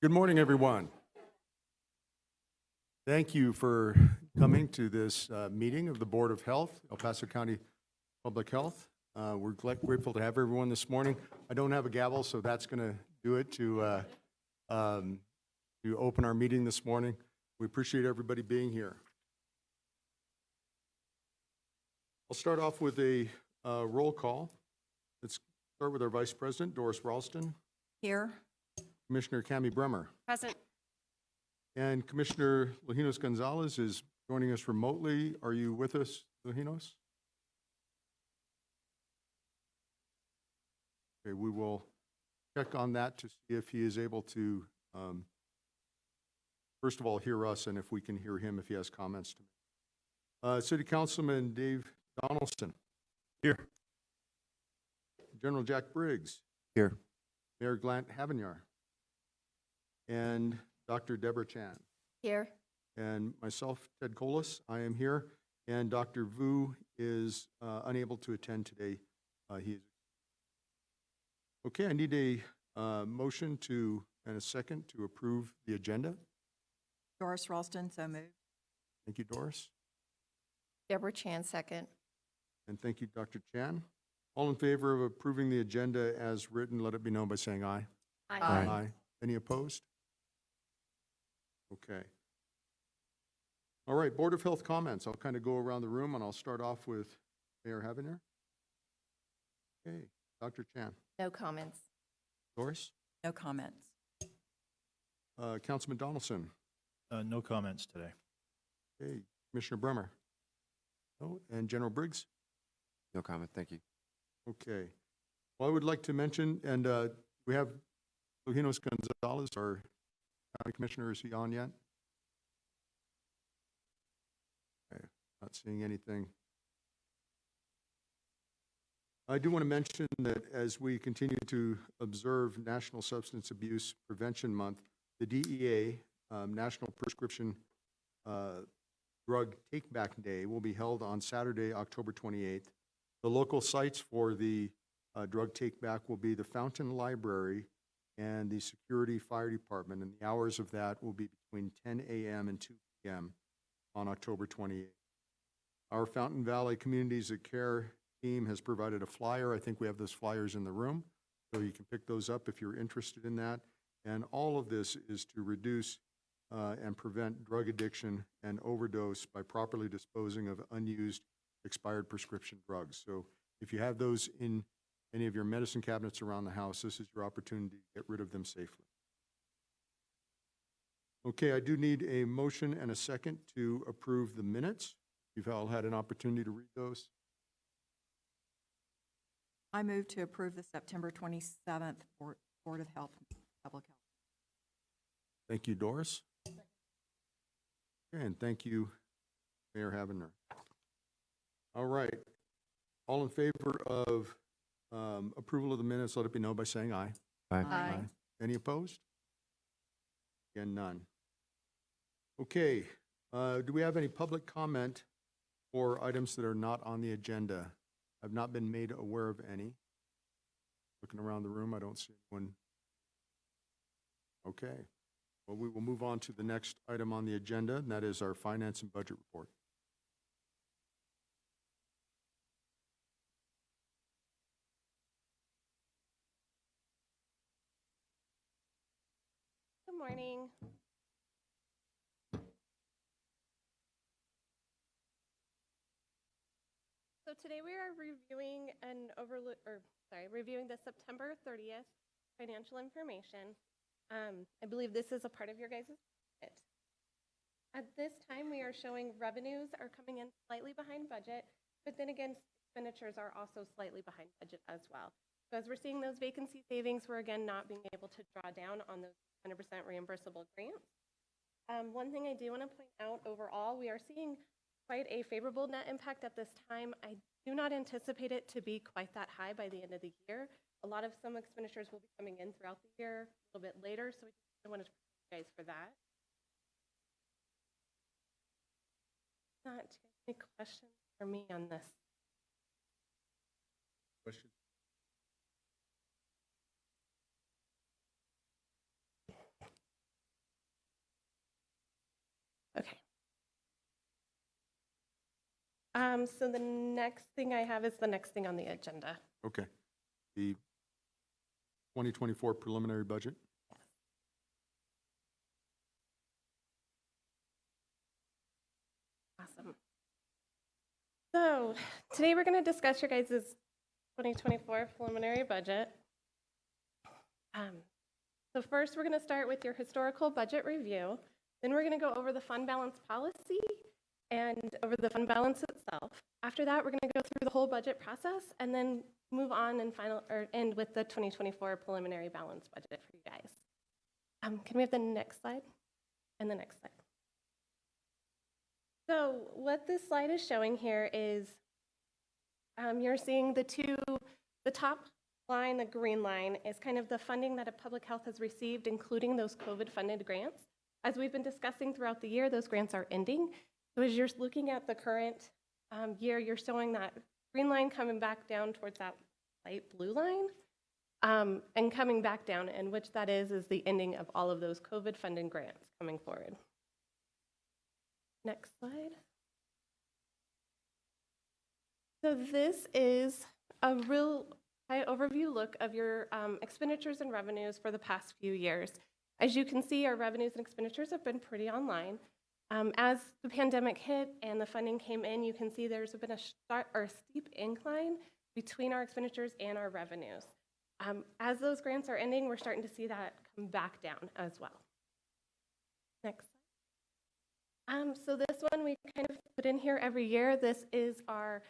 Good morning, everyone. Thank you for coming to this meeting of the Board of Health, El Paso County Public Health. We're grateful to have everyone this morning. I don't have a gavel, so that's going to do it to open our meeting this morning. We appreciate everybody being here. I'll start off with a roll call. Let's start with our Vice President, Doris Ralston. Here. Commissioner Cami Bremer. Present. And Commissioner Lojinos Gonzalez is joining us remotely. Are you with us, Lojinos? Okay, we will check on that to see if he is able to, first of all, hear us and if we can hear him if he has comments to make. City Councilman Dave Donaldson. Here. General Jack Briggs. Here. Mayor Glant Havinyar. And Dr. Deborah Chan. Here. And myself, Ted Colas, I am here. And Dr. Vu is unable to attend today. He is. Okay, I need a motion and a second to approve the agenda. Doris Ralston, so moved. Thank you, Doris. Deborah Chan, second. And thank you, Dr. Chan. All in favor of approving the agenda as written, let it be known by saying aye. Aye. Aye. Any opposed? Okay. All right, Board of Health comments. I'll kind of go around the room and I'll start off with Mayor Havinyar. Okay, Dr. Chan. No comments. Doris? No comments. Councilman Donaldson. No comments today. Okay, Commissioner Bremer. No, and General Briggs? No comment, thank you. Okay. Well, I would like to mention, and we have Lojinos Gonzalez, our county commissioner. Is he on yet? Okay, not seeing anything. I do want to mention that as we continue to observe National Substance Abuse Prevention Month, the DEA, National Prescription Drug Take-Back Day, will be held on Saturday, October 28th. The local sites for the drug take-back will be the Fountain Library and the Security Fire Department, and the hours of that will be between 10 a.m. and 2 p.m. on October 28th. Our Fountain Valley Communities of Care team has provided a flyer. I think we have those flyers in the room, so you can pick those up if you're interested in that. And all of this is to reduce and prevent drug addiction and overdose by properly disposing of unused expired prescription drugs. So if you have those in any of your medicine cabinets around the house, this is your opportunity to get rid of them safely. Okay, I do need a motion and a second to approve the minutes. You've all had an opportunity to read those. I move to approve the September 27th Board of Health and Public Health. Thank you, Doris. Okay, and thank you, Mayor Havinyar. All right. All in favor of approval of the minutes, let it be known by saying aye. Aye. Aye. Any opposed? Again, none. Okay. Do we have any public comment for items that are not on the agenda? I've not been made aware of any. Looking around the room, I don't see anyone. Okay. Well, we will move on to the next item on the agenda, and that is our finance and budget report. Good morning. So today we are reviewing reviewing the September 30th financial information. I believe this is a part of your guys' budget. At this time, we are showing revenues are coming in slightly behind budget, but then again, expenditures are also slightly behind budget as well. So as we're seeing those vacancy savings, we're again not being able to draw down on those 100% reimbursable grants. One thing I do want to point out overall, we are seeing quite a favorable net impact at this time. I do not anticipate it to be quite that high by the end of the year. A lot of some expenditures will be coming in throughout the year, a little bit later, so I wanted to prepare you guys for that. Any questions for me on this? Questions? So the next thing I have is the next thing on the agenda. Okay. The 2024 preliminary budget. Awesome. So today we're going to discuss your guys' 2024 preliminary budget. So first, we're going to start with your historical budget review. Then we're going to go over the fund balance policy and over the fund balance itself. After that, we're going to go through the whole budget process and then move on and end with the 2024 preliminary balance budget for you guys. Can we have the next slide? And the next slide. So what this slide is showing here is you're seeing the top line, the green line, is kind of the funding that a public health has received, including those COVID-funded grants. As we've been discussing throughout the year, those grants are ending. So as you're looking at the current year, you're showing that green line coming back down towards that light blue line and coming back down, and which that is the ending of all of those COVID-funded grants coming forward. Next slide. So this is a real high overview look of your expenditures and revenues for the past few years. As you can see, our revenues and expenditures have been pretty online. As the pandemic hit and the funding came in, you can see there's been a steep incline between our expenditures and our revenues. As those grants are ending, we're starting to see that come back down as well. Next slide. So this one we kind of put in here every year. This is our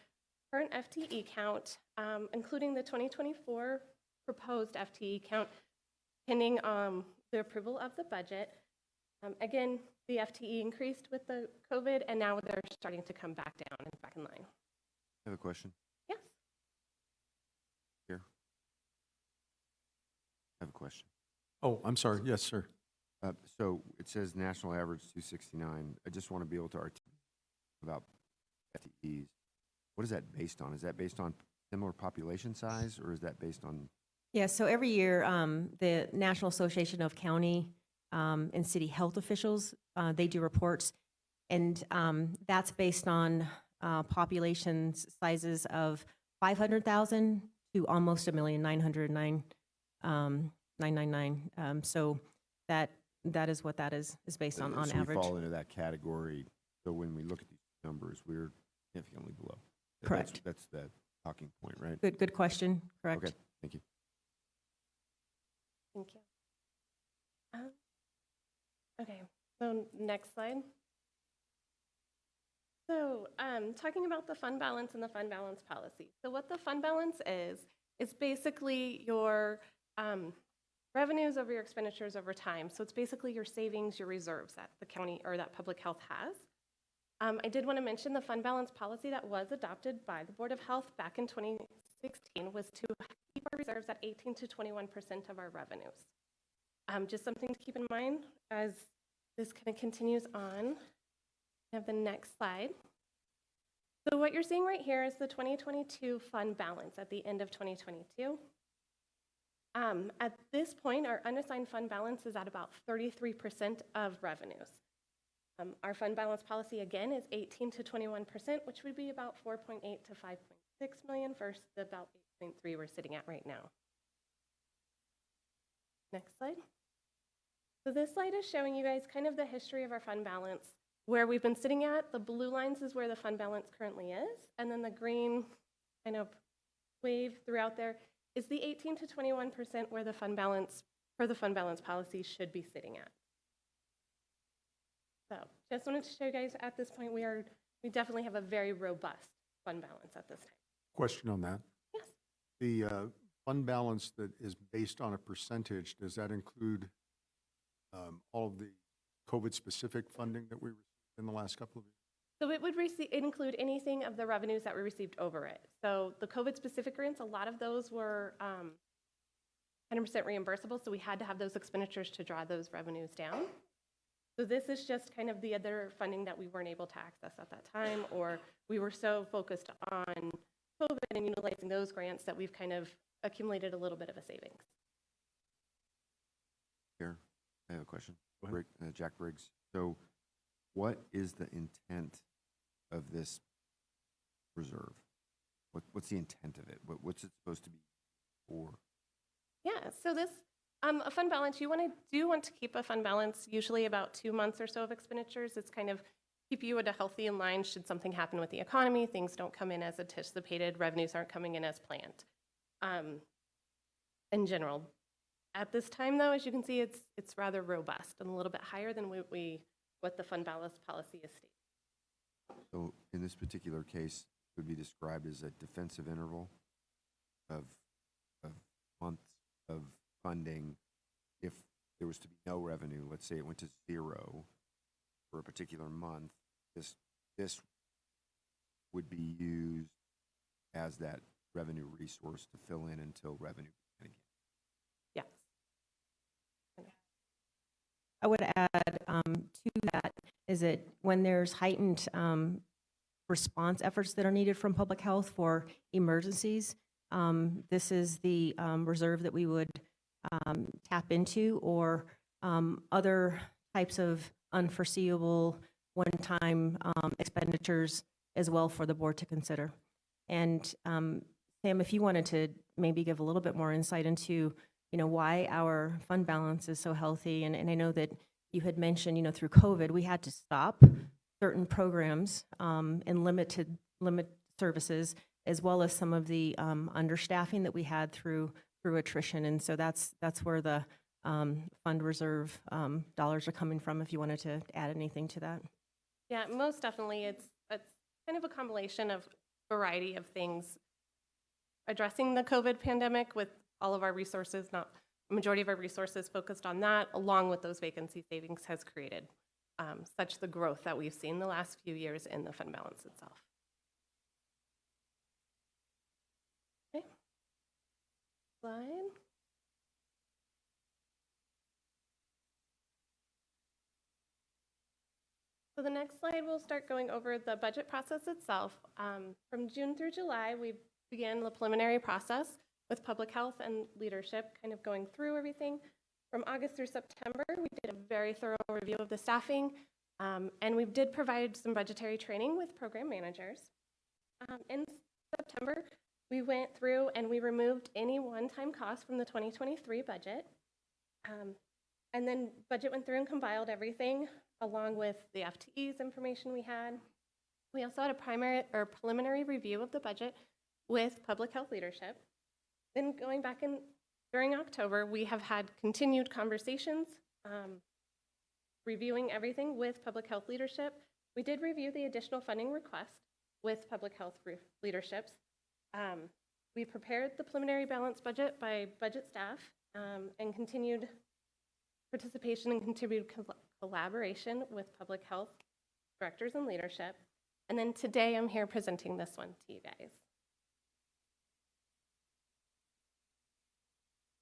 current FTE count, including the 2024 proposed FTE count, pending the approval of the budget. Again, the FTE increased with the COVID, and now they're starting to come back down and back in line. I have a question. Yes. Here. I have a question. Oh, I'm sorry. Yes, sir. So it says national average 269. I just want to be able to articulate about FTEs. What is that based on? Is that based on similar population size, or is that based on? Yeah, so every year, the National Association of County and City Health Officials, they do reports, and that's based on population sizes of 500,000 to almost 1,909,999. So that is what that is based on So average. we fall into that category. So when we look at these numbers, we're significantly below. Correct. That's the talking point, right? Good question, correct. Okay, thank you. Thank you. Okay, so next slide. So talking about the fund balance and the fund balance policy. So what the fund balance is basically your revenues over your expenditures over time. So it's basically your savings, your reserves that the county or that public health has. I did want to mention the fund balance policy that was adopted by the Board of Health back in 2016 was to keep our reserves at 18 to 21% of our revenues. Just something to keep in mind as this kind of continues on. I have the next slide. So what you're seeing right here is the 2022 fund balance at the end of 2022. At this point, our unassigned fund balance is at about 33% of revenues. Our fund balance policy, again, is 18 to 21%, which would be about 4.8 to 5.6 million versus the about 8.3 we're sitting at right now. Next slide. So this slide is showing you guys kind of the history of our fund balance, where we've been sitting at. The blue lines is where the fund balance currently is, and then the green kind of wave throughout there is the 18 to 21% where the fund balance, for the fund balance policy, should be sitting at. So just wanted to show you guys at this point, we definitely have a very robust fund balance at this time. Question on that. Yes. The fund balance that is based on a percentage, does that include all of the COVID-specific funding that we received in the last couple of years? So it would include anything of the revenues that we received over it. So the COVID-specific grants, a lot of those were 100% reimbursable, so we had to have those expenditures to draw those revenues down. So this is just kind of the other funding that we weren't able to access at that time, or we were so focused on COVID and utilizing those grants that we've kind of accumulated a little bit of a savings. Here, I have a question. Go ahead. Jack Briggs. So what is the intent of this reserve? What's the intent of it? What's it supposed to be for? Yeah, so this, a fund balance, you do want to keep a fund balance, usually about 2 months or so of expenditures. It's kind of keep you at a healthy line should something happen with the economy, things don't come in as anticipated, revenues aren't coming in as planned. In general, at this time though, as you can see, it's rather robust and a little bit higher than what the fund balance policy is stating. So in this particular case, it would be described as a defensive interval of months of funding. If there was to be no revenue, let's say it went to 0 for a particular month, this would be used as that revenue resource to fill in until revenue began again. Yes. I would add to that is that when there's heightened response efforts that are needed from public health for emergencies, this is the reserve that we would tap into, or other types of unforeseeable one-time expenditures as well for the board to consider. And Sam, if you wanted to maybe give a little bit more insight into, why our fund balance is so healthy, and I know that you had mentioned, through COVID, we had to stop certain programs and limit services, as well as some of the understaffing that we had through attrition. And so that's where the fund reserve dollars are coming from, if you wanted to add anything to that. Yeah, most definitely. It's kind of a combination of variety of things. Addressing the COVID pandemic with all of our resources, not a majority of our resources focused on that, along with those vacancy savings, has created such the growth that we've seen the last few years in the fund balance itself. Okay. Slide. So the next slide, we'll start going over the budget process itself. From June through July, we began the preliminary process with public health and leadership, kind of going through everything. From August through September, we did a very thorough review of the staffing, and we did provide some budgetary training with program managers. In September, we went through and we removed any one-time costs from the 2023 budget. And then budget went through and compiled everything along with the FTEs information we had. We also had a preliminary review of the budget with public health leadership. Then going back in during October, we have had continued conversations, reviewing everything with public health leadership. We did review the additional funding request with public health leaderships. We prepared the preliminary balanced budget by budget staff and continued participation and continued collaboration with public health directors and leadership. And then today I'm here presenting this one to you guys.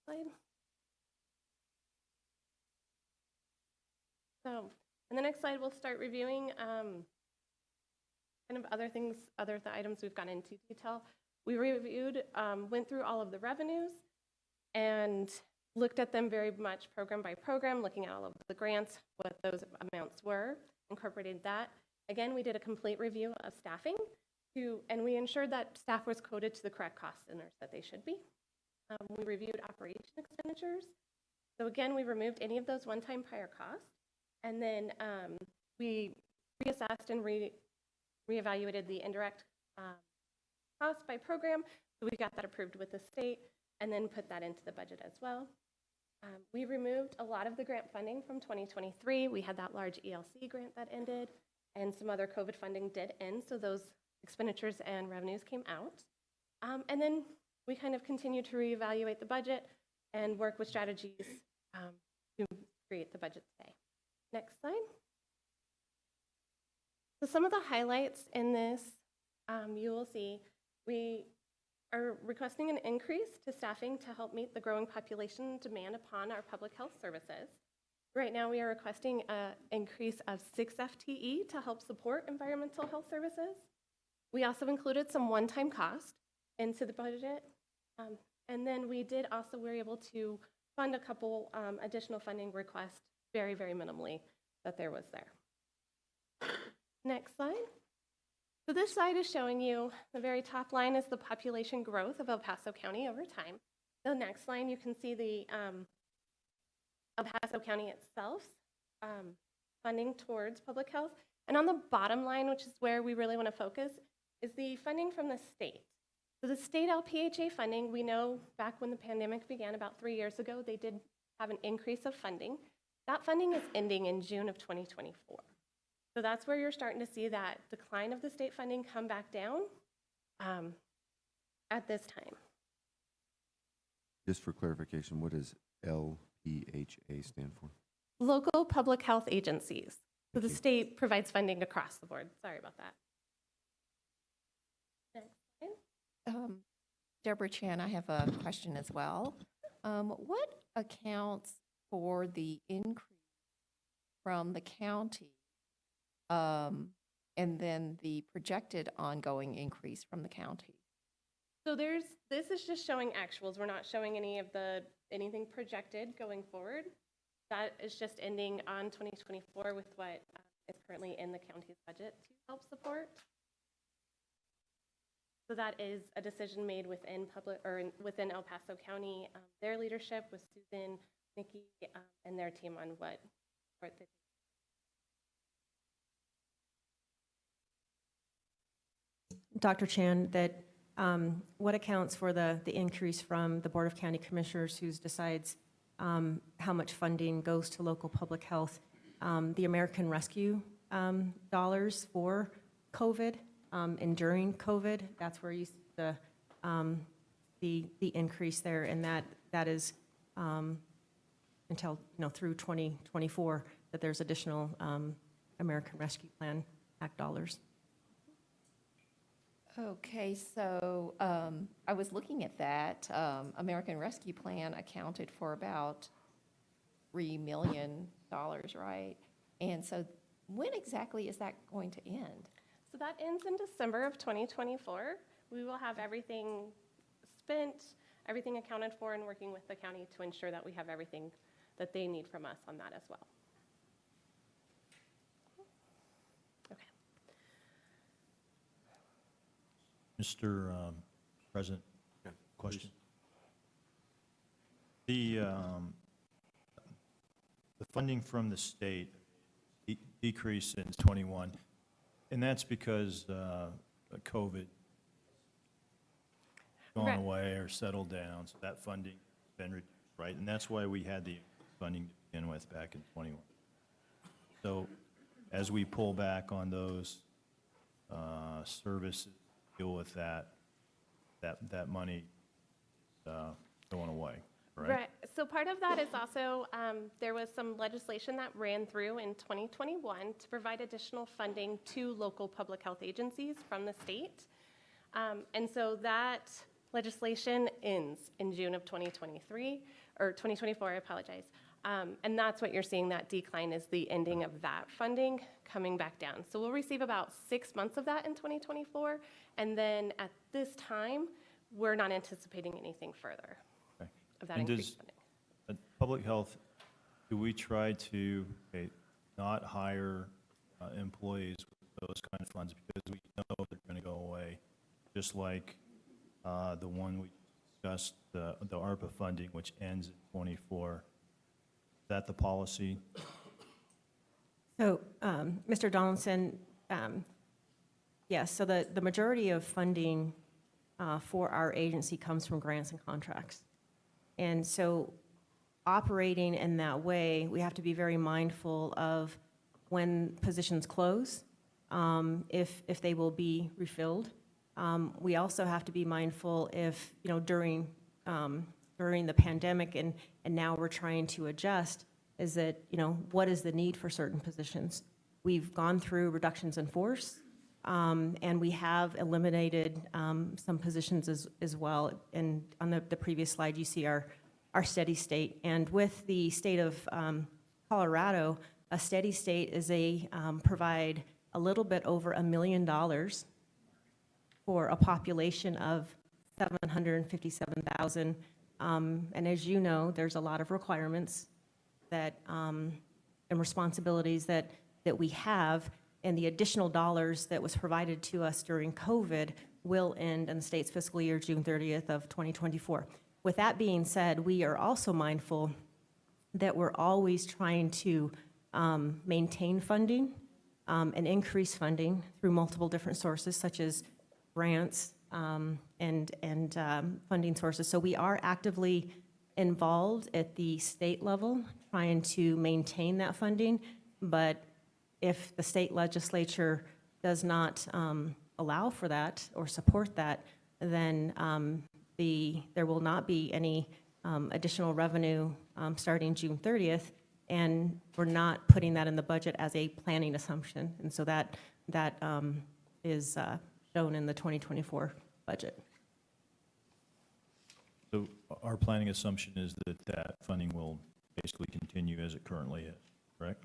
Slide. So in the next slide, we'll start reviewing kind of other things, other items we've gone into detail. We reviewed, went through all of the revenues and looked at them very much program by program, looking at all of the grants, what those amounts were, incorporated that. Again, we did a complete review of staffing, and we ensured that staff was coded to the correct cost centers that they should be. We reviewed operation expenditures. So again, we removed any of those one-time prior costs, and then we reassessed and reevaluated the indirect costs by program. So we got that approved with the state, and then put that into the budget as well. We removed a lot of the grant funding from 2023. We had that large ELC grant that ended, and some other COVID funding did end, so those expenditures and revenues came out. And then we kind of continue to reevaluate the budget and work with strategies to create the budget today. Next slide. So some of the highlights in this, you will see, we are requesting an increase to staffing to help meet the growing population demand upon our public health services. Right now, we are requesting an increase of 6 FTE to help support environmental health services. We also included some one-time cost into the budget. And then we were able to fund a couple additional funding requests very, very minimally that there was there. Next slide. So this slide is showing you, the very top line is the population growth of El Paso County over time. The next line, you can see the El Paso County itself, funding towards public health. And on the bottom line, which is where we really want to focus, is the funding from the state. So the state LPHA funding, we know back when the pandemic began about 3 years ago, they did have an increase of funding. That funding is ending in June of 2024. So that's where you're starting to see that decline of the state funding come back down at this time. Just for clarification, what does LPHA stand for? Local public health agencies. So the Thank you. state provides funding across the board. Sorry about that. Next slide. Deborah Chan, I have a question as well. What accounts for the increase from the county and then the projected ongoing increase from the county? So this is just showing actuals. We're not showing anything projected going forward. That is just ending on 2024 with what is currently in the county's budget to help support. So that is a decision made within within El Paso County, their leadership with Susan, Nikki, and their team on what support they. Dr. Chan, that what accounts for the increase from the Board of County Commissioners who decides how much funding goes to local public health? The American Rescue dollars for COVID and during COVID, that's where you see the increase there, and that is until through 2024 that there's additional American Rescue Plan Act dollars. Okay, so I was looking at that. American Rescue Plan accounted for about $3 million, right? And so when exactly is that going to end? So that ends in December of 2024. We will have everything spent, everything accounted for, and working with the county to ensure that we have everything that they need from us on that as well. Okay. Mr. President, question. The funding from the state decreased in 21, and that's because COVID gone Right. away or settled down, so that funding has been reduced, right? And that's why we had the funding to begin with back in 21. So as we pull back on those services, deal with that money going away, right? Right. So part of that is also, there was some legislation that ran through in 2021 to provide additional funding to local public health agencies from the state. And so that legislation ends in June of 2023, or 2024, I apologize. And that's what you're seeing, that decline is the ending of that funding coming back down. So we'll receive about 6 months of that in 2024. And then at this time, we're not anticipating anything further Okay. of that And increased does- funding. Public health, do we try to not hire employees with those kind of funds because we know they're going to go away, just like the one we discussed, the ARPA funding, which ends in 24? Is that the policy? So, Mr. Donaldson, yes, so the majority of funding for our agency comes from grants and contracts. And so operating in that way, we have to be very mindful of when positions close, if they will be refilled. We also have to be mindful if, during the pandemic and now we're trying to adjust, is that, what is the need for certain positions? We've gone through reductions in force, and we have eliminated some positions as well. And on the previous slide, you see our steady state. And with the state of Colorado, a steady state is provide a little bit over $1 million for a population of 757,000. And as you know, there's a lot of requirements that and responsibilities that we have. and the additional dollars that was provided to us during COVID will end in the state's fiscal year, June 30th of 2024. With that being said, we are also mindful that we're always trying to maintain funding and increase funding through multiple different sources, such as grants and funding sources. So we are actively involved at the state level, trying to maintain that funding. But if the state legislature does not allow for that or support that, then there will not be any additional revenue starting June 30th, and we're not putting that in the budget as a planning assumption. And so that is shown in the 2024 budget. So our planning assumption is that that funding will basically continue as it currently is, correct?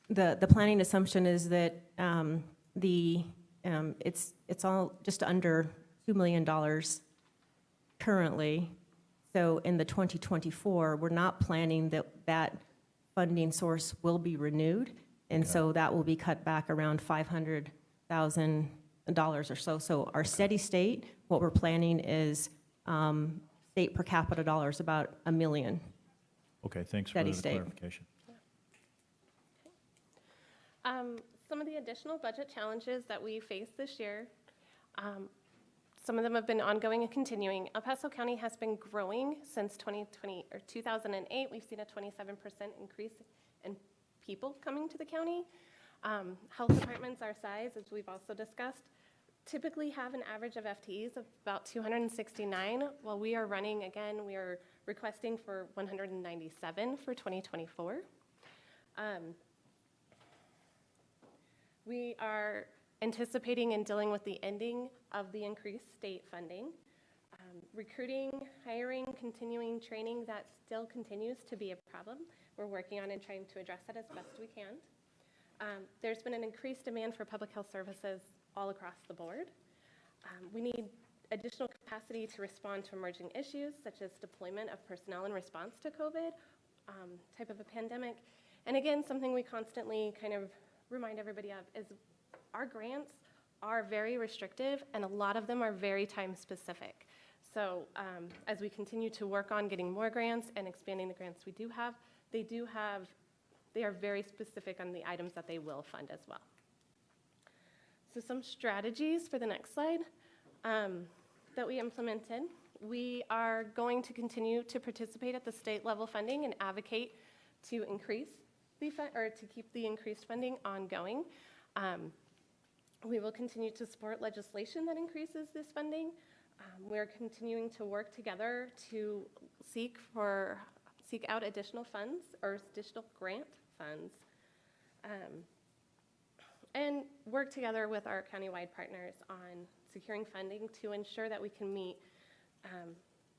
The planning assumption is that it's all just under $2 million currently. So in the 2024, we're not planning that funding source will be renewed, and so that will be cut back around $500,000 or so. So our steady state, what we're planning is state per capita dollars, about $1 million. Okay, thanks for Steady the state. clarification. Some of the additional budget challenges that we face this year, some of them have been ongoing and continuing. El Paso County has been growing since 2008. We've seen a 27% increase in people coming to the county. Health departments our size, as we've also discussed, typically have an average of FTEs of about 269. While we are running, again, we are requesting for 197 for 2024. We are anticipating and dealing with the ending of the increased state funding. Recruiting, hiring, continuing training, that still continues to be a problem. We're working on and trying to address that as best we can. There's been an increased demand for public health services all across the board. We need additional capacity to respond to emerging issues, such as deployment of personnel in response to COVID type of a pandemic. And again, something we constantly kind of remind everybody of is our grants are very restrictive, and a lot of them are very time specific. So as we continue to work on getting more grants and expanding the grants we do have, they are very specific on the items that they will fund as well. So some strategies for the next slide that we implemented. We are going to continue to participate at the state level funding and advocate to increase to keep the increased funding ongoing. We will continue to support legislation that increases this funding. We're continuing to work together to seek out additional funds or additional grant funds, and work together with our countywide partners on securing funding to ensure that we can meet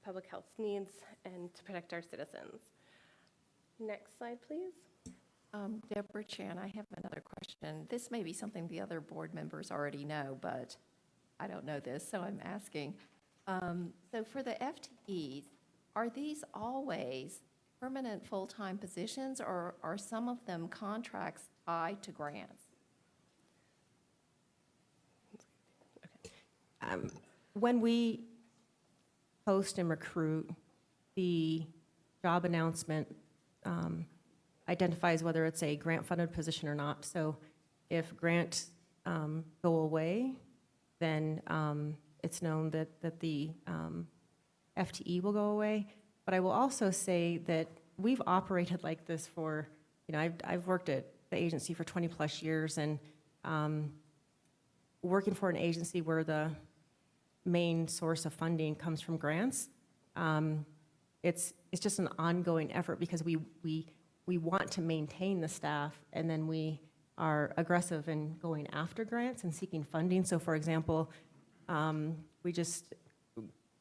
public health needs and to protect our citizens. Next slide, please. Deborah Chan, I have another question. This may be something the other board members already know, but I don't know this, so I'm asking. So for the FTEs, are these always permanent full-time positions, or are some of them contracts tied to grants? When we post and recruit, the job announcement identifies whether it's a grant-funded position or not. So if grants go away, then it's known that the FTE will go away. But I will also say that we've operated like this for, I've worked at the agency for 20 plus years, and working for an agency where the main source of funding comes from grants, it's just an ongoing effort because we want to maintain the staff, and then we are aggressive in going after grants and seeking funding. So for example, we just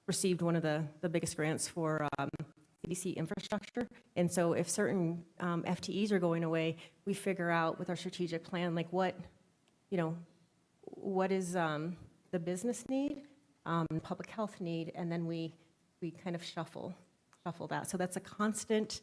received one of the biggest grants for CDC infrastructure. And so if certain FTEs are going away, we figure out with our strategic plan, like what is the business need, public health need, and then we kind of shuffle that. So that's a constant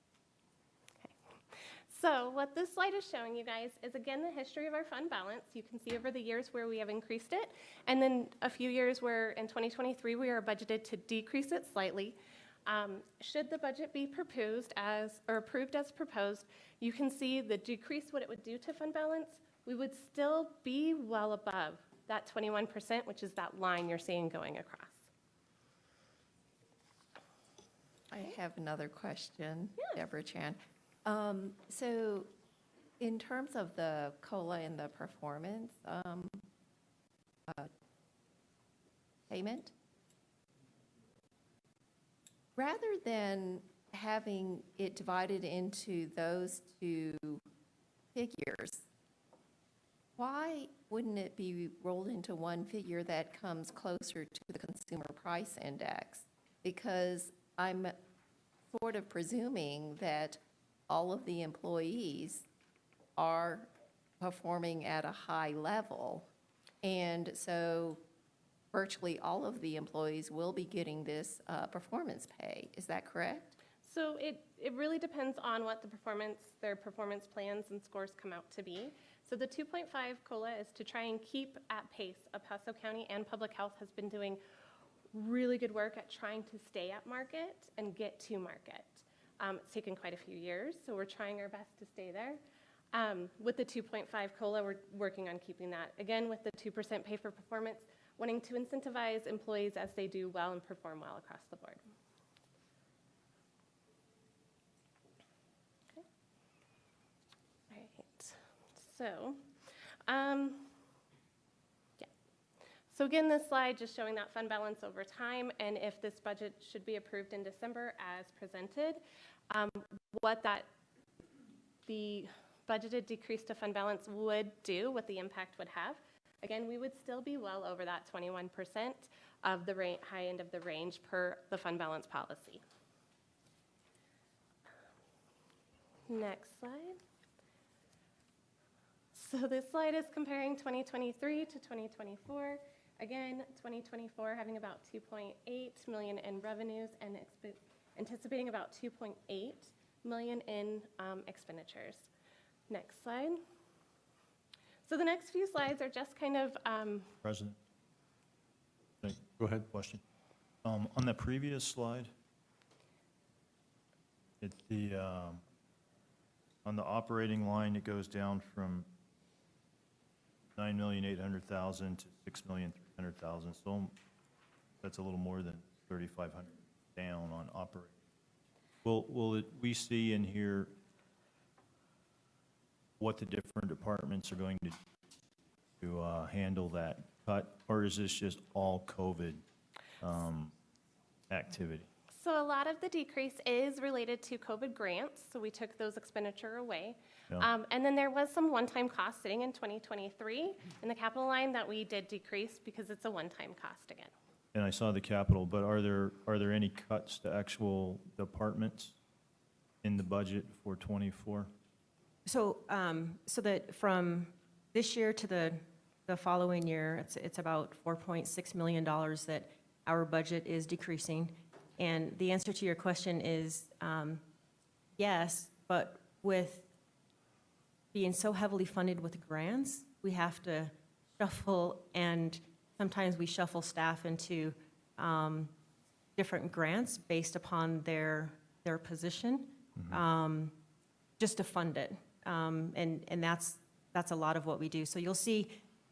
So what this slide is showing you guys is, again, the history of our fund balance. You can see over the years where we have increased it, and then a few years where in 2023 we are budgeted to decrease it slightly. Should the budget be proposed as, or approved as proposed, you can see the decrease, what it would do to fund balance. We would still be well above that 21%, which is that line you're seeing going across. I have another question, Deborah Chan. So in terms of the COLA and the performance payment, rather than having it divided into those two figures, why wouldn't it be rolled into one figure that comes closer to the consumer price index? Because I'm sort of presuming that all of the employees are performing at a high level. And so virtually all of the employees will be getting this performance pay. Is that correct? So it really depends on what their performance plans and scores come out to be. So the 2.5 COLA is to try and keep at pace. Paso County and Public Health has been doing really good work at trying to stay at market and get to market. It's taken quite a few years, so we're trying our best to stay there. With the 2.5 COLA, we're working on keeping that. Again, with the 2% pay for performance, wanting to incentivize employees as they do well and perform well across the board. Okay. All right. So, yeah. So again, this slide just showing that fund balance over time, and if this budget should be approved in December as presented, what the budgeted decrease to fund balance would do, what the impact would have. Again, we would still be well over that 21% of the high end of the range per the fund balance policy. Next slide. So this slide is comparing 2023 to 2024. Again, 2024 having about 2.8 million in revenues and anticipating about 2.8 million in expenditures. Next slide. So the next few slides are just kind of, President? Go ahead. Question. On the previous slide, on the operating line, it goes down from 9,800,000 to 6,300,000. So that's a little more than 3,500 down on operating. We see in here what the different departments are going to handle that cut, or is this just all COVID activity? so a lot of the decrease is related to COVID grants, so we took those expenditure away. Yeah. And then there was some one-time costs sitting in 2023 in the capital line that we did decrease because it's a one-time cost again. And I saw the capital, but are there any cuts to actual departments in the budget for '24? So, so that from this year to the following year, it's about $4.6 million that our budget is decreasing. And the answer to your question is yes, but with being so heavily funded with grants, we have to shuffle, and sometimes we shuffle staff into different grants based upon their position, just to fund it. And that's a lot of what we do. So you'll see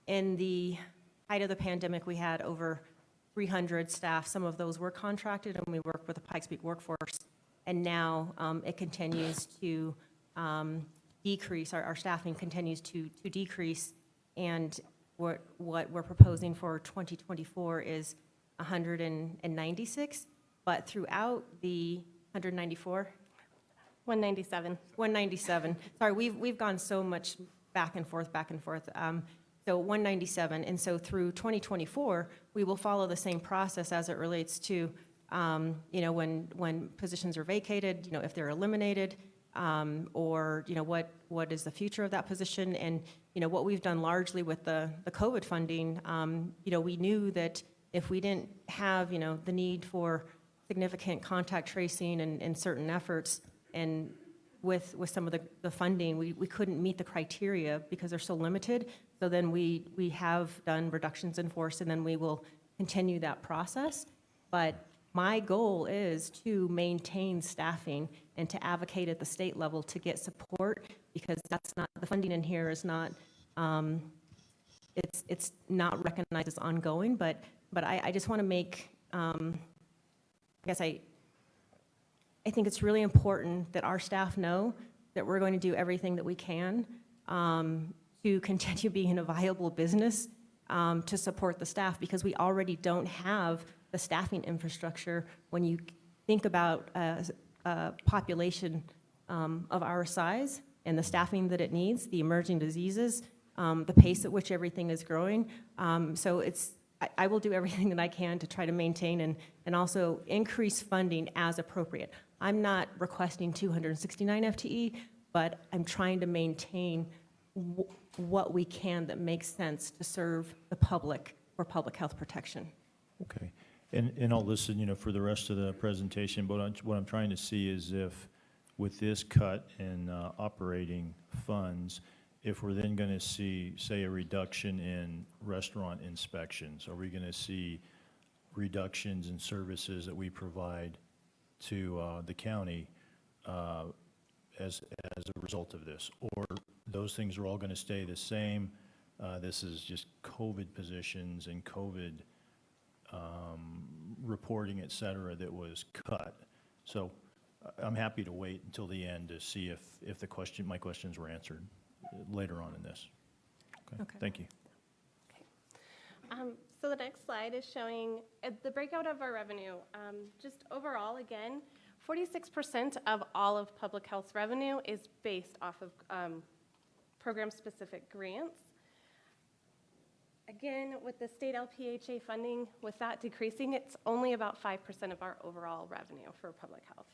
in the height of the pandemic, we had over 300 staff. Some of those were contracted, and we worked with the Pikes Peak workforce. And now it continues to decrease. Our staffing continues to decrease. And what we're proposing for 2024 is 196. But throughout the 194, 197. 197. Sorry, we've gone so much back and forth. So 197, and so through 2024, we will follow the same process as it relates to, when positions are vacated, if they're eliminated, or, what is the future of that position. And, what we've done largely with the COVID funding, we knew that if we didn't have, the need for significant contact tracing and certain efforts, and with some of the funding, we couldn't meet the criteria because they're so limited. So then we have done reductions in force, and then we will continue that process. But my goal is to maintain staffing and to advocate at the state level to get support, because that's not, the funding in here is not, it's not recognized as ongoing, but I just want to make, I guess I think it's really important that our staff know that we're going to do everything that we can to continue being a viable business to support the staff, because we already don't have the staffing infrastructure. When you think about a population of our size and the staffing that it needs, the emerging diseases, the pace at which everything is growing. So I will do everything that I can to try to maintain and also increase funding as appropriate. I'm not requesting 269 FTE, but I'm trying to maintain what we can that makes sense to serve the public for public health protection. Okay. And I'll listen, for the rest of the presentation, but what I'm trying to see is if, with this cut in operating funds, if we're then going to see, say, a reduction in restaurant inspections, are we going to see reductions in services that we provide to the county as a result of this? Or those things are all going to stay the same? This is just COVID positions and COVID reporting, et cetera, that was cut. So I'm happy to wait until the end to see if my questions were answered later on in this. Okay. Thank you. So the next slide is showing the breakout of our revenue. Just overall, again, 46% of all of public health's revenue is based off of program-specific grants. Again, with the state LPHA funding, with that decreasing, it's only about 5% of our overall revenue for public health.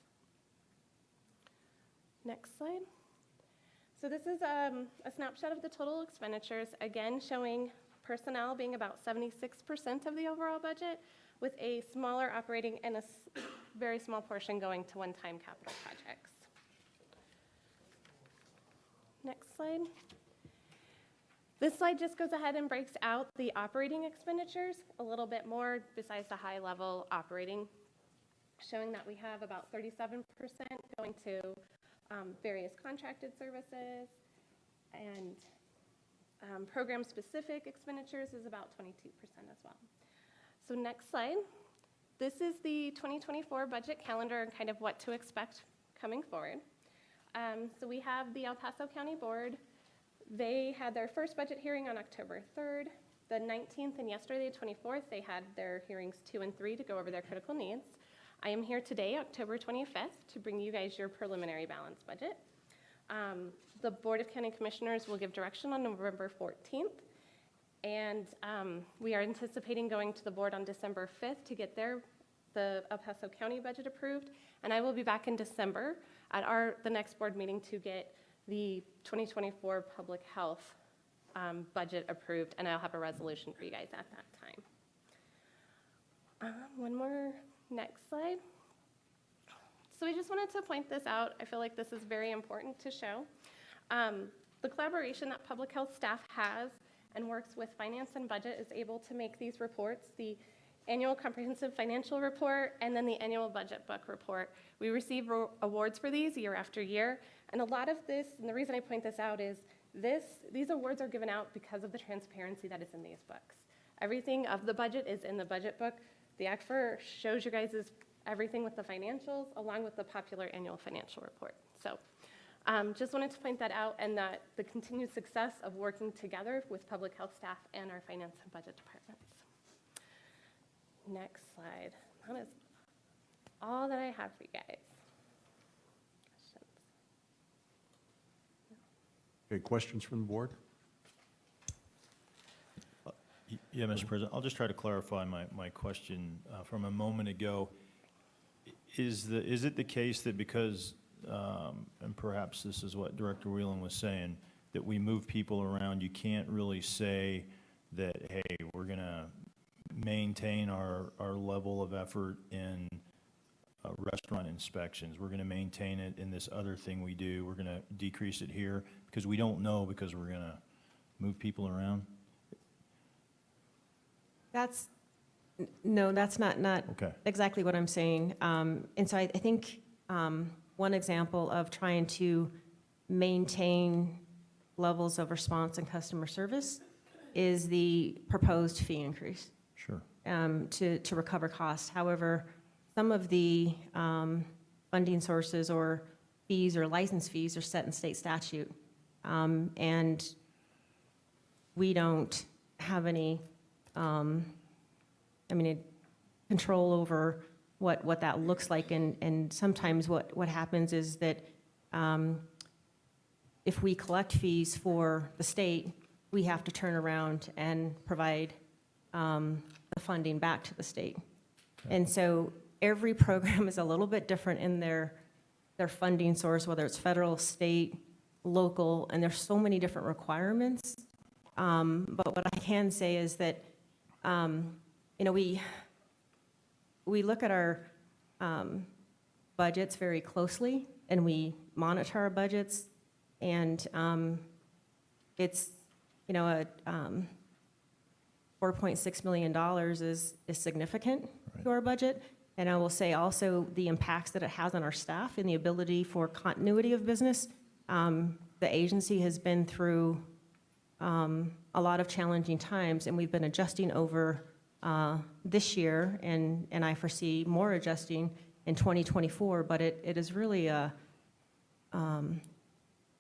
Next slide. So this is a snapshot of the total expenditures, again showing personnel being about 76% of the overall budget, with a smaller operating and a very small portion going to one-time capital projects. Next slide. This slide just goes ahead and breaks out the operating expenditures a little bit more besides the high-level operating, showing that we have about 37% going to various contracted services, and program-specific expenditures is about 22% as well. So next slide. This is the 2024 budget calendar and kind of what to expect coming forward. So we have the El Paso County Board. They had their first budget hearing on October 3rd. The 19th and yesterday, the 24th, they had their hearings 2 and 3 to go over their critical needs. I am here today, October 25th, to bring you guys your preliminary balanced budget. The Board of County Commissioners will give direction on November 14th, and we are anticipating going to the board on December 5th to get the El Paso County budget approved, and I will be back in December at the next board meeting to get the 2024 public health budget approved, and I'll have a resolution for you guys at that time. One more, next slide. So we just wanted to point this out. I feel like this is very important to show. The collaboration that public health staff has and works with finance and budget is able to make these reports, the annual comprehensive financial report and then the annual budget book report. We receive awards for these year after year, and a lot of this, and the reason I point this out is these awards are given out because of the transparency that is in these books. Everything of the budget is in the budget book. The ACFR shows you guys everything with the financials along with the popular annual financial report. So just wanted to point that out, and that the continued success of working together with public health staff and our finance and budget departments. Next slide. That is all that I have for you guys. Questions? Okay, questions from the board? Yeah, Mr. President, I'll just try to clarify my question from a moment ago. Is it the case that because, and perhaps this is what Director Whelan was saying, that we move people around, you can't really say that, hey, we're going to maintain our level of effort in restaurant inspections, we're going to maintain it in this other thing we do, we're going to decrease it here, because we don't know, because we're going to move people around? That's, no, that's not Okay. exactly what I'm saying. And so I think one example of trying to maintain levels of response and customer service is the proposed fee increase Sure. to recover costs. However, some of the funding sources or fees or license fees are set in state statute. And we don't have any, control over what that looks like. And sometimes what happens is that if we collect fees for the state, we have to turn around and provide the funding back to the state. And so every program is a little bit different in their funding source, whether it's federal, state, local, and there's so many different requirements. But what I can say is that, we look at our budgets very closely, and we monitor our budgets, and it's, $4.6 million is significant to our budget. And I will say also the impacts that it has on our staff and the ability for continuity of business. The agency has been through a lot of challenging times, and we've been adjusting over this year, and I foresee more adjusting in 2024, but it is really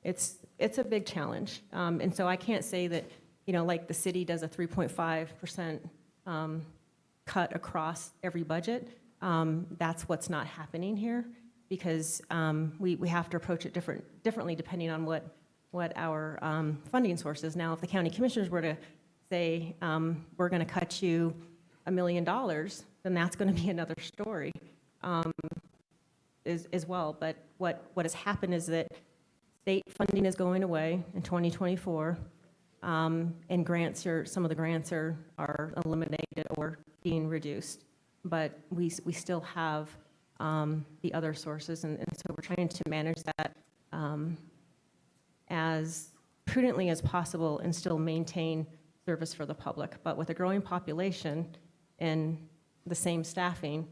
it's a big challenge. And so I can't say that, like the city does a 3.5% cut across every budget. That's what's not happening here, because we have to approach it differently depending on what our funding source is. Now, if the county commissioners were to say, we're going to cut you $1 million, then that's going to be another story as well. But what has happened is that state funding is going away in 2024, and some of the grants are eliminated or being reduced. But we still have the other sources, and so we're trying to manage that as prudently as possible and still maintain service for the public. But with a growing population and the same staffing,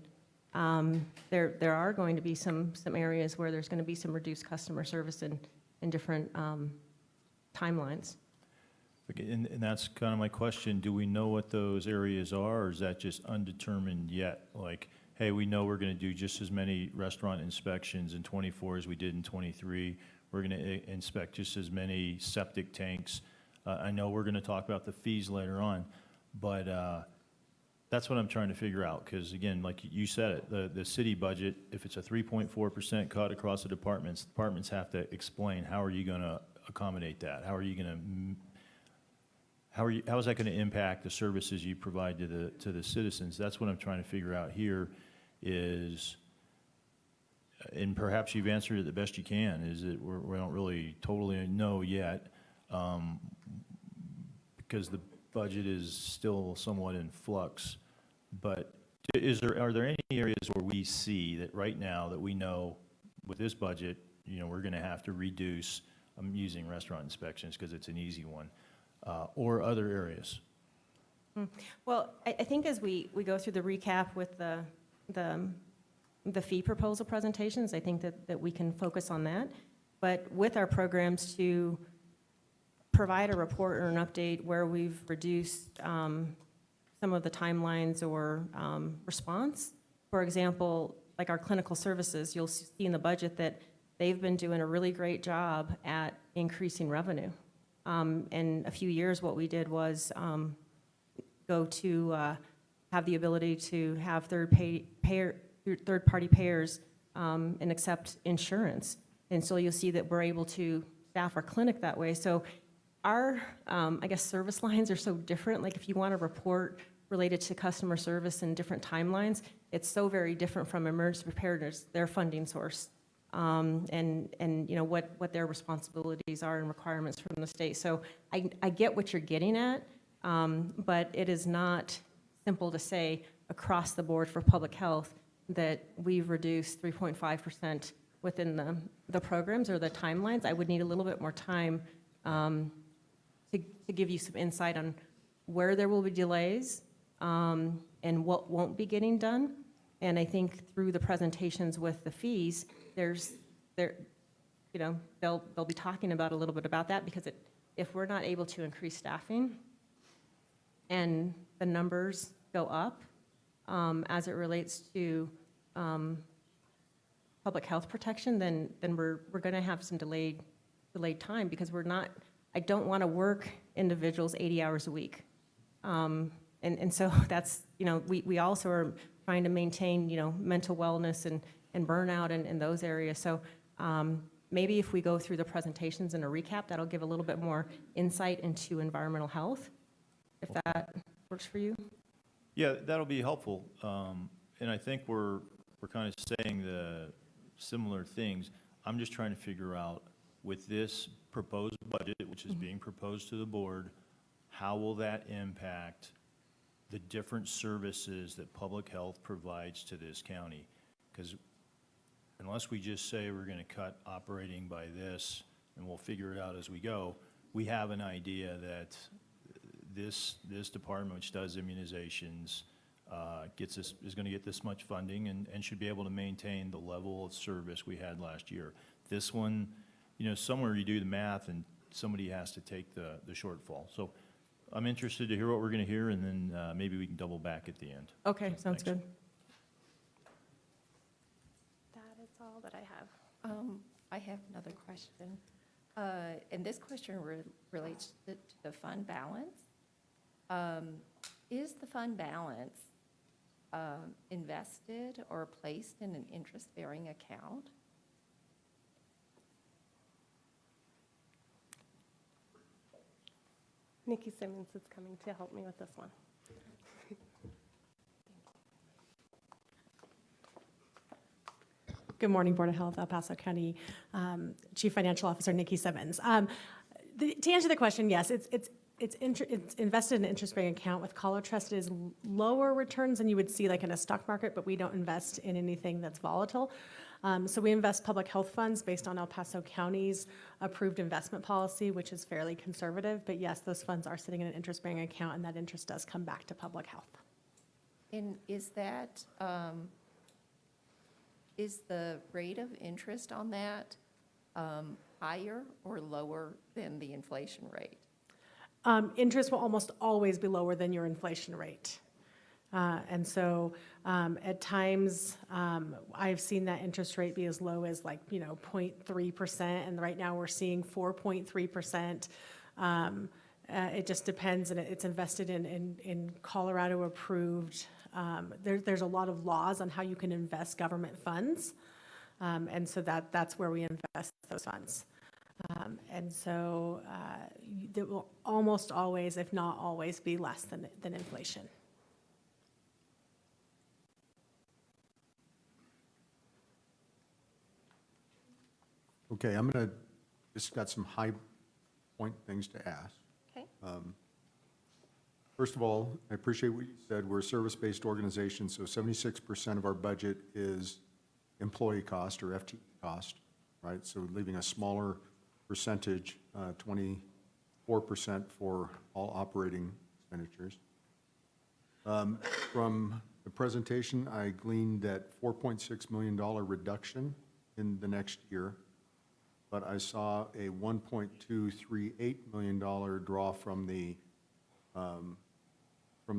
there are going to be some areas where there's going to be some reduced customer service in different timelines. Okay, and that's kind of my question. Do we know what those areas are, or is that just undetermined yet? Like, hey, we know we're going to do just as many restaurant inspections in '24 as we did in '23. We're going to inspect just as many septic tanks. I know we're going to talk about the fees later on, but that's what I'm trying to figure out. Because again, like you said it, the city budget, if it's a 3.4% cut across the departments have to explain, how are you going to accommodate that? How is that going to impact the services you provide to the citizens? That's what I'm trying to figure out here is, and perhaps you've answered it the best you can, is that we don't really totally know yet, because the budget is still somewhat in flux. But are there any areas where we see that right now that we know with this budget, we're going to have to reduce? I'm using restaurant inspections because it's an easy one, or other areas? Well, I think as we go through the recap with the fee proposal presentations, I think that we can focus on that. But with our programs, to provide a report or an update where we've reduced some of the timelines or response. For example, like our clinical services, you'll see in the budget that they've been doing a really great job at increasing revenue. In a few years, what we did was go to have the ability to have third-party payers and accept insurance. And so you'll see that we're able to staff our clinic that way. So our, service lines are so different. Like if you want to report related to customer service and different timelines, it's so very different from emergency preparedness, their funding source, and what their responsibilities are and requirements from the state. So I get what you're getting at, but it is not simple to say across the board for public health, that we've reduced 3.5% within the programs or the timelines. I would need a little bit more time to give you some insight on where there will be delays and what won't be getting done. And I think through the presentations with the fees, you know, they'll be talking about a little bit about that, because if we're not able to increase staffing and the numbers go up as it relates to public health protection, then we're going to have some delayed time, because I don't want to work individuals 80 hours a week. And so that's, you know, we also are trying to maintain, you know, mental wellness and burnout in those areas. So maybe if we go through the presentations and a recap, that'll give a little bit more insight into environmental health, if that works for you. Yeah, that'll be helpful. And I think we're kind of saying the similar things. I'm just trying to figure out, with this proposed budget, which is being proposed to the board, how will that impact the different services that public health provides to this county? Because unless we just say we're going to cut operating by this and we'll figure it out as we go, we have an idea that this department, which does immunizations, is going to get this much funding and should be able to maintain the level of service we had last year. This one, you know, somewhere you do the math and somebody has to take the shortfall. So I'm interested to hear what we're going to hear, and then maybe we can double back at the end. Okay, So, sounds thanks. good. That is all that I have. I have another question. And this question relates to the fund balance. Is the fund balance invested or placed in an interest-bearing account? Nikki Simmons is coming to help me with this one. Good morning, Board of Health, El Paso County Chief Financial Officer Nikki Simmons. To answer the question, yes, it's invested in an interest-bearing account. With Colo Trust, it is lower returns than you would see like in a stock market, but we don't invest in anything that's volatile. So we invest public health funds based on El Paso County's approved investment policy, which is fairly conservative. But yes, those funds are sitting in an interest-bearing account, and that interest does come back to public health. And is that, is the rate of interest on that higher or lower than the inflation rate? Interest will almost always be lower than your inflation rate. And so at times, I've seen that interest rate be as low as 0.3%, and right now we're seeing 4.3%. It just depends, and it's invested in Colorado approved. There's a lot of laws on how you can invest government funds, and so that's where we invest those funds. And so it will almost always, if not always, be less than inflation. Okay, I'm going to, just got some high point things to ask. Okay. First of all, I appreciate what you said. We're a service-based organization, so 76% of our budget is employee cost or FTE cost, right? So leaving a smaller percentage, 24% for all operating expenditures. From the presentation, I gleaned that $4.6 million reduction in the next year, but I saw a $1.238 million draw from the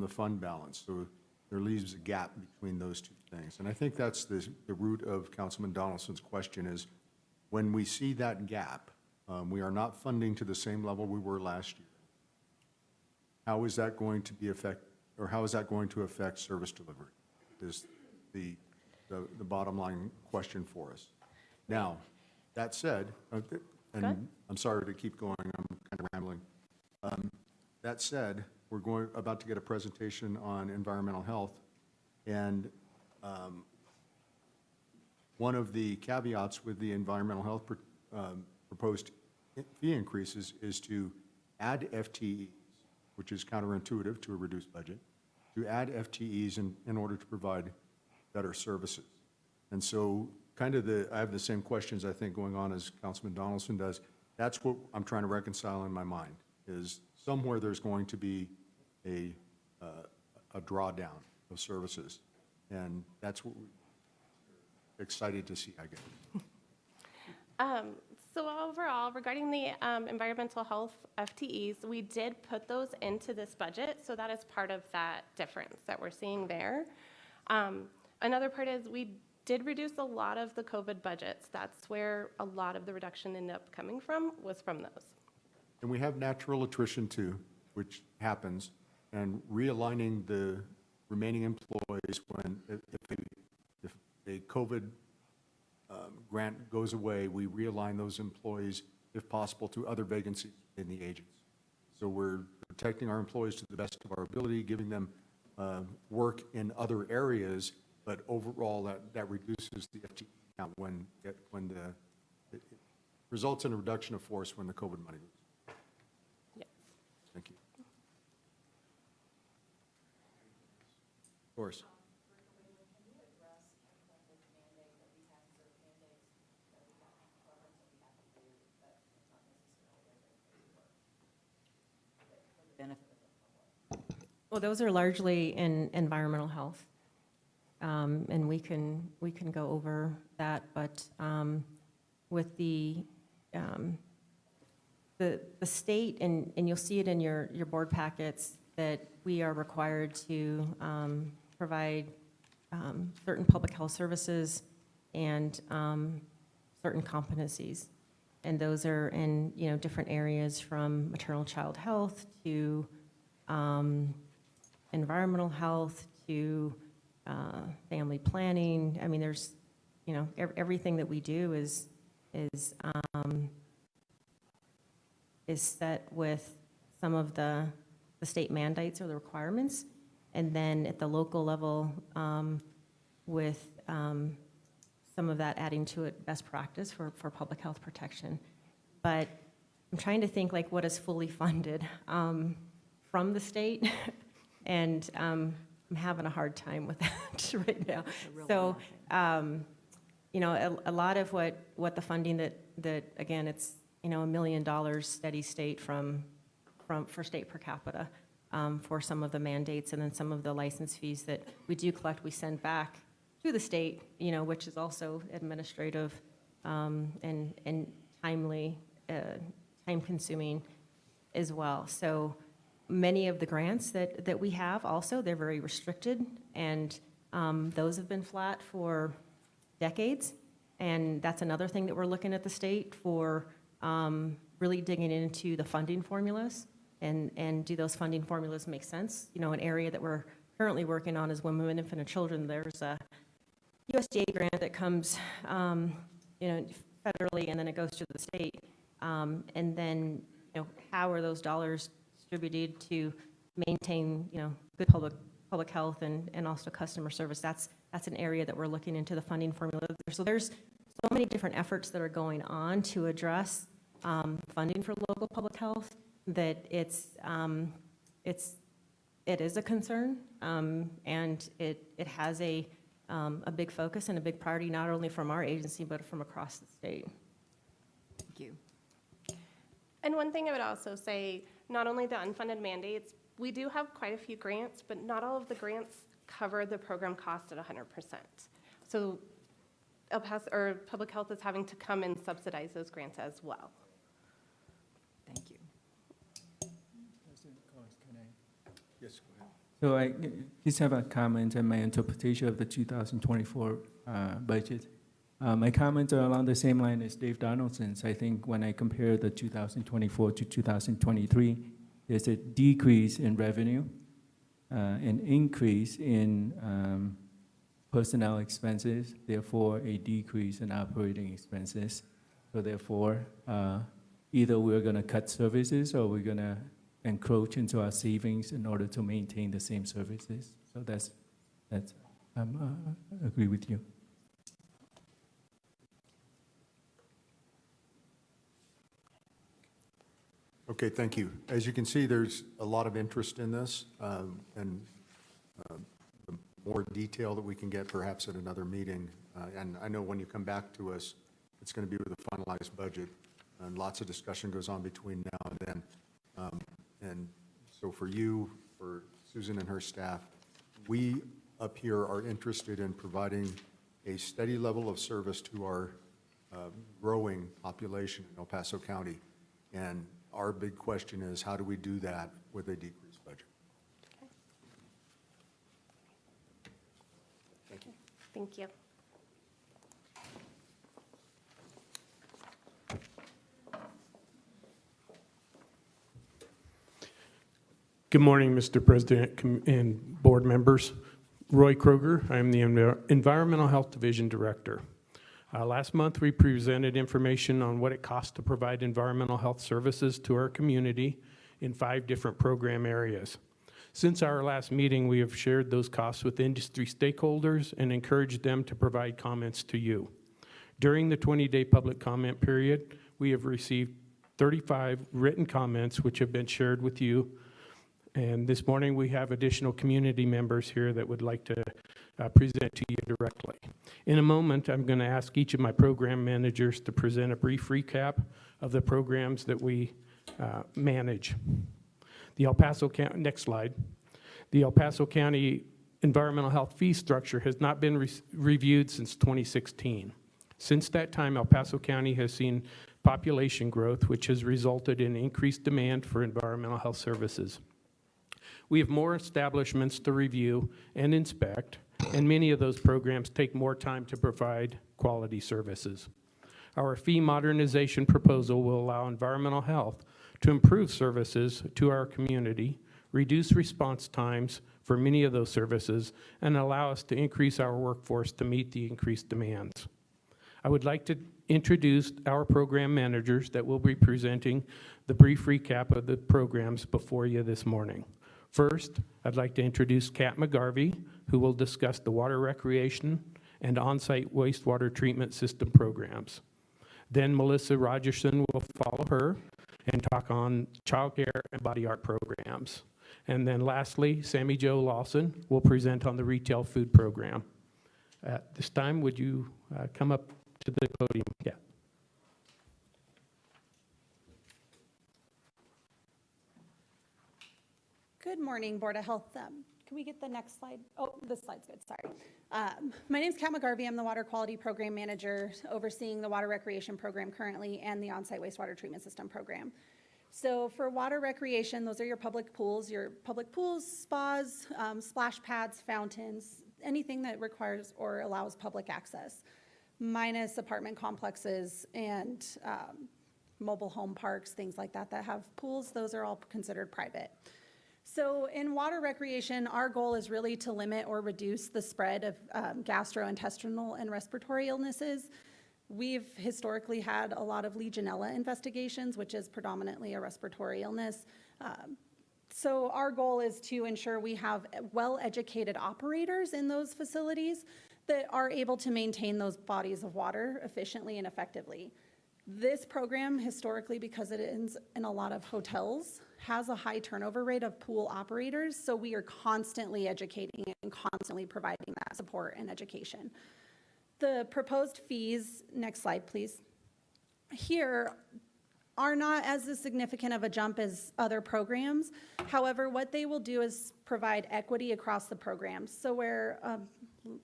fund balance. So there leaves a gap between those two things. And I think that's the root of Councilman Donaldson's question is, when we see that gap, we are not funding to the same level we were last year. How is that going to be how is that going to affect service delivery? Is the bottom line question for us. Now, that said, and I'm sorry to keep going, I'm kind of rambling. That said, we're about to get a presentation on environmental health, and one of the caveats with the environmental health proposed fee increases is to add FTEs, which is counterintuitive to a reduced budget, to add FTEs in order to provide better services. And so kind of I have the same questions, I think, going on as Councilman Donaldson does. That's what I'm trying to reconcile in my mind, is somewhere there's going to be a drawdown of services. And that's what we're excited to see, I guess. So overall, regarding the environmental health FTEs, we did put those into this budget, so that is part of that difference that we're seeing there. Another part is we did reduce a lot of the COVID budgets. That's where a lot of the reduction ended up coming from, was from those. And we have natural attrition too, which happens, and realigning the remaining employees when, if a COVID grant goes away, we realign those employees, if possible, to other vacancies in the agency. So we're protecting our employees to the best of our ability, giving them work in other areas, but overall, that reduces the FTE count when it results in a reduction of force when the COVID money moves. Yes. Thank you. Of course. Well, those are largely in environmental health. And we can go over that, but with the state, and you'll see it in your board packets, that we are required to provide certain public health services and certain competencies. And those are in, different areas, from maternal child health to environmental health to family planning. I mean, there's, everything that we do is set with some of the state mandates or the requirements, and then at the local level, with some of that adding to it best practice for public health protection. But I'm trying to think like what is fully funded from the state, and I'm having a hard time with that right now. So, a lot of what the funding that again, it's, $1 million steady state for state per capita for some of the mandates, and then some of the license fees that we do collect, we send back to the state, which is also administrative and timely, time-consuming as well. So many of the grants that we have also, they're very restricted, and those have been flat for decades. And that's another thing that we're looking at the state for, really digging into the funding formulas, and do those funding formulas make sense? An area that we're currently working on is women, infant, and children. There's a USDA grant that comes, federally, and then it goes to the state. And then, how are those dollars distributed to maintain, good public health and also customer service? That's an area that we're looking into the funding formula. So there's so many different efforts that are going on to address funding for local public health, that it is a concern, and it has a big focus and a big priority, not only from our agency, but from across the state. Thank you. And one thing I would also say, not only the unfunded mandates, we do have quite a few grants, but not all of the grants cover the program cost at 100%. So El Paso, or Public Health, is having to come and subsidize those grants as well. Thank you. President Collins, can I? Yes, go ahead. So I just have a comment on my interpretation of the 2024 budget. My comments are along the same line as Dave Donaldson's. I think when I compare the 2024 to 2023, there's a decrease in revenue, an increase in personnel expenses, therefore a decrease in operating expenses. So therefore, either we're going to cut services or we're going to encroach into our savings in order to maintain the same services. So that's I agree with you. Okay, thank you. As you can see, there's a lot of interest in this, and the more detail that we can get perhaps at another meeting. And I know when you come back to us, it's going to be with a finalized budget, and lots of discussion goes on between now and then. And so for you, for Susan and her staff, we up here are interested in providing a steady level of service to our growing population in El Paso County. And our big question is, how do we do that with a decreased budget? Thank you. Thank you. Good morning, Mr. President and board members. Roy Kroger, I am the Environmental Health Division Director. Last month, we presented information on what it costs to provide environmental health services to our community in 5 different program areas. Since our last meeting, we have shared those costs with industry stakeholders and encouraged them to provide comments to you. During the 20-day public comment period, we have received 35 written comments which have been shared with you. And this morning, we have additional community members here that would like to present to you directly. In a moment, I'm going to ask each of my program managers to present a brief recap of the programs that we manage. The El Paso County, next slide. The El Paso County environmental health fee structure has not been reviewed since 2016. Since that time, El Paso County has seen population growth, which has resulted in increased demand for environmental health services. We have more establishments to review and inspect, and many of those programs take more time to provide quality services. Our fee modernization proposal will allow environmental health to improve services to our community, reduce response times for many of those services, and allow us to increase our workforce to meet the increased demands. I would like to introduce our program managers that will be presenting the brief recap of the programs before you this morning. First, I'd like to introduce Kat McGarvey, who will discuss the water recreation and on-site wastewater treatment system programs. Then Melissa Rogerson will follow her and talk on childcare and body art programs. And then lastly, Sammy Jo Lawson will present on the retail food program. At this time, would you come up to the podium? Yeah. Good morning, Board of Health. Can we get the next slide? Oh, this slide's good, sorry. My name's Kat McGarvey. I'm the Water Quality Program Manager overseeing the Water Recreation Program currently and the On-Site Wastewater Treatment System Program. So for water recreation, those are your public pools, spas, splash pads, fountains, anything that requires or allows public access, minus apartment complexes and mobile home parks, things like that that have pools. Those are all considered private. So in water recreation, our goal is really to limit or reduce the spread of gastrointestinal and respiratory illnesses. We've historically had a lot of Legionella investigations, which is predominantly a respiratory illness. So our goal is to ensure we have well-educated operators in those facilities that are able to maintain those bodies of water efficiently and effectively. This program, historically, because it is in a lot of hotels, has a high turnover rate of pool operators, so we are constantly educating and constantly providing that support and education. The proposed fees, next slide, please, here are not as significant of a jump as other programs. However, what they will do is provide equity across the programs. So where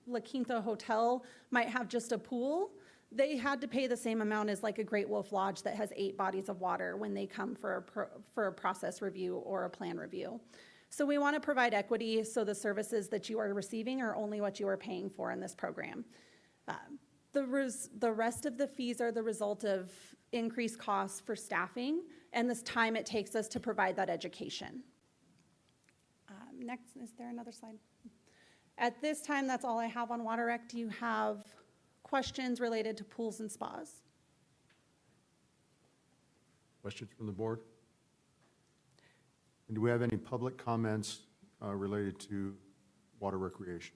La Quinta Hotel might have just a pool, they had to pay the same amount as like a Great Wolf Lodge that has 8 bodies of water when they come for a process review or a plan review. So we want to provide equity so the services that you are receiving are only what you are paying for in this program. The rest of the fees are the result of increased costs for staffing and this time it takes us to provide that education. Next, is there another slide? At this time, that's all I have on Water Rec. Do you have questions related to pools and spas? Questions from the board? And do we have any public comments related to water recreation?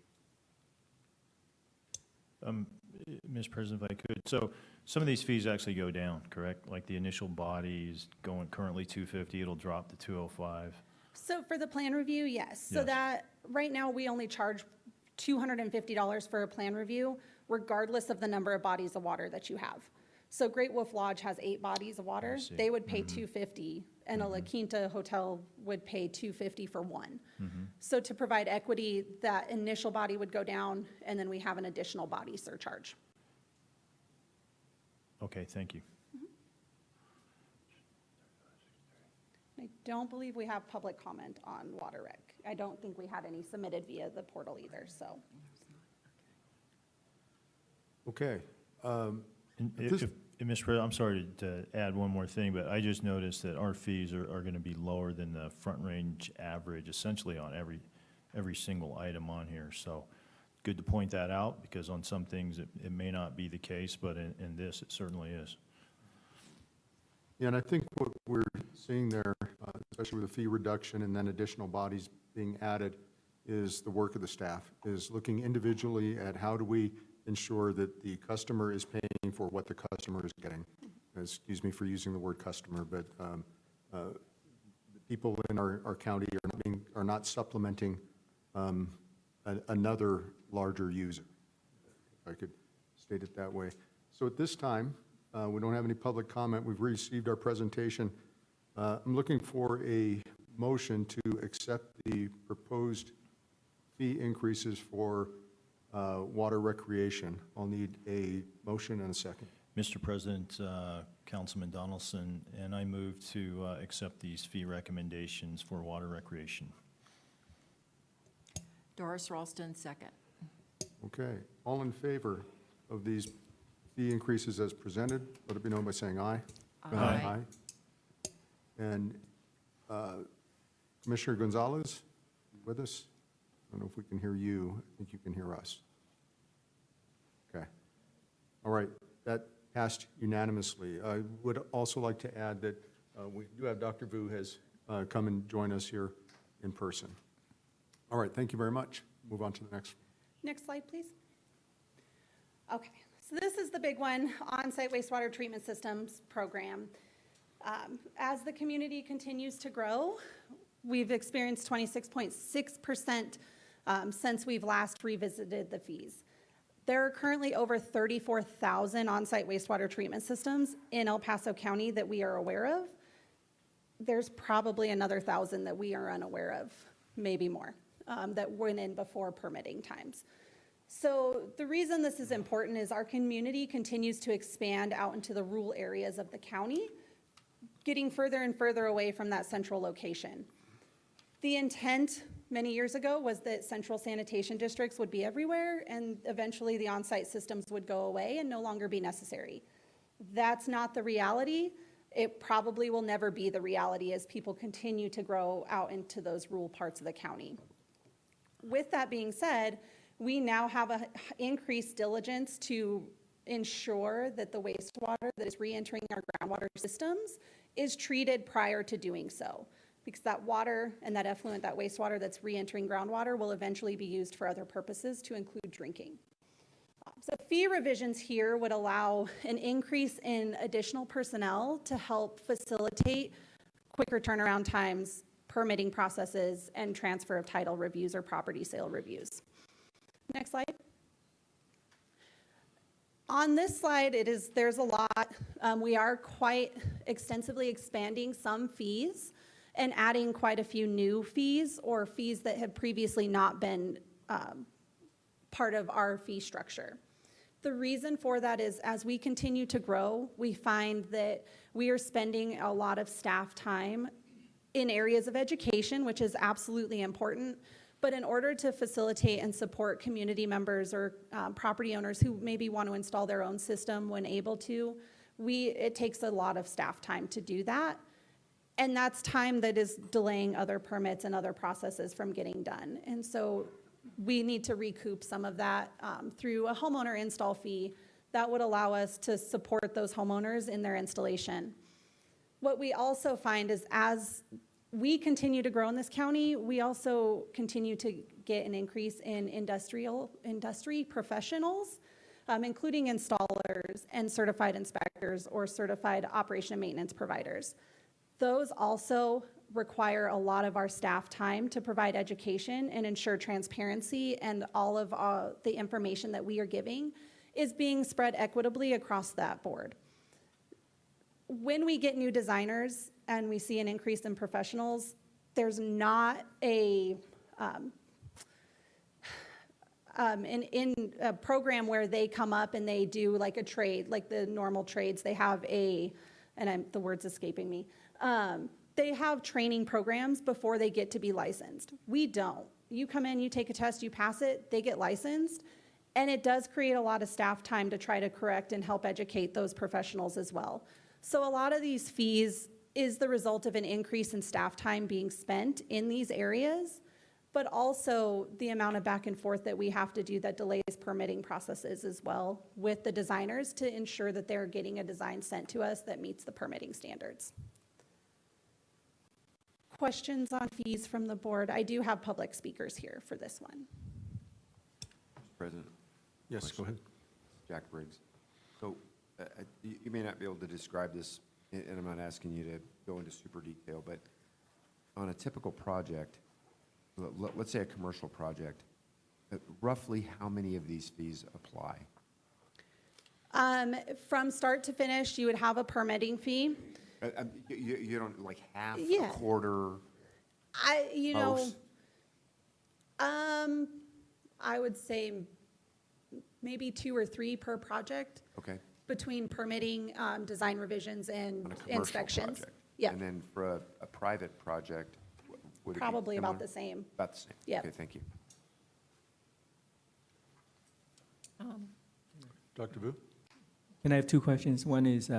Mr. President, if I could, so some of these fees actually go down, correct? Like the initial body is going currently $250, it'll drop to $205. So for the plan review, yes. So Yes. that, right now, we only charge $250 for a plan review, regardless of the number of bodies of water that you have. So Great Wolf Lodge has 8 bodies of water. see. They would pay $250, and a La Quinta hotel would pay $250 for one. So to provide equity, that initial body would go down, and then we have an additional body surcharge. Okay, thank you. I don't believe we have public comment on water rec. I don't think we had any submitted via the portal either, so. Okay. And This- Mr. President, I'm sorry to add one more thing, but I just noticed that our fees are going to be lower than the front range average, essentially on every single item on here. So good to point that out, because on some things it may not be the case, but in this, it certainly is. Yeah, and I think what we're seeing there, especially with the fee reduction and then additional bodies being added, is the work of the staff, is looking individually at how do we ensure that the customer is paying for what the customer is getting. Excuse me for using the word customer, but the people in our county are not supplementing another larger user, if I could state it that way. So at this time, we don't have any public comment. We've received our presentation. I'm looking for a motion to accept the proposed fee increases for water recreation. I'll need a motion and a second. Mr. President, Councilman Donaldson, and I move to accept these fee recommendations for water recreation. Doris Ralston, second. Okay, all in favor of these fee increases as presented, let it be known by saying aye. Aye. And Commissioner Gonzalez, with us? I don't know if we can hear you. I think you can hear us. Okay. All right, that passed unanimously. I would also like to add that we do have Dr. Vu has come and join us here in person. All right, thank you very much. Move on to the next. Next slide, please. Okay, so this is the big one, on-site wastewater treatment systems program. As the community continues to grow, we've experienced 26.6% since we've last revisited the fees. There are currently over 34,000 on-site wastewater treatment systems in El Paso County that we are aware of. There's probably another 1,000 that we are unaware of, maybe more, that went in before permitting times. So the reason this is important is our community continues to expand out into the rural areas of the county, getting further and further away from that central location. The intent many years ago was that central sanitation districts would be everywhere, and eventually the on-site systems would go away and no longer be necessary. That's not the reality. It probably will never be the reality as people continue to grow out into those rural parts of the county. With that being said, we now have an increased diligence to ensure that the wastewater that is re-entering our groundwater systems is treated prior to doing so, because that water and that effluent, that wastewater that's re-entering groundwater will eventually be used for other purposes to include drinking. So fee revisions here would allow an increase in additional personnel to help facilitate quicker turnaround times, permitting processes, and transfer of title reviews or property sale reviews. Next slide. On this slide, there's a lot. We are quite extensively expanding some fees and adding quite a few new fees or fees that had previously not been part of our fee structure. The reason for that is as we continue to grow, we find that we are spending a lot of staff time in areas of education, which is absolutely important. But in order to facilitate and support community members or property owners who maybe want to install their own system when able to, it takes a lot of staff time to do that. And that's time that is delaying other permits and other processes from getting done. And so we need to recoup some of that through a homeowner install fee that would allow us to support those homeowners in their installation. What we also find is as we continue to grow in this county, we also continue to get an increase in industry professionals, including installers and certified inspectors or certified operation and maintenance providers. Those also require a lot of our staff time to provide education and ensure transparency, and all of the information that we are giving is being spread equitably across that board. When we get new designers and we see an increase in professionals, there's not a in a program where they come up and they do like a trade, like the normal trades. They have the word's escaping me. They have training programs before they get to be licensed. We don't. You come in, you take a test, you pass it, they get licensed. And it does create a lot of staff time to try to correct and help educate those professionals as well. So a lot of these fees is the result of an increase in staff time being spent in these areas, but also the amount of back and forth that we have to do that delays permitting processes as well with the designers to ensure that they're getting a design sent to us that meets the permitting standards. Questions on fees from the board? I do have public speakers here for this one. Mr. President? Yes, go ahead. Jack Briggs. So you may not be able to describe this, and I'm not asking you to go into super detail, but on a typical project, let's say a commercial project, roughly how many of these fees apply? From start to finish, you would have a permitting fee. You don't, like half, Yeah. a quarter? Most? I would say maybe 2 or 3 per project. Okay. Between permitting, design revisions, and On a commercial inspections. project? Yeah, And then for a private project, would it be probably about similar? the same. About the same? Yep. Okay, thank you. Dr. Vu? Can I have two questions? One is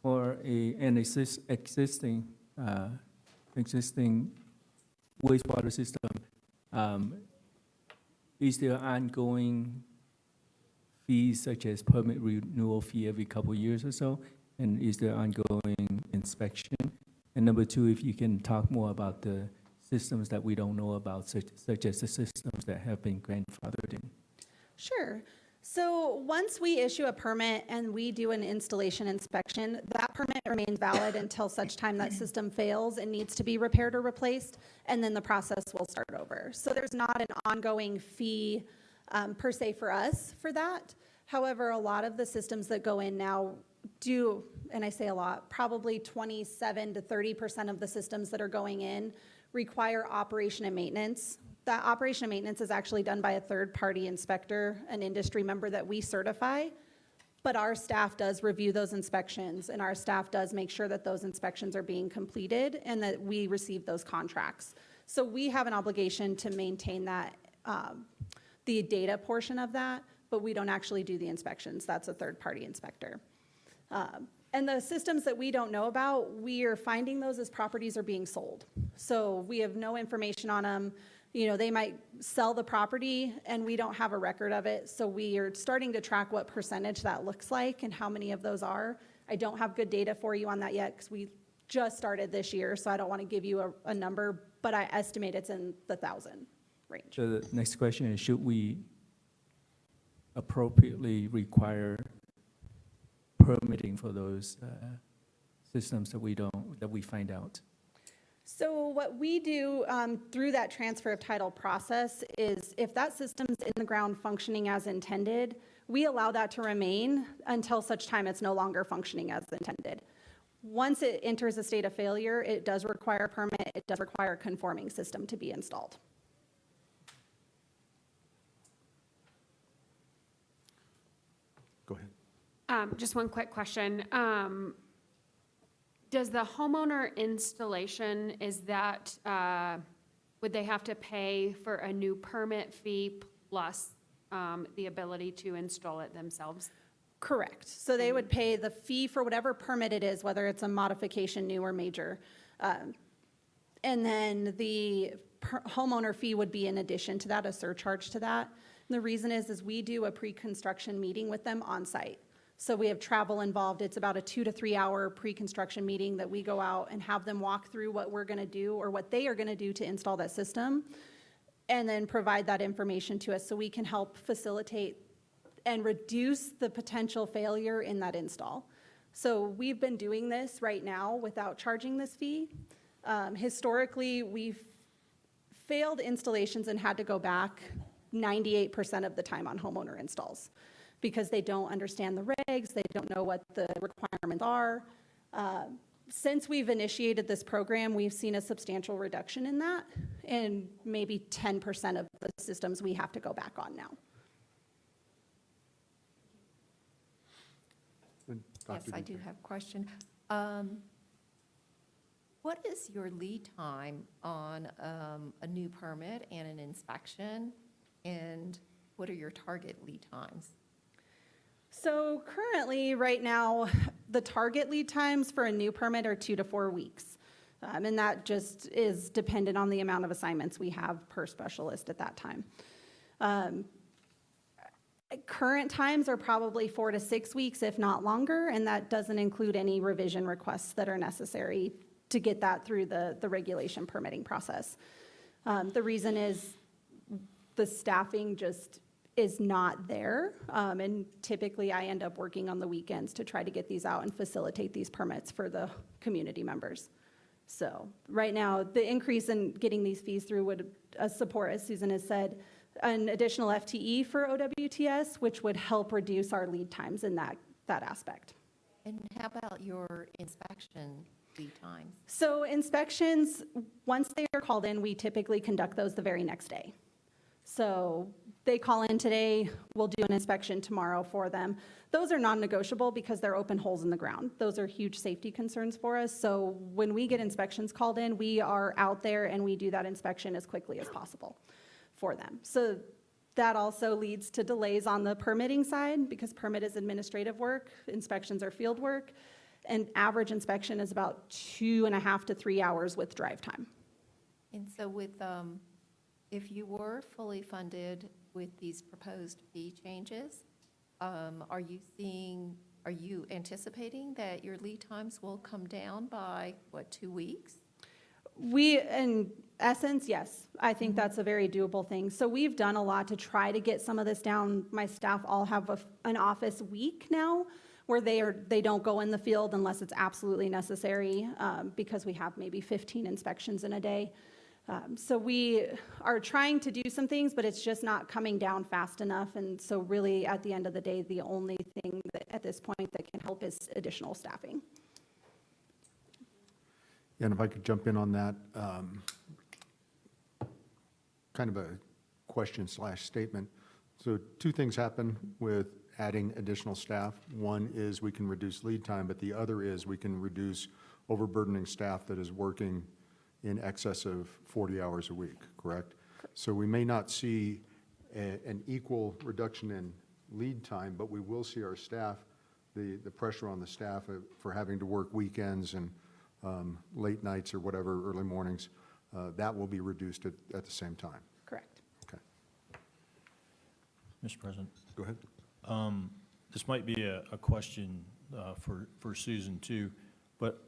for an existing wastewater system, is there ongoing fees such as permit renewal fee every couple of years or so? And is there ongoing inspection? And number two, if you can talk more about the systems that we don't know about, such as the systems that have been grandfathered in. Sure. So once we issue a permit and we do an installation inspection, that permit remains valid until such time that system fails and needs to be repaired or replaced, and then the process will start over. So there's not an ongoing fee per se for us for that. However, a lot of the systems that go in now do, and I say a lot, probably 27 to 30% of the systems that are going in require operation and maintenance. That operation and maintenance is actually done by a third-party inspector, an industry member that we certify, but our staff does review those inspections, and our staff does make sure that those inspections are being completed and that we receive those contracts. So we have an obligation to maintain that, the data portion of that, but we don't actually do the inspections. That's a third-party inspector. And the systems that we don't know about, we are finding those as properties are being sold. So we have no information on them. You know, they might sell the property and we don't have a record of it. So we are starting to track what percentage that looks like and how many of those are. I don't have good data for you on that yet because we just started this year, so I don't want to give you a number, but I estimate it's in the 1,000 range. So the next question is, should we appropriately require permitting for those systems that we find out? So what we do through that transfer of title process is if that system's in the ground functioning as intended, we allow that to remain until such time it's no longer functioning as intended. Once it enters a state of failure, it does require a permit, it does require a conforming system to be installed. Go ahead. Just one quick question. Does the homeowner installation, is that, would they have to pay for a new permit fee plus the ability to install it themselves? Correct. So they would pay the fee for whatever permit it is, whether it's a modification, new or major. And then the homeowner fee would be in addition to that, a surcharge to that. And the reason is we do a pre-construction meeting with them on site. So we have travel involved. It's about a 2 to 3 hour pre-construction meeting that we go out and have them walk through what we're going to do or what they are going to do to install that system, and then provide that information to us so we can help facilitate and reduce the potential failure in that install. So we've been doing this right now without charging this fee. Historically, we've failed installations and had to go back 98% of the time on homeowner installs because they don't understand the regs, they don't know what the requirements are. Since we've initiated this program, we've seen a substantial reduction in that, and maybe 10% of the systems we have to go back on now. And Yes, Dr. I Dupre. do have a question. What is your lead time on a new permit and an inspection? And what are your target lead times? So currently, right now, the target lead times for a new permit are 2 to 4 weeks. And that just is dependent on the amount of assignments we have per specialist at that time. Current times are probably 4 to 6 weeks, if not longer, and that doesn't include any revision requests that are necessary to get that through the regulation permitting process. The reason is the staffing just is not there, and typically I end up working on the weekends to try to get these out and facilitate these permits for the community members. So right now, the increase in getting these fees through would support, as Susan has said, an additional FTE for OWTS, which would help reduce our lead times in that aspect. And how about your inspection lead times? So inspections, once they are called in, we typically conduct those the very next day. So they call in today, we'll do an inspection tomorrow for them. Those are non-negotiable because they're open holes in the ground. Those are huge safety concerns for us. So when we get inspections called in, we are out there and we do that inspection as quickly as possible for them. So that also leads to delays on the permitting side because permit is administrative work, inspections are field work, and average inspection is about 2.5 to 3 hours with drive time. And so with, if you were fully funded with these proposed fee changes, are you anticipating that your lead times will come down by, 2 weeks? In essence, yes. I think that's a very doable thing. So we've done a lot to try to get some of this down. My staff all have an office week now where they don't go in the field unless it's absolutely necessary because we have maybe 15 inspections in a day. So we are trying to do some things, but it's just not coming down fast enough. And so really, at the end of the day, the only thing that at this point that can help is additional staffing. And if I could jump in on that, kind of a question/statement. So two things happen with adding additional staff. One is we can reduce lead time, but the other is we can reduce overburdening staff that is working in excess of 40 hours a week, correct? So we may not see an equal reduction in lead time, but we will see our staff, the pressure on the staff for having to work weekends and late nights or whatever, early mornings, that will be reduced at the same time. Correct. Okay, Mr. President, go ahead. this might be a question for Susan too, but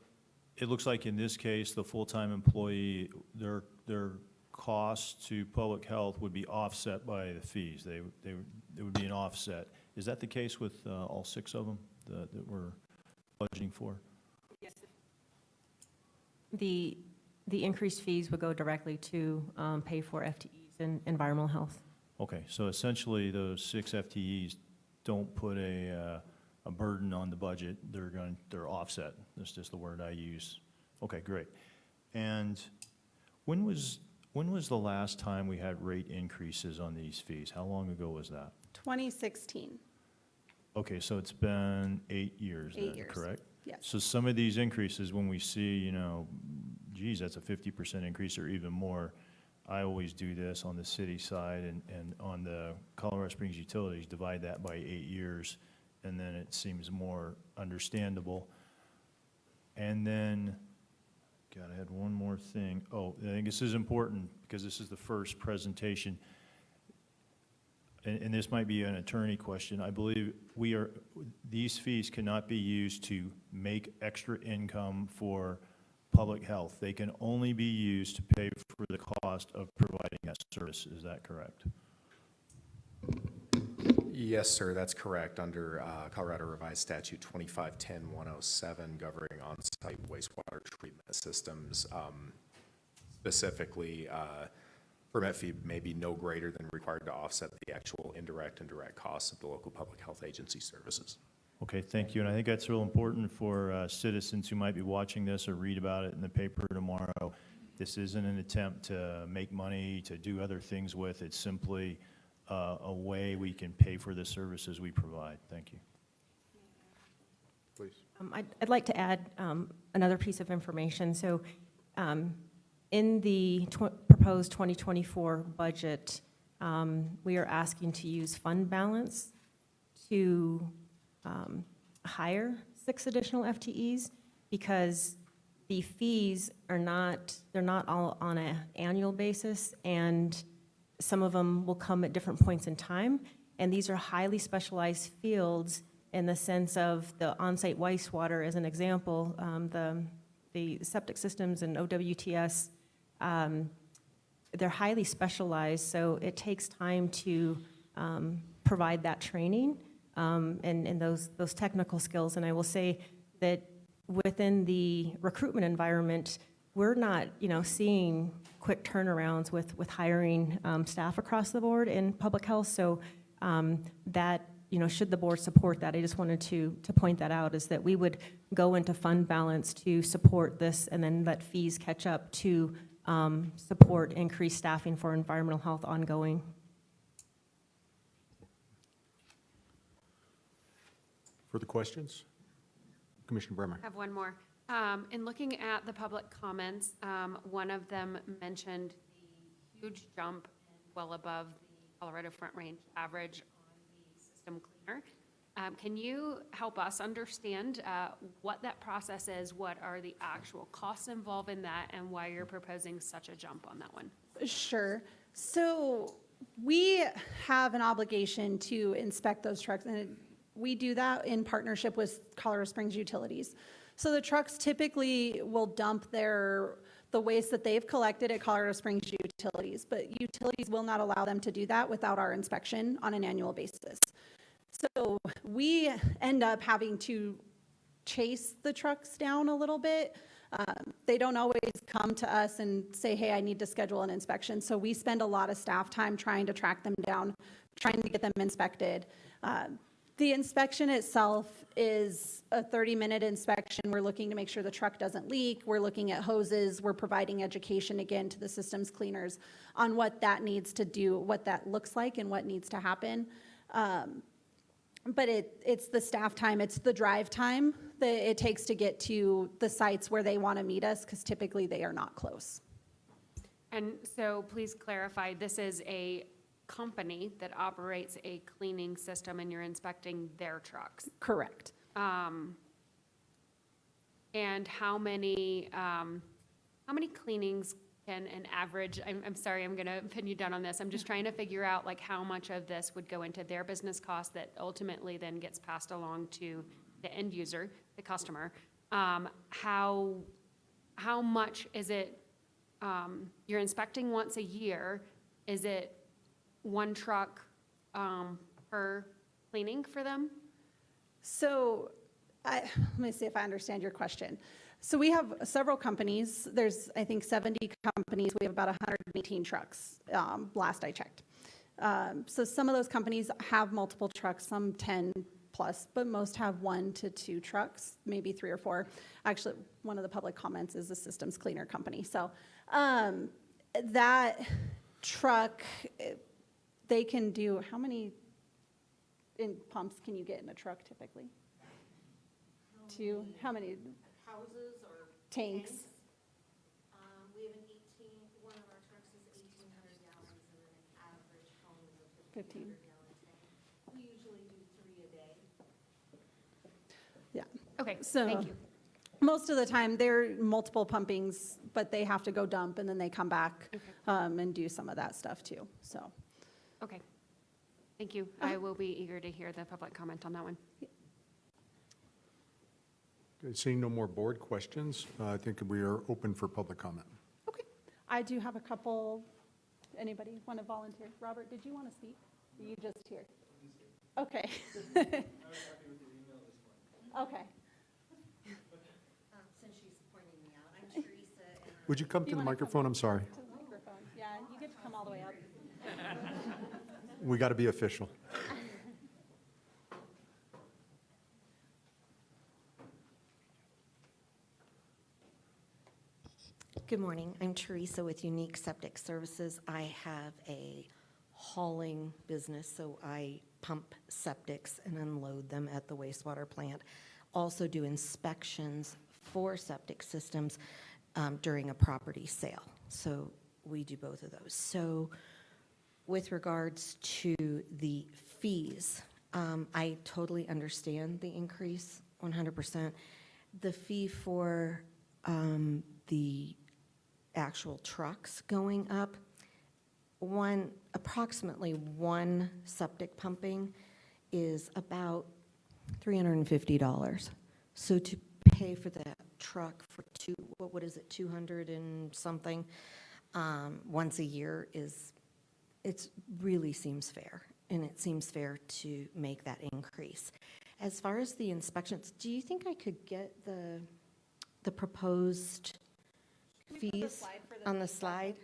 it looks like in this case, the full-time employee, their costs to public health would be offset by the fees. They would be an offset. Is that the case with all 6 of them that we're budgeting for? Yes. The increased fees would go directly to pay for FTEs in environmental health. Okay, so essentially those 6 FTEs don't put a burden on the budget. They're offset. That's just the word I use. Okay, great. And when was the last time we had rate increases on these fees? How long ago was that? 2016. Okay, so it's been 8 years 8 then, years. correct? Yes. So some of these increases, when we see, geez, that's a 50% increase or even more, I always do this on the city side and on the Colorado Springs utilities, divide that by 8 years, and then it seems more understandable. And then, God, I had one more thing. Oh, I think this is important because this is the first presentation. And this might be an attorney question. I believe these fees cannot be used to make extra income for public health. They can only be used to pay for the cost of providing that service. Is that correct? Yes, sir, that's correct. Under Colorado Revised Statute 2510-107 governing on-site wastewater treatment systems, specifically, permit fee may be no greater than required to offset the actual indirect and direct costs of the local public health agency services. Okay, thank you. And I think that's real important for citizens who might be watching this or read about it in the paper tomorrow. This isn't an attempt to make money, to do other things with. It's simply a way we can pay for the services we provide. Thank you. Please. I'd like to add another piece of information. So in the proposed 2024 budget, we are asking to use fund balance to hire 6 additional FTEs because the fees are they're not all on an annual basis, and some of them will come at different points in time. And these are highly specialized fields in the sense of the on-site wastewater, as an example, the septic systems and OWTS, they're highly specialized, so it takes time to provide that training and those technical skills. And I will say that within the recruitment environment, we're not, seeing quick turnarounds with hiring staff across the board in public health. So that, should the board support that, I just wanted to point that out, is that we would go into fund balance to support this and then let fees catch up to support increased staffing for environmental health ongoing. Further questions? Commissioner Bremer. I have one more. In looking at the public comments, one of them mentioned the huge jump well above the Colorado Front Range average on the system cleaner. Can you help us understand what that process is, what are the actual costs involved in that, and why you're proposing such a jump on that one? Sure. So we have an obligation to inspect those trucks, and we do that in partnership with Colorado Springs Utilities. So the trucks typically will dump the waste that they've collected at Colorado Springs Utilities, but utilities will not allow them to do that without our inspection on an annual basis. So we end up having to chase the trucks down a little bit. They don't always come to us and say, hey, I need to schedule an inspection. So we spend a lot of staff time trying to track them down, trying to get them inspected. The inspection itself is a 30-minute inspection. We're looking to make sure the truck doesn't leak. We're looking at hoses. We're providing education again to the systems cleaners on what that needs to do, what that looks like, and what needs to happen. But it's the staff time, it's the drive time that it takes to get to the sites where they want to meet us, because typically they are not close. And so please clarify, this is a company that operates a cleaning system and you're inspecting their trucks? Correct. And how many cleanings can an average, I'm sorry, I'm going to pin you down on this. I'm just trying to figure out like how much of this would go into their business cost that ultimately then gets passed along to the end user, the customer. How much is it, you're inspecting once a year, is it one truck per cleaning for them? So let me see if I understand your question. So we have several companies. There's, I think, 70 companies. We have about 118 trucks, last I checked. So some of those companies have multiple trucks, some 10 plus, but most have 1 to 2 trucks, maybe 3 or 4. Actually, one of the public comments is a systems cleaner company. So that truck, they can do, how many pumps can you get in a truck typically? 2, how many? Houses or Tanks. We have an 18, one of our trucks is 1,800 gallons, and then an average home is a 15. 1,500 gallon tank. We usually do 3 a day. Yeah. Okay, So thank you. most of the time, they're multiple pumpings, but they have to go dump, and then they come back and do some of that stuff too, so. Okay, thank you. I will be eager to hear the public comment on that one. Okay, seeing no more board questions, I think we are open for public comment. Okay. I do have a couple, anybody want to volunteer? Robert, did you want to speak? Are you just here? Okay. Okay. Since she's pointing me out, I'm Teresa, and Would you come to the wanna come microphone? I'm sorry. To the microphone. Yeah, you get to come all the way up. We got to be official. Good morning. I'm Teresa with Unique Septic Services. I have a hauling business, so I pump septics and unload them at the wastewater plant. Also do inspections for septic systems during a property sale. So we do both of those. So with regards to the fees, I totally understand the increase, 100%. The fee for the actual trucks going up, approximately one septic pumping is about $350. So to pay for the truck for what is it, 200 and something once a year it really seems fair, and it seems fair to make that increase. As far as the inspections, do you think I could get the proposed fees on the slide?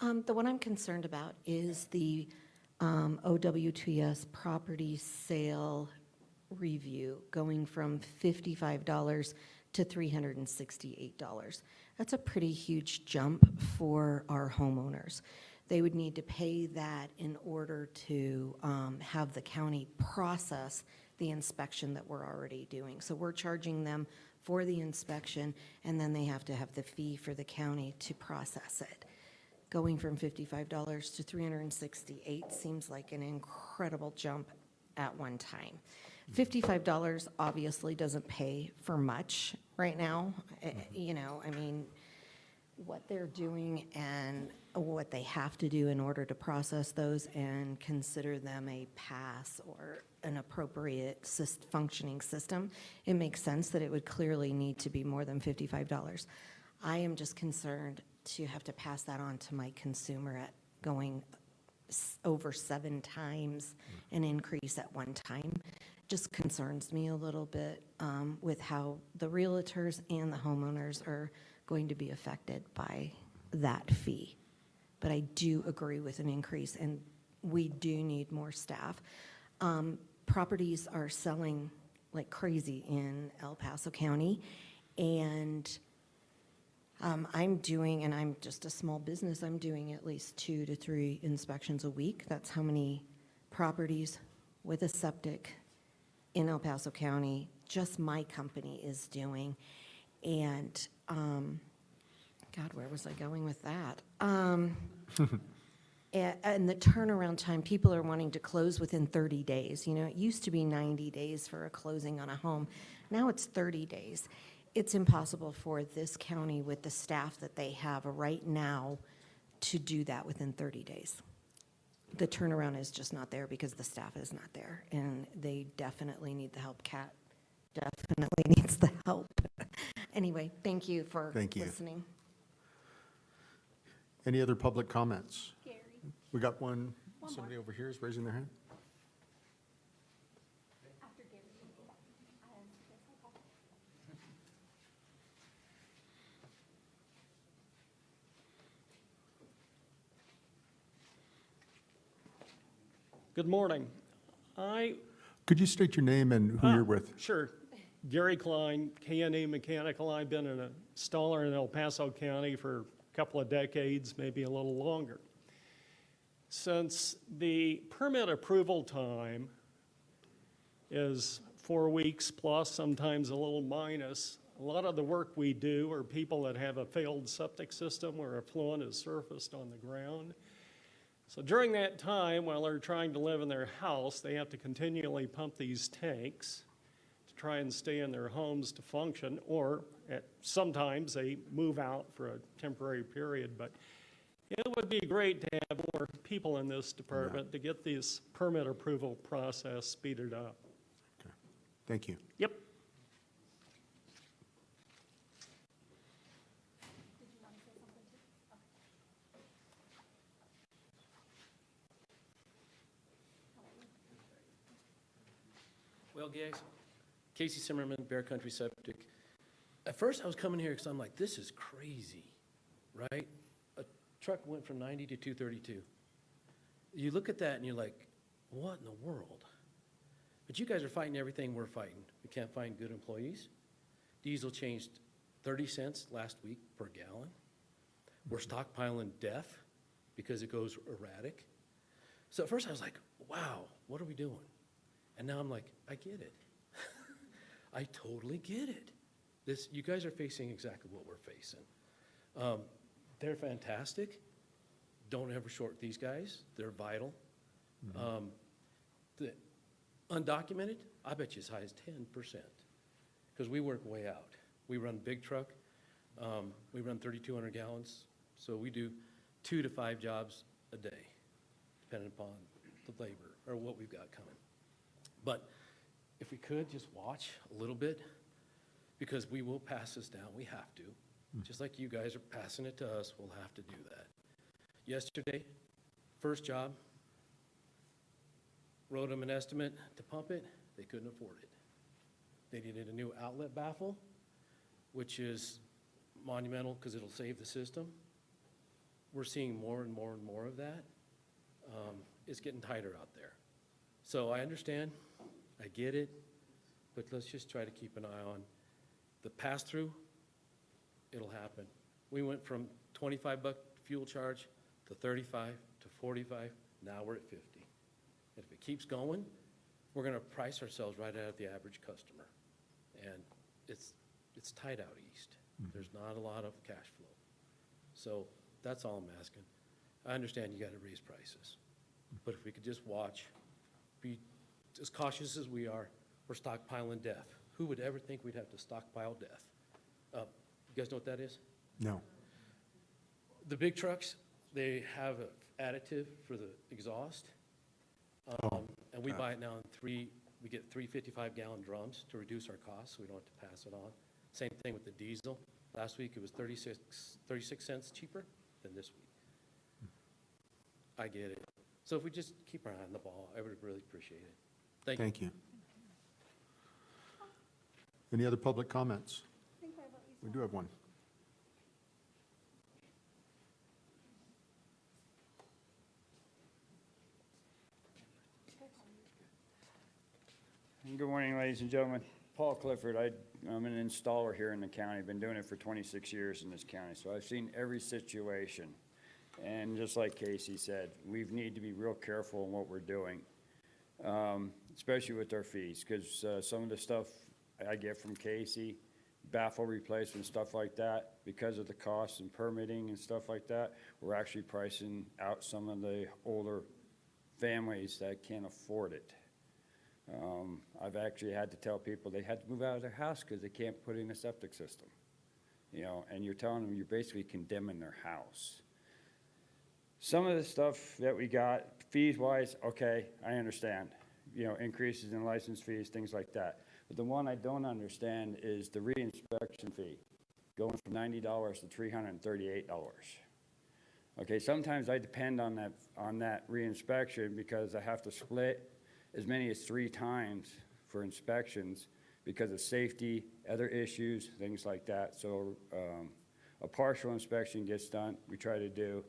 The one I'm concerned about is the OWTS property sale review going from $55 to $368. That's a pretty huge jump for our homeowners. They would need to pay that in order to have the county process the inspection that we're already doing. So we're charging them for the inspection, and then they have to have the fee for the county to process it. Going from $55 to $368 seems like an incredible jump at one time. $55 obviously doesn't pay for much right now. You know, I mean, what they're doing and what they have to do in order to process those and consider them a pass or an appropriate functioning system, it makes sense that it would clearly need to be more than $55. I am just concerned to have to pass that on to my consumer at going over 7 times an increase at one time. Just concerns me a little bit with how the realtors and the homeowners are going to be affected by that fee. But I do agree with an increase, and we do need more staff. Properties are selling like crazy in El Paso County, and I'm doing, and I'm just a small business, I'm doing at least 2 to 3 inspections a week. That's how many properties with a septic in El Paso County just my company is doing. And God, where was I going with that? And the turnaround time, people are wanting to close within 30 days. You know, it used to be 90 days for a closing on a home. Now it's 30 days. It's impossible for this county with the staff that they have right now to do that within 30 days. The turnaround is just not there because the staff is not there, and they definitely need the help. Kat definitely needs the help. Anyway, thank you for listening. Any other public comments? Gary. We got one, somebody over here is raising their hand. After Gary. Good morning. Could you state your name and who you're with? Sure. Gary Klein, K&E Mechanical. I've been an installer in El Paso County for a couple of decades, maybe a little longer. Since the permit approval time is 4 weeks plus, sometimes a little minus, a lot of the work we do are people that have a failed septic system where effluent is surfaced on the ground. So during that time, while they're trying to live in their house, they have to continually pump these tanks to try and stay in their homes to function, or sometimes they move out for a temporary period. But it would be great to have more people in this department to get this permit approval process speeded up. Okay. Thank you. Yep. Well, guys, Casey Zimmerman, Bear Country Septic. At first, I was coming here because I'm like, this is crazy, right? A truck went from 90 to 232. You look at that and you're like, what in the world? But you guys are fighting everything we're fighting. We can't find good employees. Diesel changed 30 cents last week per gallon. We're stockpiling death because it goes erratic. So at first I was like, wow, what are we doing? And now I'm like, I get it. I totally get it. You guys are facing exactly what we're facing. They're fantastic. Don't ever short these guys. They're vital. The undocumented, I bet you as high as 10%, because we work way out. We run big truck. We run 3,200 gallons, so we do 2 to 5 jobs a day, depending upon the labor or what we've got coming. But if we could just watch a little bit, because we will pass this down. We have to. Just like you guys are passing it to us, we'll have to do that. Yesterday, first job, wrote them an estimate to pump it. They couldn't afford it. They needed a new outlet baffle, which is monumental because it'll save the system. We're seeing more and more and more of that. It's getting tighter out there. So I understand, I get it, but let's just try to keep an eye on the pass-through. It'll happen. We went from $25 fuel charge to 35 to 45. Now we're at 50. And if it keeps going, we're going to price ourselves right out of the average customer. And it's tight out east. There's not a lot of cash flow. So that's all I'm asking. I understand you got to raise prices. But if we could just watch, be as cautious as we are, we're stockpiling death. Who would ever think we'd have to stockpile death? You guys know what that is? No. The big trucks, they have an additive for the exhaust. And we buy it now in we get 3 55-gallon drums to reduce our costs, so we don't have to pass it on. Same thing with the diesel. Last week, it was 36 cents cheaper than this week. I get it. So if we just keep our eye on the ball, I would really appreciate it. Thank you. Thank you. Any other public comments? We do have one. Good morning, ladies and gentlemen. Paul Clifford. I'm an installer here in the county. Been doing it for 26 years in this county, so I've seen every situation. And just like Casey said, we need to be real careful in what we're doing, especially with our fees, because some of the stuff I get from Casey, baffle replacement, stuff like that, because of the costs and permitting and stuff like that, we're actually pricing out some of the older families that can't afford it. I've actually had to tell people they had to move out of their house because they can't put in a septic system, and you're telling them you're basically condemning their house. Some of the stuff that we got, fees-wise, okay, I understand, increases in license fees, things like that. But the one I don't understand is the re-inspection fee, going from $90 to $338. Okay, sometimes I depend on that re-inspection because I have to split as many as 3 times for inspections because of safety, other issues, things like that. So a partial inspection gets done, we try to do,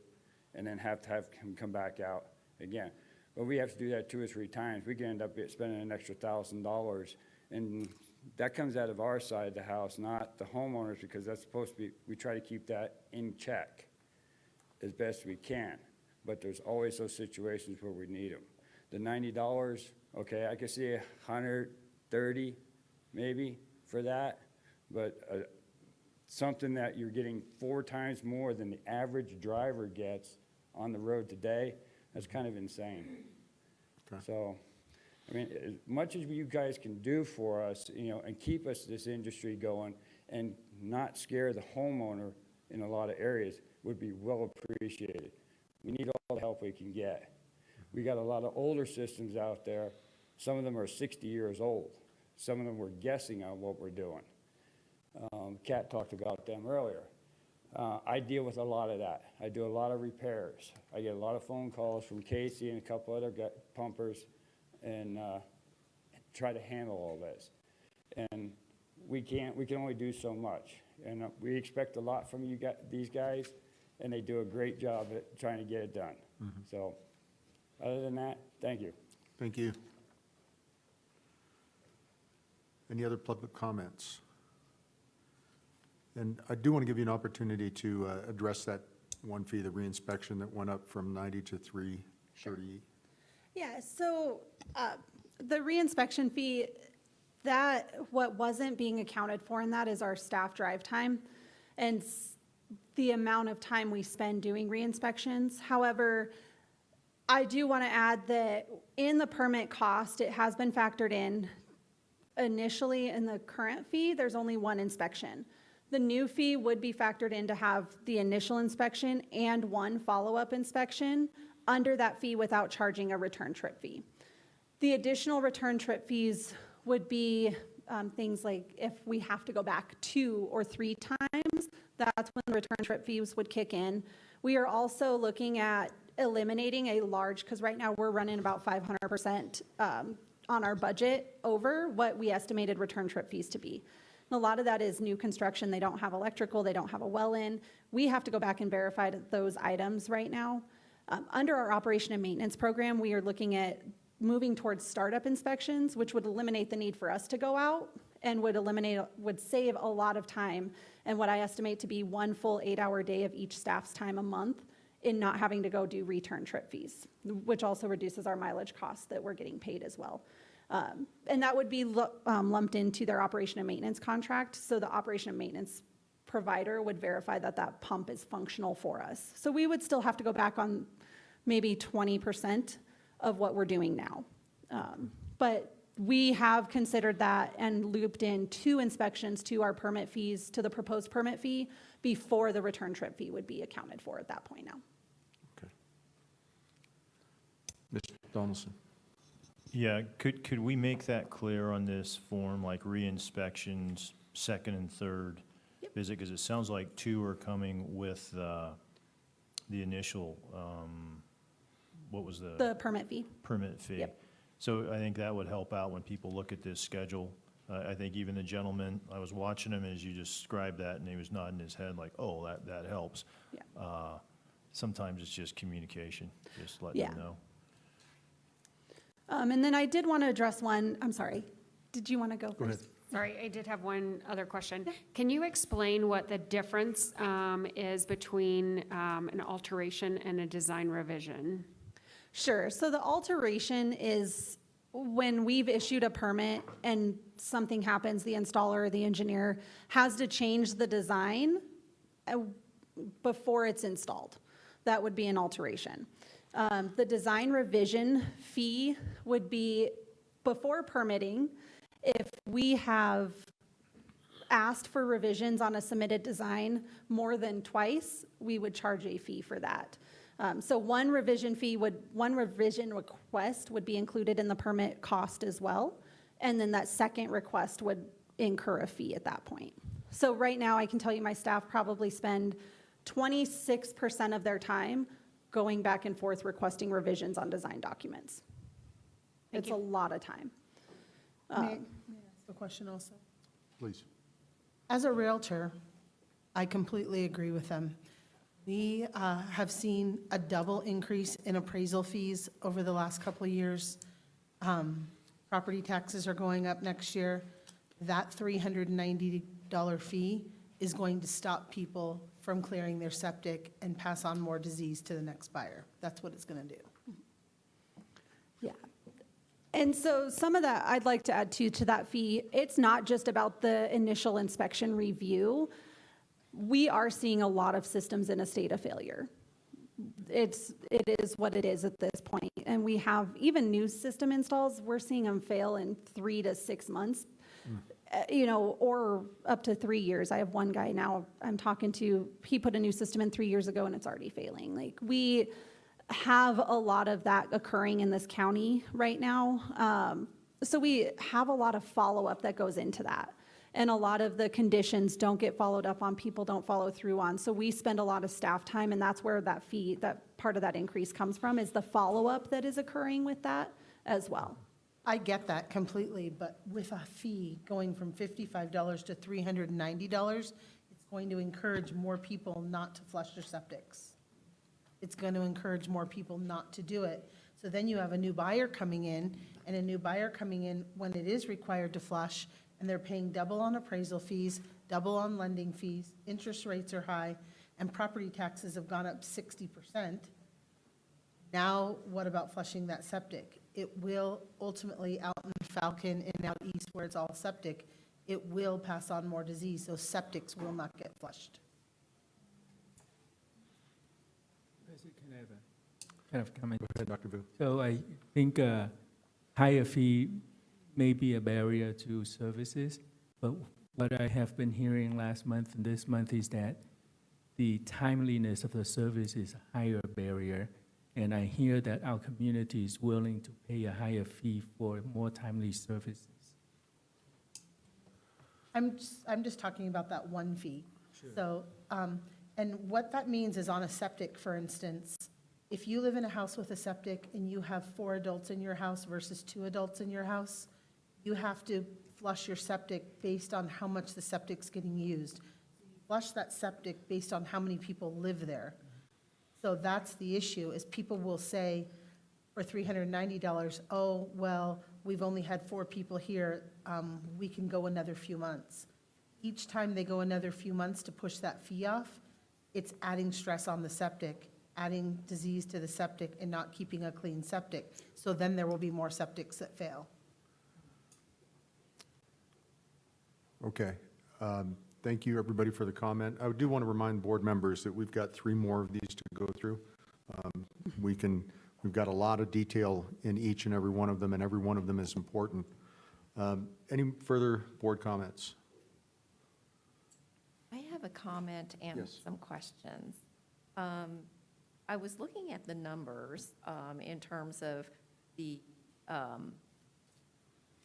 and then have to have him come back out again. But we have to do that 2 or 3 times. We can end up spending an extra $1,000, and that comes out of our side of the house, not the homeowners, because that's supposed to be, we try to keep that in check as best we can. But there's always those situations where we need them. The $90, okay, I can see $130 maybe for that, but something that you're getting 4 times more than the average driver gets on the road today, that's kind of insane. Okay. So, I mean, as much as you guys can do for us, and keep us this industry going and not scare the homeowner in a lot of areas would be well appreciated. We need all the help we can get. We got a lot of older systems out there. Some of them are 60 years old. Some of them we're guessing on what we're doing. Kat talked about them earlier. I deal with a lot of that. I do a lot of repairs. I get a lot of phone calls from Casey and a couple other pumpers and try to handle all this. And we can only do so much. And we expect a lot from these guys, and they do a great job at trying to get it done. So, other than that, thank you. Thank you. Any other public comments? And I do want to give you an opportunity to address that one fee, the reinspection that went up from 90 to 330. Yeah, so the reinspection fee, that what wasn't being accounted for in that is our staff drive time and the amount of time we spend doing reinspections. However, I do want to add that in the permit cost, it has been factored in. Initially, in the current fee, there's only one inspection. The new fee would be factored in to have the initial inspection and one follow-up inspection under that fee without charging a return trip fee. The additional return trip fees would be things like if we have to go back 2 or 3 times, that's when the return trip fees would kick in. We are also looking at eliminating a large, because right now we're running about 500% on our budget over what we estimated return trip fees to be. And a lot of that is new construction. They don't have electrical, they don't have a well in. We have to go back and verify those items right now. Under our operation and maintenance program, we are looking at moving towards startup inspections, which would eliminate the need for us to go out and would save a lot of time and what I estimate to be 1 full 8-hour day of each staff's time a month in not having to go do return trip fees, which also reduces our mileage costs that we're getting paid as well. And that would be lumped into their operation and maintenance contract. So the operation and maintenance provider would verify that that pump is functional for us. So we would still have to go back on maybe 20% of what we're doing now. But we have considered that and looped in 2 inspections to our permit fees, to the proposed permit fee, before the return trip fee would be accounted for at that point now. Okay. Mr. Donaldson. Yeah, could we make that clear on this form, like re-inspections, second and third visit? Because it sounds like 2 are coming with the initial, what was The permit fee. permit fee? Yep. So I think that would help out when people look at this schedule. I think even the gentleman, I was watching him as you described that, and he was nodding his head like, oh, that helps. Yeah. Sometimes it's just communication, just letting them know. And then I did want to address one, I'm sorry, did you want to go first? Go ahead. Sorry, I did have one other question. Can you explain what the difference is between an alteration and a design revision? Sure. So the alteration is when we've issued a permit and something happens, the installer or the engineer has to change the design before it's installed. That would be an alteration. The design revision fee would be before permitting. If we have asked for revisions on a submitted design more than twice, we would charge a fee for that. So one revision request would be included in the permit cost as well. And then that second request would incur a fee at that point. So right now I can tell you my staff probably spend 26% of their time going back and forth requesting revisions on design documents. It's a lot of time. May I ask a question also? Please. As a Realtor, I completely agree with them. We have seen a double increase in appraisal fees over the last couple of years. Property taxes are going up next year. That $390 fee is going to stop people from clearing their septic and pass on more disease to the next buyer. That's what it's going to do. Yeah. And so some of that I'd like to add to that fee. It's not just about the initial inspection review. We are seeing a lot of systems in a state of failure. It is what it is at this point. And we have even new system installs, we're seeing them fail in 3 to 6 months, or up to 3 years. I have one guy now I'm talking to, he put a new system in 3 years ago and it's already failing. Like, we have a lot of that occurring in this county right now. So we have a lot of follow-up that goes into that. And a lot of the conditions don't get followed up on, people don't follow through on. So we spend a lot of staff time, and that's where that fee, that part of that increase comes from, is the follow-up that is occurring with that as well. I get that completely, but with a fee going from $55 to $390, it's going to encourage more people not to flush their septics. It's going to encourage more people not to do it. So then you have a new buyer coming in, and a new buyer coming in when it is required to flush, and they're paying double on appraisal fees, double on lending fees, interest rates are high, and property taxes have gone up 60%. Now, what about flushing that septic? It will ultimately, out in Falcon and out east where it's all septic, it will pass on more disease, so septics will not get flushed. Can I have a kind of comment? Go ahead, Dr. Vu. So I think higher fee may be a barrier to services, but what I have been hearing last month and this month is that the timeliness of the service is a higher barrier, and I hear that our community is willing to pay a higher fee for more timely services. I'm just talking about that one fee. So, and what that means is on a septic, for instance, if you live in a house with a septic and you have 4 adults in your house versus 2 adults in your house, you have to flush your septic based on how much the septic's getting used. You flush that septic based on how many people live there. So that's the issue, is people will say for $390, oh, well, we've only had 4 people here, we can go another few months. Each time they go another few months to push that fee off, it's adding stress on the septic, adding disease to the septic, and not keeping a clean septic. So then there will be more septics that fail. Okay. Thank you, everybody, for the comment. I do want to remind board members that we've got 3 more of these to go through. We've got a lot of detail in each and every one of them, and every one of them is important. Any further board comments? I have a comment and Yes. some questions. I was looking at the numbers in terms of the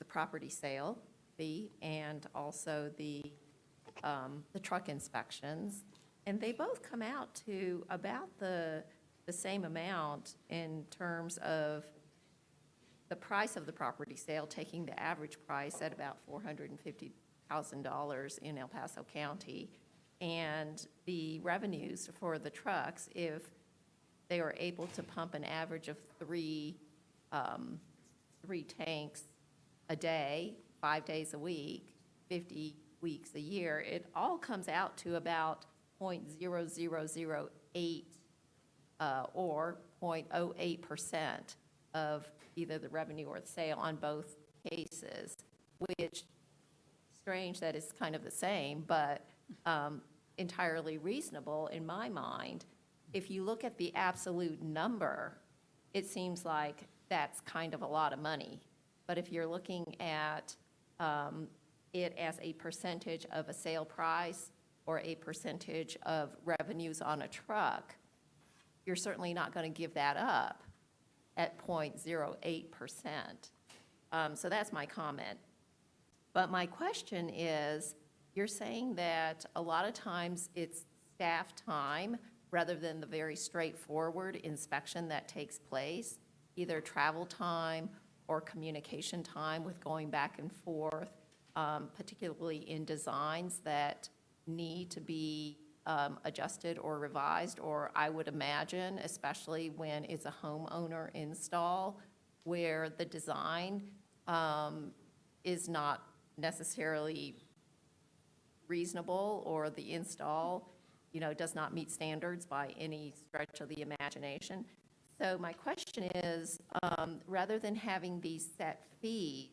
property sale fee and also the truck inspections, and they both come out to about the same amount in terms of the price of the property sale, taking the average price at about $450,000 in El Paso County, and the revenues for the trucks, if they are able to pump an average of 3 tanks a day, 5 days a week, 50 weeks a year, it all comes out to about 0.0008 or 0.08% of either the revenue or the sale on both cases, which, strange that it's kind of the same, but entirely reasonable in my mind. If you look at the absolute number, it seems like that's kind of a lot of money. But if you're looking at it as a percentage of a sale price or a percentage of revenues on a truck, you're certainly not going to give that up at 0.08%. So that's my comment. But my question is, you're saying that a lot of times it's staff time rather than the very straightforward inspection that takes place, either travel time or communication time with going back and forth, particularly in designs that need to be adjusted or revised, or I would imagine, especially when it's a homeowner install, where the design is not necessarily reasonable, or the install, does not meet standards by any stretch of the imagination. So my question is, rather than having these set fees,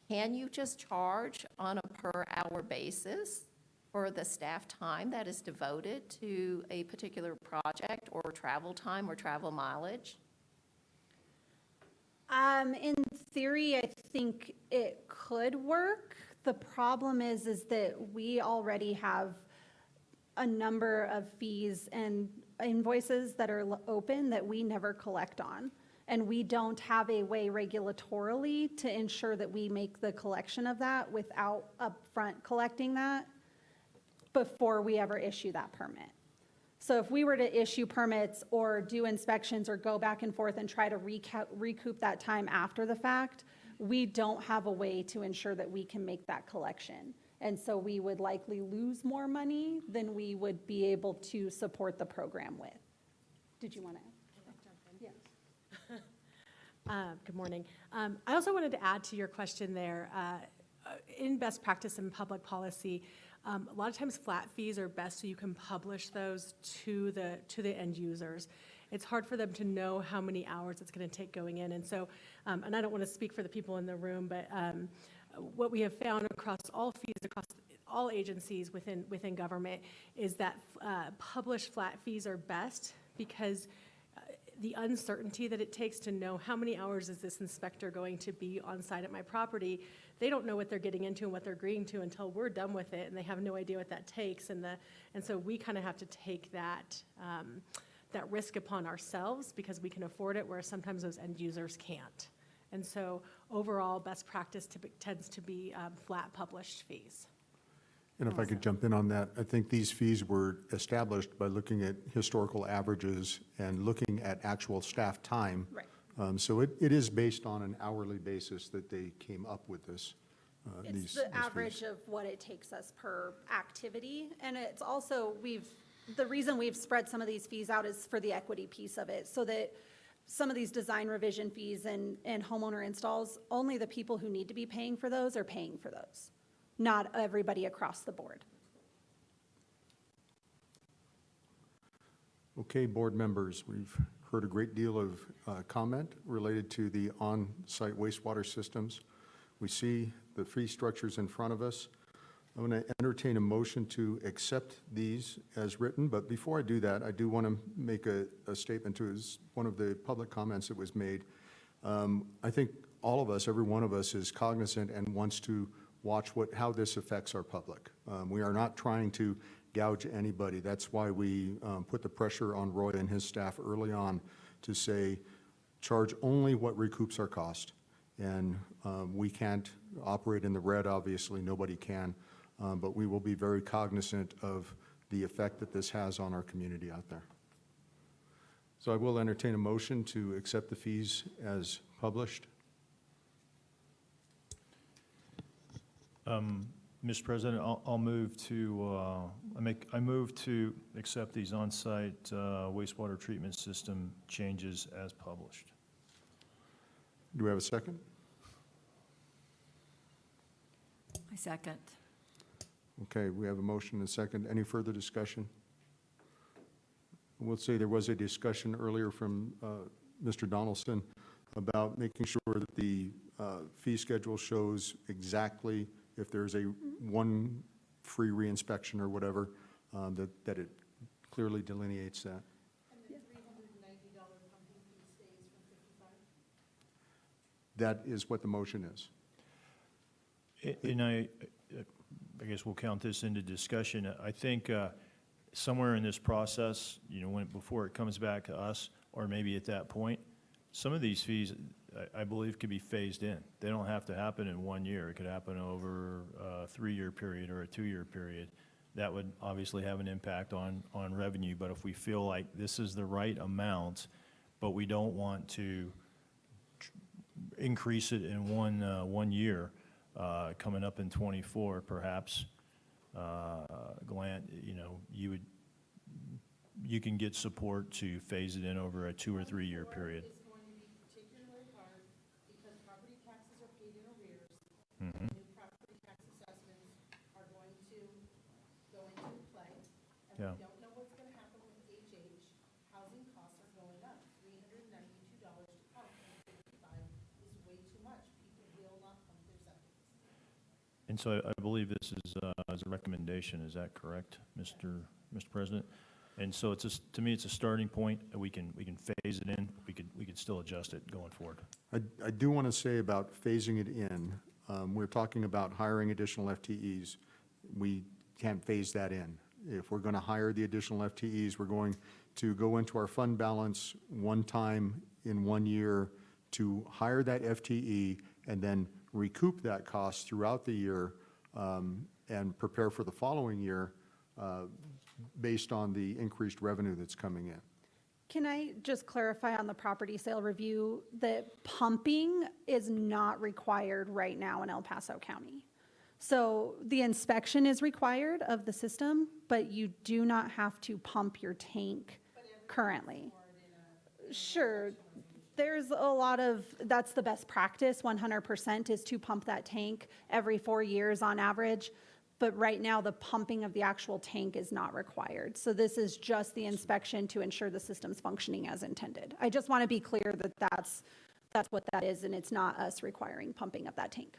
can you just charge on a per-hour basis for the staff time that is devoted to a particular project, or travel time or travel mileage? In theory, I think it could work. The problem is that we already have a number of fees and invoices that are open that we never collect on. And we don't have a way regulatorily to ensure that we make the collection of that without upfront collecting that before we ever issue that permit. So if we were to issue permits or do inspections or go back and forth and try to recoup that time after the fact, we don't have a way to ensure that we can make that collection. And so we would likely lose more money than we would be able to support the program with. Did you want to? Good morning. I also wanted to add to your question there. In best practice and public policy, a lot of times flat fees are best so you can publish those to the end users. It's hard for them to know how many hours it's going to take going in. And so, and I don't want to speak for the people in the room, but what we have found across all fees, across all agencies within government, is that published flat fees are best because the uncertainty that it takes to know how many hours is this inspector going to be on site at my property, they don't know what they're getting into and what they're agreeing to until we're done with it, and they have no idea what that takes. And so we kind of have to take that risk upon ourselves because we can afford it, whereas sometimes those end users can't. And so overall, best practice tends to be flat published fees. And if I could jump in on that, I think these fees were established by looking at historical averages and looking at actual staff time. Right. So it is based on an hourly basis that they came up with this. It's the average of what it takes us per activity. And it's also, the reason we've spread some of these fees out is for the equity piece of it, so that some of these design revision fees and homeowner installs, only the people who need to be paying for those are paying for those, not everybody across the board. Okay, board members, we've heard a great deal of comment related to the on-site wastewater systems. We see the fee structures in front of us. I'm going to entertain a motion to accept these as written, but before I do that, I do want to make a statement to one of the public comments that was made. I think all of us, every one of us, is cognizant and wants to watch how this affects our public. We are not trying to gouge anybody. That's why we put the pressure on Roy and his staff early on to say, charge only what recoups our cost. And we can't operate in the red, obviously, nobody can, but we will be very cognizant of the effect that this has on our community out there. So I will entertain a motion to accept the fees as published. Mr. President, I'll move to, I move to accept these on-site wastewater treatment system changes as published. Do we have a second? I second. Okay, we have a motion and a second. Any further discussion? We'll say there was a discussion earlier from Mr. Donaldson about making sure that the fee schedule shows exactly if there's one free reinspection or whatever, that it clearly delineates that. And the $390 pumping fee stays from 55? That is what the motion is. And I guess we'll count this into discussion. I think somewhere in this process, before it comes back to us, or maybe at that point, some of these fees, I believe, could be phased in. They don't have to happen in 1 year. It could happen over a 3-year period or a 2-year period. That would obviously have an impact on revenue, but if we feel like this is the right amount, but we don't want to increase it in one year, coming up in '24, perhaps, Glant, you can get support to phase it in over a 2 or 3 year period. It's going to be particularly hard because property taxes are paid in arrears. Mhm. New property tax assessments are going to go into play. And Yeah. we don't know what's going to happen with HH. Housing costs are going up. $392 to pump from 55 is way too much. People will not pump their septic. And so I believe this is as a recommendation, is that correct, Mr. President? And so to me, it's a starting point. We can phase it in. We could still adjust it going forward. I do want to say about phasing it in, we're talking about hiring additional FTEs. We can't phase that in. If we're going to hire the additional FTEs, we're going to go into our fund balance one time in 1 year to hire that FTE and then recoup that cost throughout the year and prepare for the following year. based on the increased revenue that's coming in. Can I just clarify on the property sale review that pumping is not required right now in El Paso County? So the inspection is required of the system, but you do not have to pump your tank currently. Sure, there's a lot of, that's the best practice, 100% is to pump that tank every 4 years on average. But right now, the pumping of the actual tank is not required. So this is just the inspection to ensure the system's functioning as intended. I just want to be clear that that's what that is, and it's not us requiring pumping of that tank.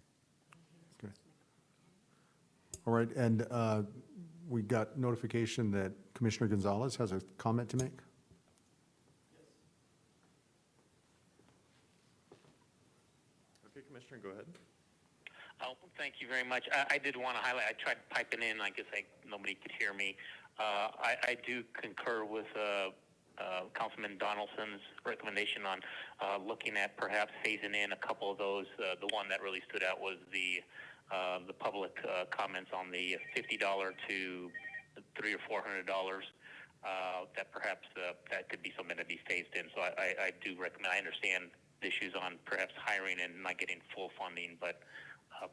Okay. All right, and we got notification that Commissioner Gonzalez has a comment to make. Okay, Commissioner, go ahead. Oh, thank you very much. I did want to highlight, I tried piping in, I guess nobody could hear me. I do concur with Councilman Donaldson's recommendation on looking at perhaps phasing in a couple of those. The one that really stood out was the public comments on the $50 to $300 or $400. That perhaps that could be something to be phased in. So I do recommend, I understand the issues on perhaps hiring and not getting full funding, but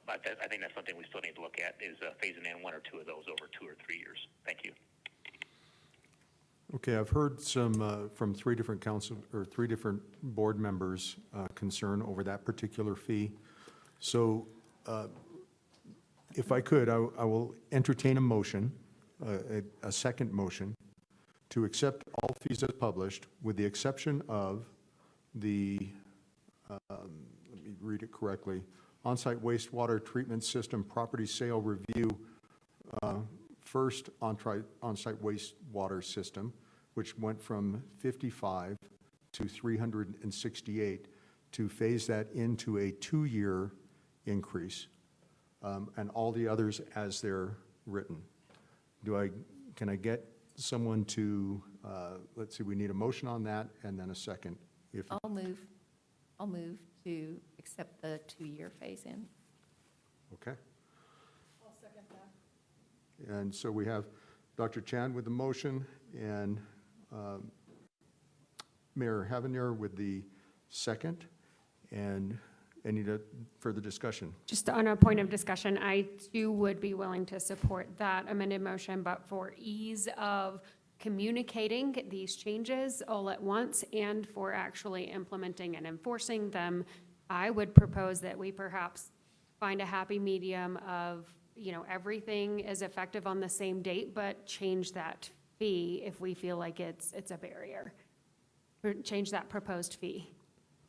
I think that's something we still need to look at, is phasing in 1 or 2 of those over 2 or 3 years. Thank you. Okay, I've heard some from 3 different board members concern over that particular fee. So if I could, I will entertain a motion, a second motion, to accept all fees as published with the exception of the, let me read it correctly, on-site wastewater treatment system property sale review, first on-site wastewater system, which went from 55 to 368, to phase that into a 2-year increase, and all the others as they're written. Can I get someone to, let's see, we need a motion on that and then a second. I'll move to accept the 2-year phase-in. Okay. I'll second that. And so we have Dr. Chan with the motion and Mayor Havener with the second. And any further discussion? Just on a point of discussion, I too would be willing to support that amended motion, but for ease of communicating these changes all at once and for actually implementing and enforcing them, I would propose that we perhaps find a happy medium of, everything is effective on the same date, but change that fee if we feel like it's a barrier. Or change that proposed fee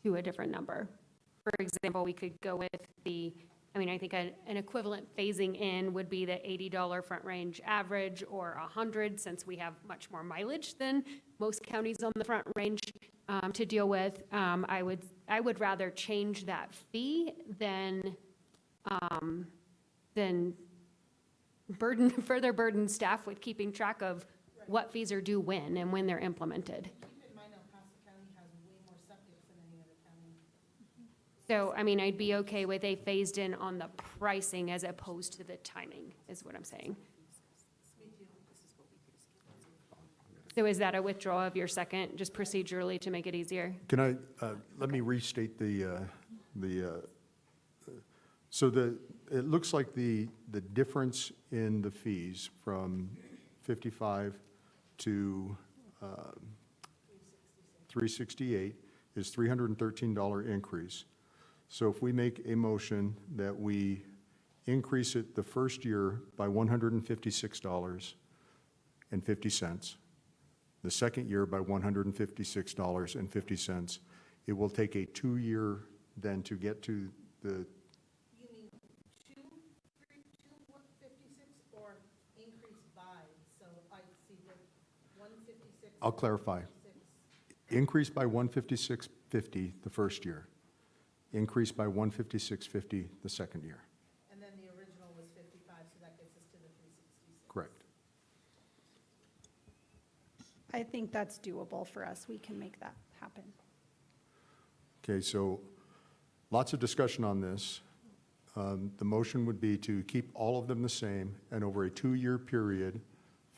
to a different number. For example, we could go with I think an equivalent phasing in would be the $80 front range average or $100, since we have much more mileage than most counties on the front range to deal with. I would rather change that fee than further burden staff with keeping track of what fees are due when and when they're implemented. Keep in mind, El Paso County has way more septics than any other county. So, I'd be okay with a phased in on the pricing as opposed to the timing, is what I'm saying. So is that a withdrawal of your second, just procedurally to make it easier? Can I, let me restate it looks like the difference in the fees from 55 to 368 is $313 increase. So if we make a motion that we increase it the first year by $156.50, the second year by $156.50, it will take a 2-year then to get to the. You mean 156 or increase by? So I see the 156. I'll clarify. Increase by $156.50 the first year. Increase by $156.50 the second year. And then the original was 55, so that gets us to the 366. Correct. I think that's doable for us. We can make that happen. Okay, so lots of discussion on this. The motion would be to keep all of them the same and over a 2-year period,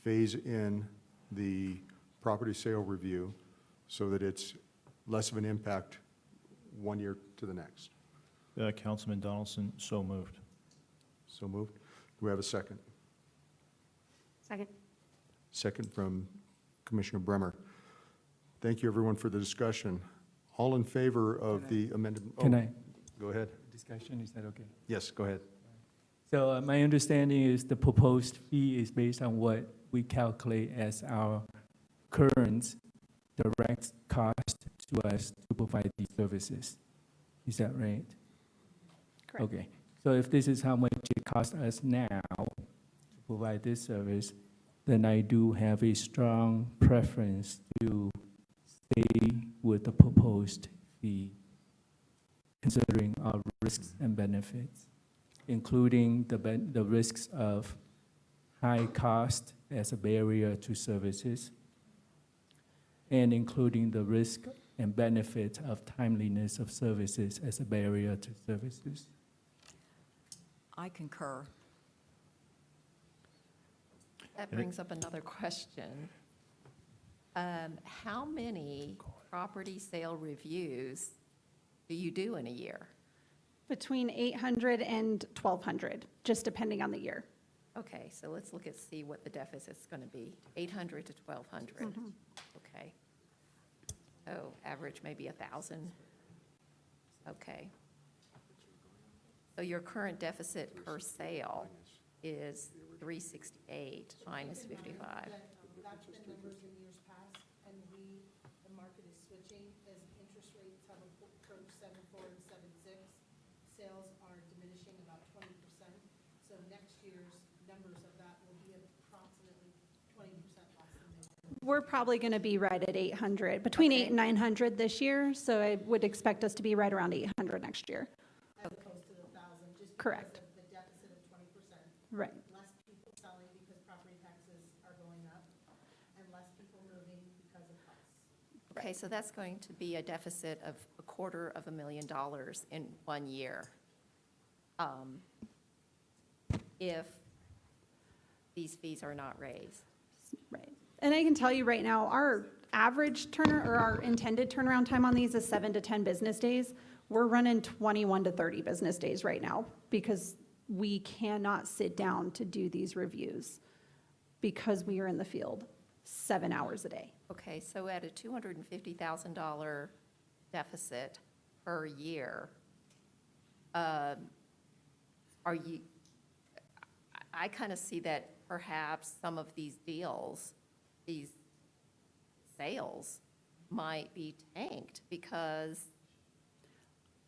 phase in the property sale review so that it's less of an impact one year to the next. Councilman Donaldson, so moved. So moved. Do we have a second? Second. Second from Commissioner Bremer. Thank you, everyone, for the discussion. All in favor of the amended? Can I? Go ahead. Discussion, is that okay? Yes, go ahead. So my understanding is the proposed fee is based on what we calculate as our current direct cost to us to provide these services. Is that right? Correct. Okay. So if this is how much it costs us now to provide this service, then I do have a strong preference to stay with the proposed fee, considering our risks and benefits, including the risks of high cost as a barrier to services, and including the risk and benefit of timeliness of services as a barrier to services. I concur. That brings up another question. How many property sale reviews do you do in a year? Between 800 and 1,200, just depending on the year. Okay, so let's look at, see what the deficit's going to be, 800 to 1,200. Okay. Oh, average maybe 1,000. Okay. So your current deficit per sale is 368 minus 55. That's been numbers in years past, and the market is switching as interest rates have approached 7.4 and 7.6. Sales are diminishing about 20%. So next year's numbers of that will be approximately 20% less than they were. We're probably going to be right at 800, between Okay. 8 and 900 this year. So I would expect us to be right around 800 next year. As opposed to the 1,000, just Correct. because of the deficit of 20%. Right. Less people selling because property taxes are going up, and less people moving because of costs. Okay, so that's going to be a deficit of $250,000 in 1 year. If these fees are not raised. Right. And I can tell you right now, our average our intended turnaround time on these is 7 to 10 business days. We're running 21 to 30 business days right now because we cannot sit down to do these reviews because we are in the field 7 hours a day. Okay, so at a $250,000 deficit per year, are you, I kind of see that perhaps some of these deals, these sales might be tanked because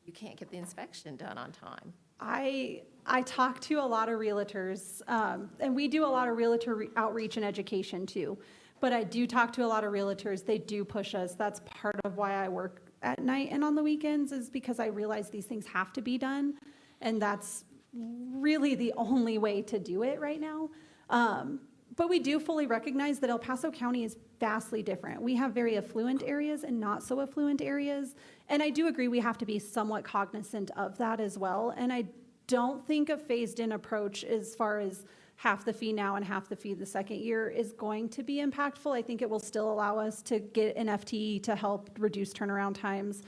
you can't get the inspection done on time. I talk to a lot of realtors, and we do a lot of realtor outreach and education too. But I do talk to a lot of realtors. They do push us. That's part of why I work at night and on the weekends, is because I realize these things have to be done. And that's really the only way to do it right now. But we do fully recognize that El Paso County is vastly different. We have very affluent areas and not so affluent areas. And I do agree we have to be somewhat cognizant of that as well. And I don't think a phased-in approach as far as half the fee now and half the fee the second year is going to be impactful. I think it will still allow us to get an FTE to help reduce turnaround times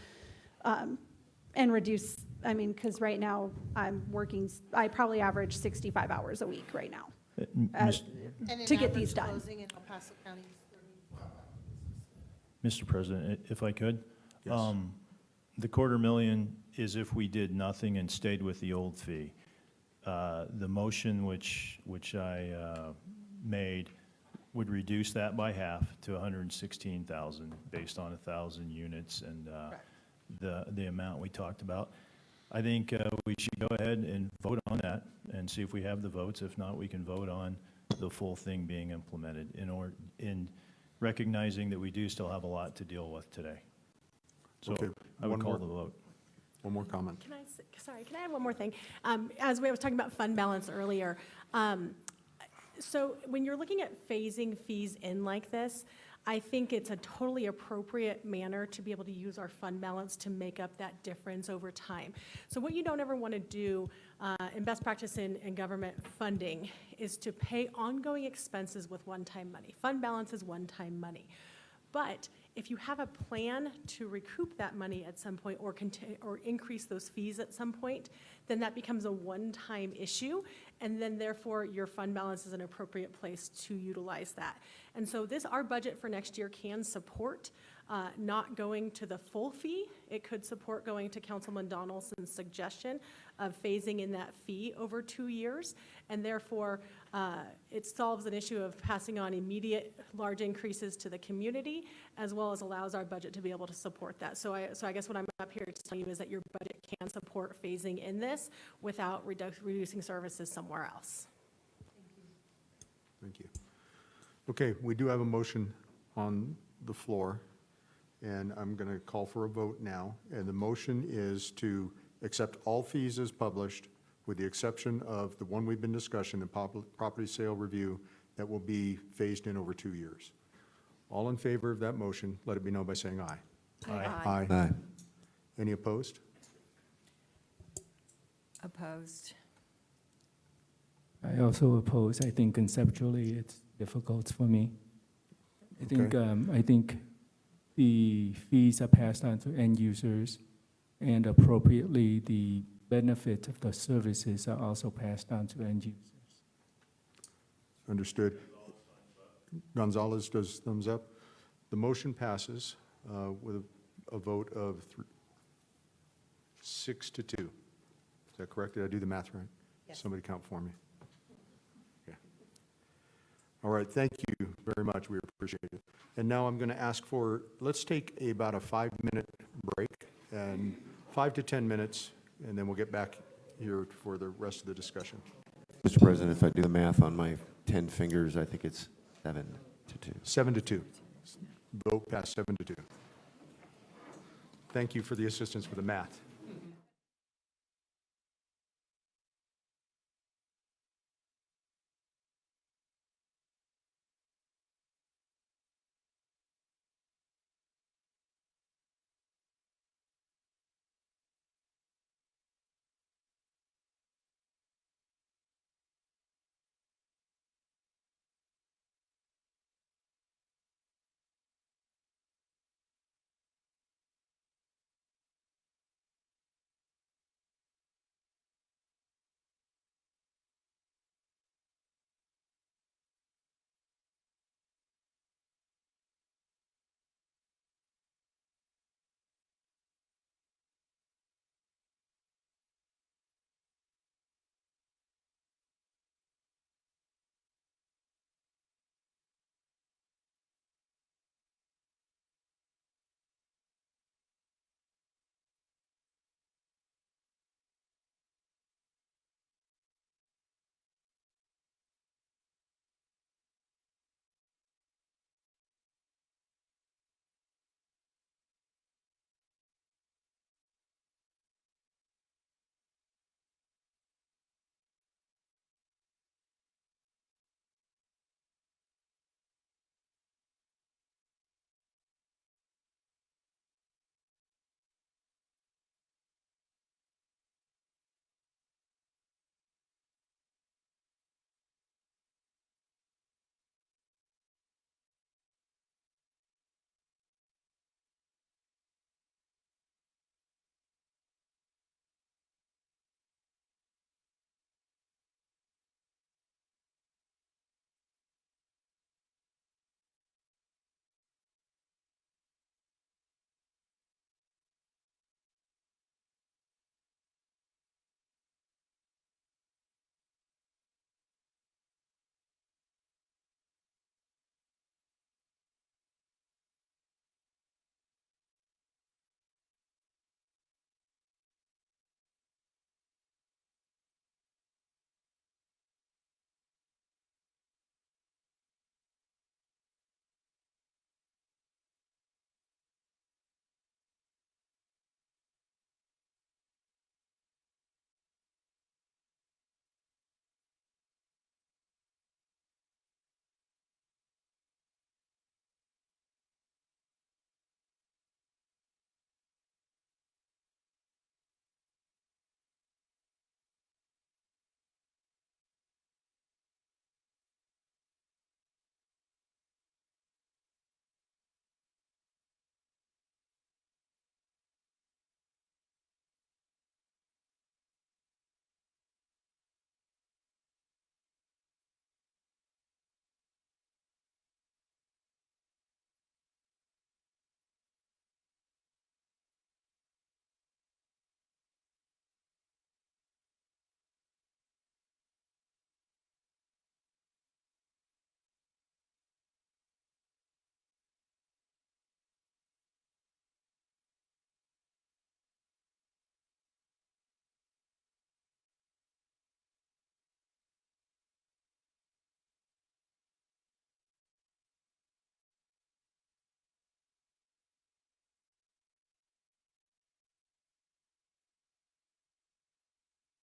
and reduce, because right now I probably average 65 hours a week right now. And To an get these average done. closing in El Paso County is 30. Mr. President, if I could? Yes. The $250,000 is if we did nothing and stayed with the old fee. The motion which I made would reduce that by half to 116,000 based on 1,000 units and the amount we talked about. I think we should go ahead and vote on that and see if we have the votes. If not, we can vote on the full thing being implemented in recognizing that we do still have a lot to deal with today. So Okay, I would one call more- the vote. One more comment. Can I add one more thing? As we was talking about fund balance earlier, so when you're looking at phasing fees in like this, I think it's a totally appropriate manner to be able to use our fund balance to make up that difference over time. So what you don't ever want to do in best practice in government funding is to pay ongoing expenses with one-time money. Fund balance is one-time money. But if you have a plan to recoup that money at some point or increase those fees at some point, then that becomes a one-time issue, and then therefore your fund balance is an appropriate place to utilize that. And so our budget for next year can support not going to the full fee. It could support going to Councilman Donaldson's suggestion of phasing in that fee over 2 years, and therefore it solves an issue of passing on immediate large increases to the community, as well as allows our budget to be able to support that. So I guess what I'm up here to tell you is that your budget can support phasing in this without reducing services somewhere else. Thank you. Okay, we do have a motion on the floor, and I'm going to call for a vote now. And the motion is to accept all fees as published, with the exception of the one we've been discussing, the property sale review, that will be phased in over 2 years. All in favor of that motion, let it be known by saying aye. Aye. Aye. Any opposed? Opposed. I also oppose. I think conceptually it's difficult for me. I think the fees are passed on to end users, and appropriately the benefit of the services are also passed on to end users. Understood. Gonzalez does thumbs up. The motion passes with a vote of 6 to 2. Is that correct? Did I do the math right? Yes. Somebody count for me. Okay. All right, thank you very much. We appreciate it. And now I'm going to ask for, let's take about a 5-minute break, and 5 to 10 minutes, and then we'll get back here for the rest of the discussion. Mr. President, if I do the math on my 10 fingers, I think it's 7 to 2. 7 to 2. Vote passed 7 to 2. Thank you for the assistance with the math.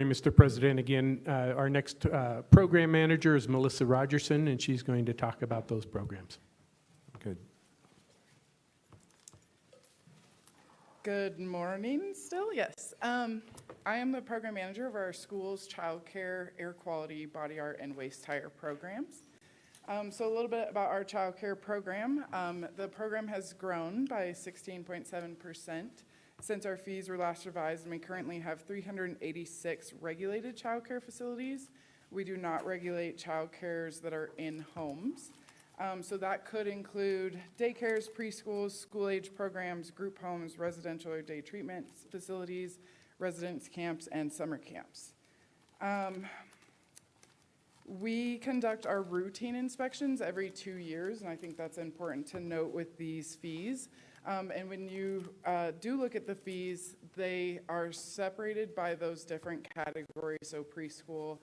Mr. President. Again, our next program manager is Melissa Rogerson, and she's going to talk about those programs. Good. Good morning still, yes. I am the program manager of our school's childcare, air quality, body art, and waste tire programs. So a little bit about our childcare program. The program has grown by 16.7% since our fees were last revised, and we currently have 386 regulated childcare facilities. We do not regulate childcares that are in homes. So that could include daycares, preschools, school-age programs, group homes, residential or day treatment facilities, residence camps, and summer camps. We conduct our routine inspections every 2 years, and I think that's important to note with these fees. And when you do look at the fees, they are separated by those different categories, so preschool,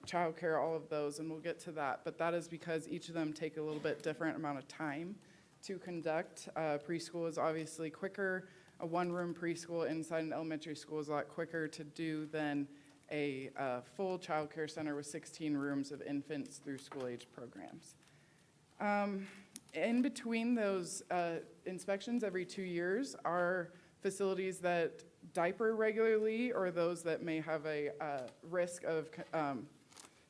childcare, all of those, and we'll get to that. But that is because each of them take a little bit different amount of time to conduct. Preschool is obviously quicker. A one-room preschool inside an elementary school is a lot quicker to do than a full childcare center with 16 rooms of infants through school-age programs. In between those inspections every 2 years are facilities that diaper regularly or those that may have a risk of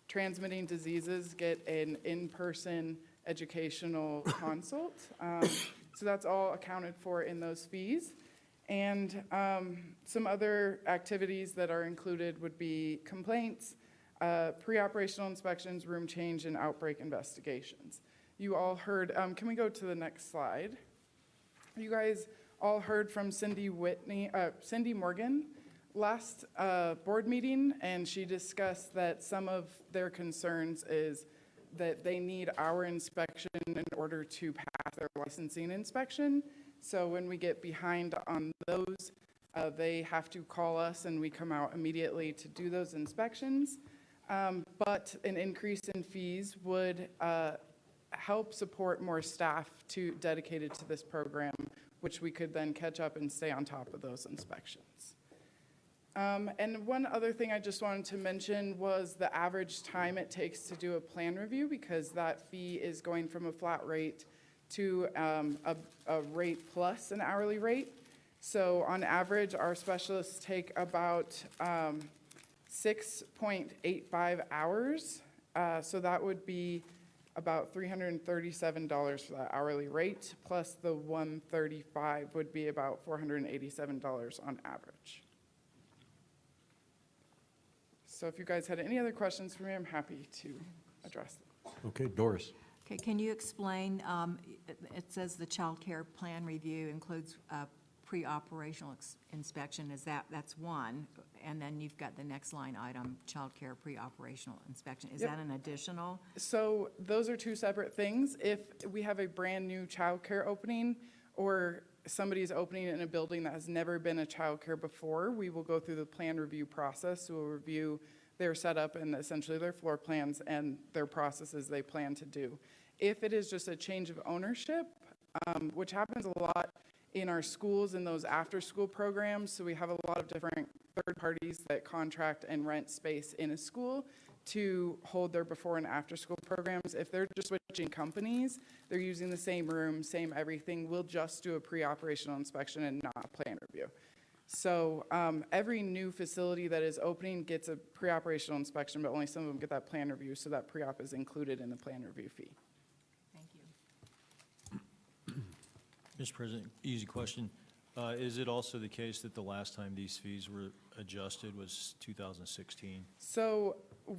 transmitting diseases get an in-person educational consult. So that's all accounted for in those fees. And some other activities that are included would be complaints, pre-operational inspections, room change, and outbreak investigations. You all heard, can we go to the next slide? You guys all heard from Cindy Morgan last board meeting, and she discussed that some of their concerns is that they need our inspection in order to pass their licensing inspection. So when we get behind on those, they have to call us and we come out immediately to do those inspections. But an increase in fees would help support more staff dedicated to this program, which we could then catch up and stay on top of those inspections. And one other thing I just wanted to mention was the average time it takes to do a plan review, because that fee is going from a flat rate to a rate plus an hourly rate. So on average, our specialists take about 6.85 hours. So that would be about $337 for that hourly rate, plus the $135 would be about $487 on average. So if you guys had any other questions for me, I'm happy to address them. Okay, Doris. Okay, can you explain, it says the child care plan review includes pre-operational inspection, that's one, and then you've got the next line item, child care pre-operational inspection. Is that an additional? So those are two separate things. If we have a brand new child care opening or somebody's opening in a building that has never been a child care before, we will go through the plan review process. So we'll review their setup and essentially their floor plans and their processes they plan to do. If it is just a change of ownership, which happens a lot in our schools and those after-school programs, so we have a lot of different third parties that contract and rent space in a school to hold their before and after-school programs. If they're just switching companies, they're using the same room, same everything, we'll just do a pre-operational inspection and not a plan review. So every new facility that is opening gets a pre-operational inspection, but only some of them get that plan review, so that pre-op is included in the plan review fee. Mr. President, easy question. Is it also the case that the last time these fees were adjusted was 2016? So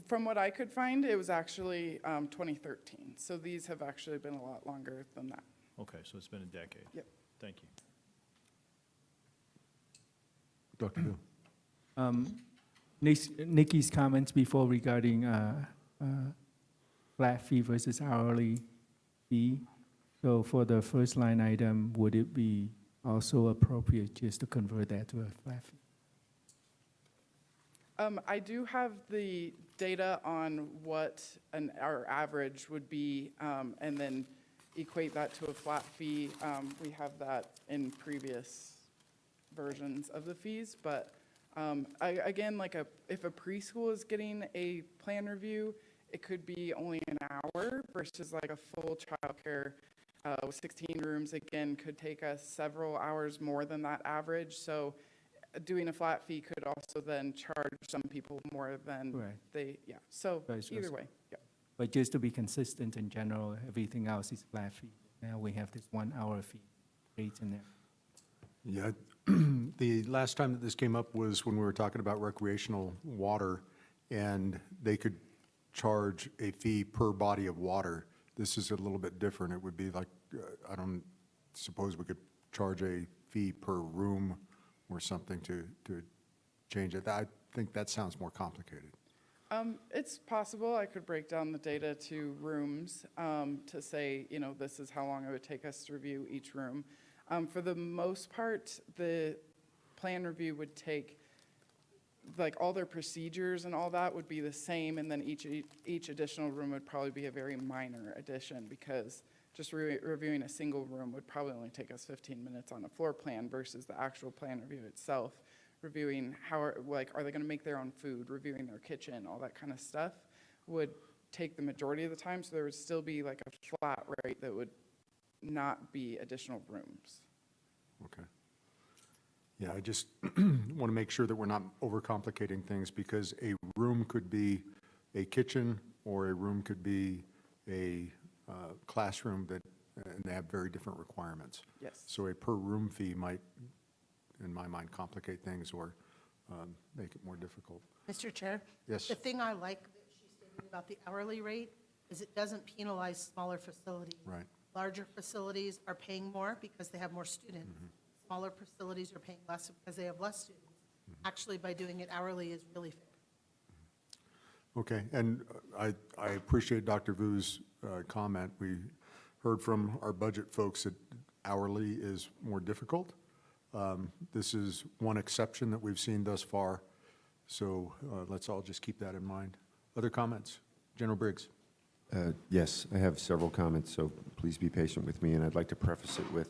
from what I could find, it was actually 2013. So these have actually been a lot longer than that. Okay, so it's been a decade. Yep. Thank you. Dr. Bill. Nikki's comments before regarding flat fee versus hourly fee. So for the first line item, would it be also appropriate just to convert that to a flat fee? I do have the data on what our average would be, and then equate that to a flat fee. We have that in previous versions of the fees, but Again, like if a preschool is getting a plan review, it could be only an hour versus like a full childcare with 16 rooms, again, could take us several hours more than that average. So doing a flat fee could also then charge some people more than Right. they, yeah. So Right, so either it's- way, yeah. But just to be consistent in general, everything else is flat fee. Now we have this 1 hour fee rate in there. Yeah, the last time that this came up was when we were talking about recreational water, and they could charge a fee per body of water. This is a little bit different. It would be like, I don't suppose we could charge a fee per room or something to change it. I think that sounds more complicated. It's possible I could break down the data to rooms to say, you know, this is how long it would take us to review each room. For the most part, the plan review would take, like, all their procedures and all that would be the same, and then each additional room would probably be a very minor addition, because just reviewing a single room would probably only take us 15 minutes on a floor plan versus the actual plan review itself. Reviewing are they going to make their own food, reviewing their kitchen, all that kind of stuff would take the majority of the time. So there would still be like a flat rate that would not be additional rooms. Okay. Yeah, I just want to make sure that we're not overcomplicating things, because a room could be a kitchen or a room could be a classroom and they have very different requirements. Yes. So a per room fee might, in my mind, complicate things or make it more difficult. Mr. Chair? Yes. The thing I like that she stated about the hourly rate is it doesn't penalize smaller facilities. Right. Larger facilities are paying more because they have more students. Smaller facilities are paying less because they have less students. Actually, by doing it hourly is really fair. Okay, and I appreciate Dr. Vu's comment. We heard from our budget folks that hourly is more difficult. This is one exception that we've seen thus far, so let's all just keep that in mind. Other comments? General Briggs. Yes, I have several comments, so please be patient with me, and I'd like to preface it with,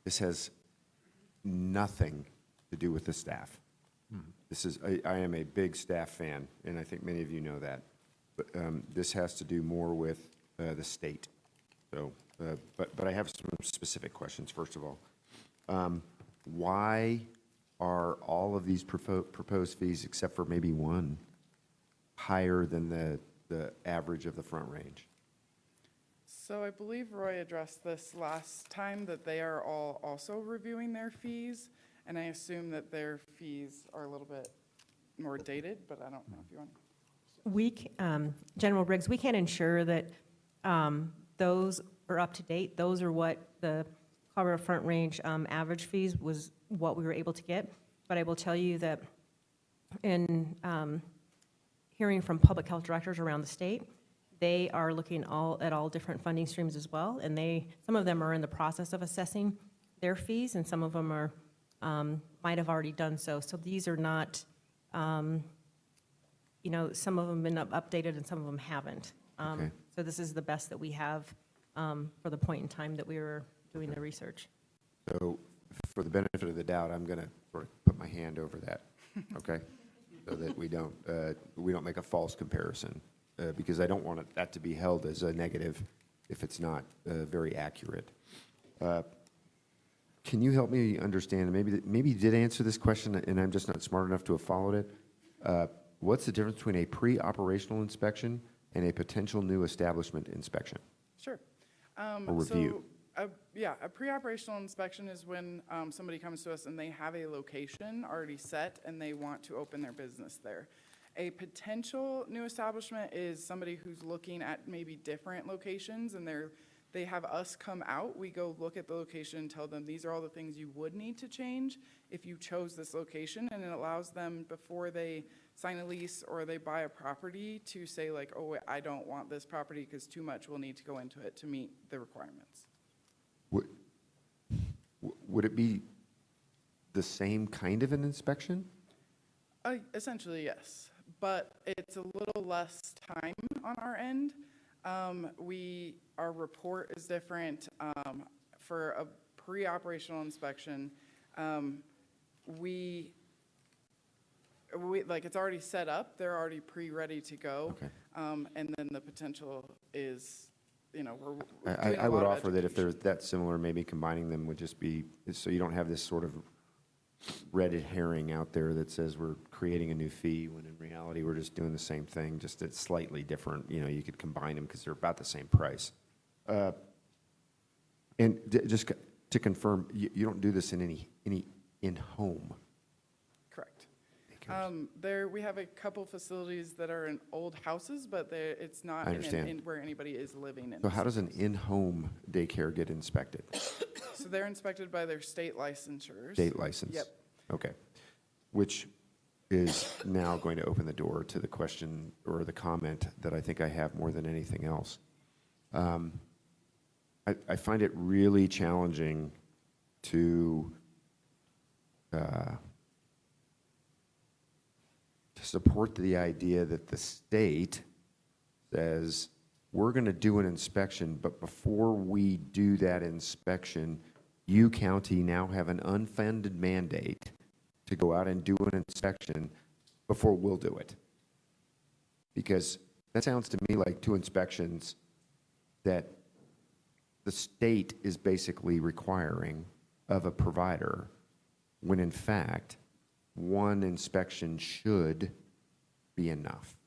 this has nothing to do with the staff. This is, I am a big staff fan, and I think many of you know that. But this has to do more with the state. So, but I have some specific questions, first of all. Why are all of these proposed fees, except for maybe one, higher than the average of the Front Range? So I believe Roy addressed this last time, that they are all also reviewing their fees, and I assume that their fees are a little bit more dated, but I don't know if you want. General Briggs, we can't ensure that those are up to date. Those are what the Colorado Front Range average fees was what we were able to get. But I will tell you that in hearing from public health directors around the state, they are looking at all different funding streams as well, and some of them are in the process of assessing their fees, and some of them are might have already done so. So these are not, some of them have been updated and some of them haven't. Okay. So this is the best that we have for the point in time that we were doing the research. So for the benefit of the doubt, I'm going to sort of put my hand over that, okay? So that we don't make a false comparison, because I don't want that to be held as a negative if it's not very accurate. Can you help me understand, maybe you did answer this question and I'm just not smart enough to have followed it. What's the difference between a pre-operational inspection and a potential new establishment inspection? Sure. Or review? So, a pre-operational inspection is when somebody comes to us and they have a location already set and they want to open their business there. A potential new establishment is somebody who's looking at maybe different locations, and they have us come out. We go look at the location and tell them these are all the things you would need to change if you chose this location, and it allows them, before they sign a lease or they buy a property, to say like, oh, I don't want this property because too much will need to go into it to meet the requirements. Would it be the same kind of an inspection? Essentially, yes, but it's a little less time on our end. Our report is different. For a pre-operational inspection, we it's already set up, they're already pre-ready to go. Okay. And then the potential is, we're doing I a would lot of offer that if education. they're that similar, maybe combining them would just be, so you don't have this sort of red herring out there that says we're creating a new fee, when in reality, we're just doing the same thing, just it's slightly different. You could combine them because they're about the same price. And just to confirm, you don't do this in any in-home? Correct. We have a couple facilities that are in old houses, but it's not I understand. where anybody is living in. So how does an in-home daycare get inspected? So they're inspected by their state licensures. State license? Yep. Okay. Which is now going to open the door to the question or the comment that I think I have more than anything else. I find it really challenging to support the idea that the state says, we're going to do an inspection, but before we do that inspection, you, county, now have an unfunded mandate to go out and do an inspection before we'll do it. Because that sounds to me like two inspections that the state is basically requiring of a provider, when in fact, one inspection should be enough.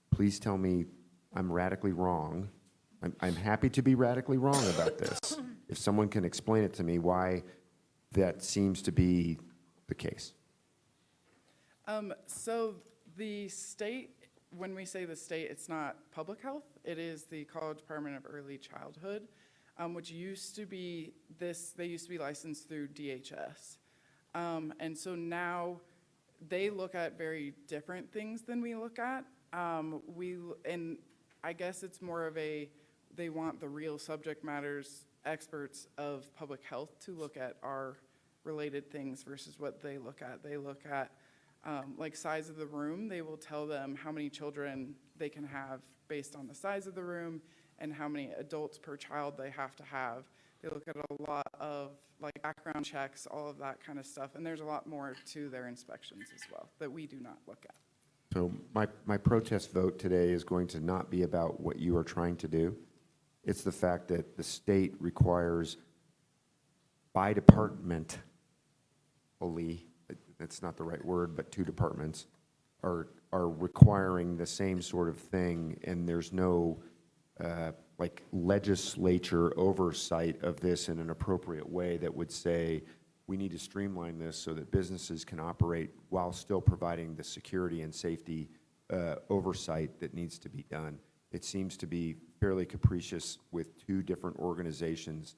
Please tell me I'm radically wrong. I'm happy to be radically wrong about this. If someone can explain it to me why that seems to be the case. So the state, when we say the state, it's not public health. It is the College Department of Early Childhood, which used to be they used to be licensed through DHS. And so now they look at very different things than we look at. And I guess it's more of they want the real subject matters experts of public health to look at our related things versus what they look at. They look at like size of the room. They will tell them how many children they can have based on the size of the room and how many adults per child they have to have. They look at a lot of like background checks, all of that kind of stuff. And there's a lot more to their inspections as well that we do not look at. So my protest vote today is going to not be about what you are trying to do. It's the fact that the state requires by department, that's not the right word, but two departments are requiring the same sort of thing, and there's no like legislature oversight of this in an appropriate way that would say, we need to streamline this so that businesses can operate while still providing the security and safety oversight that needs to be done. It seems to be fairly capricious with two different organizations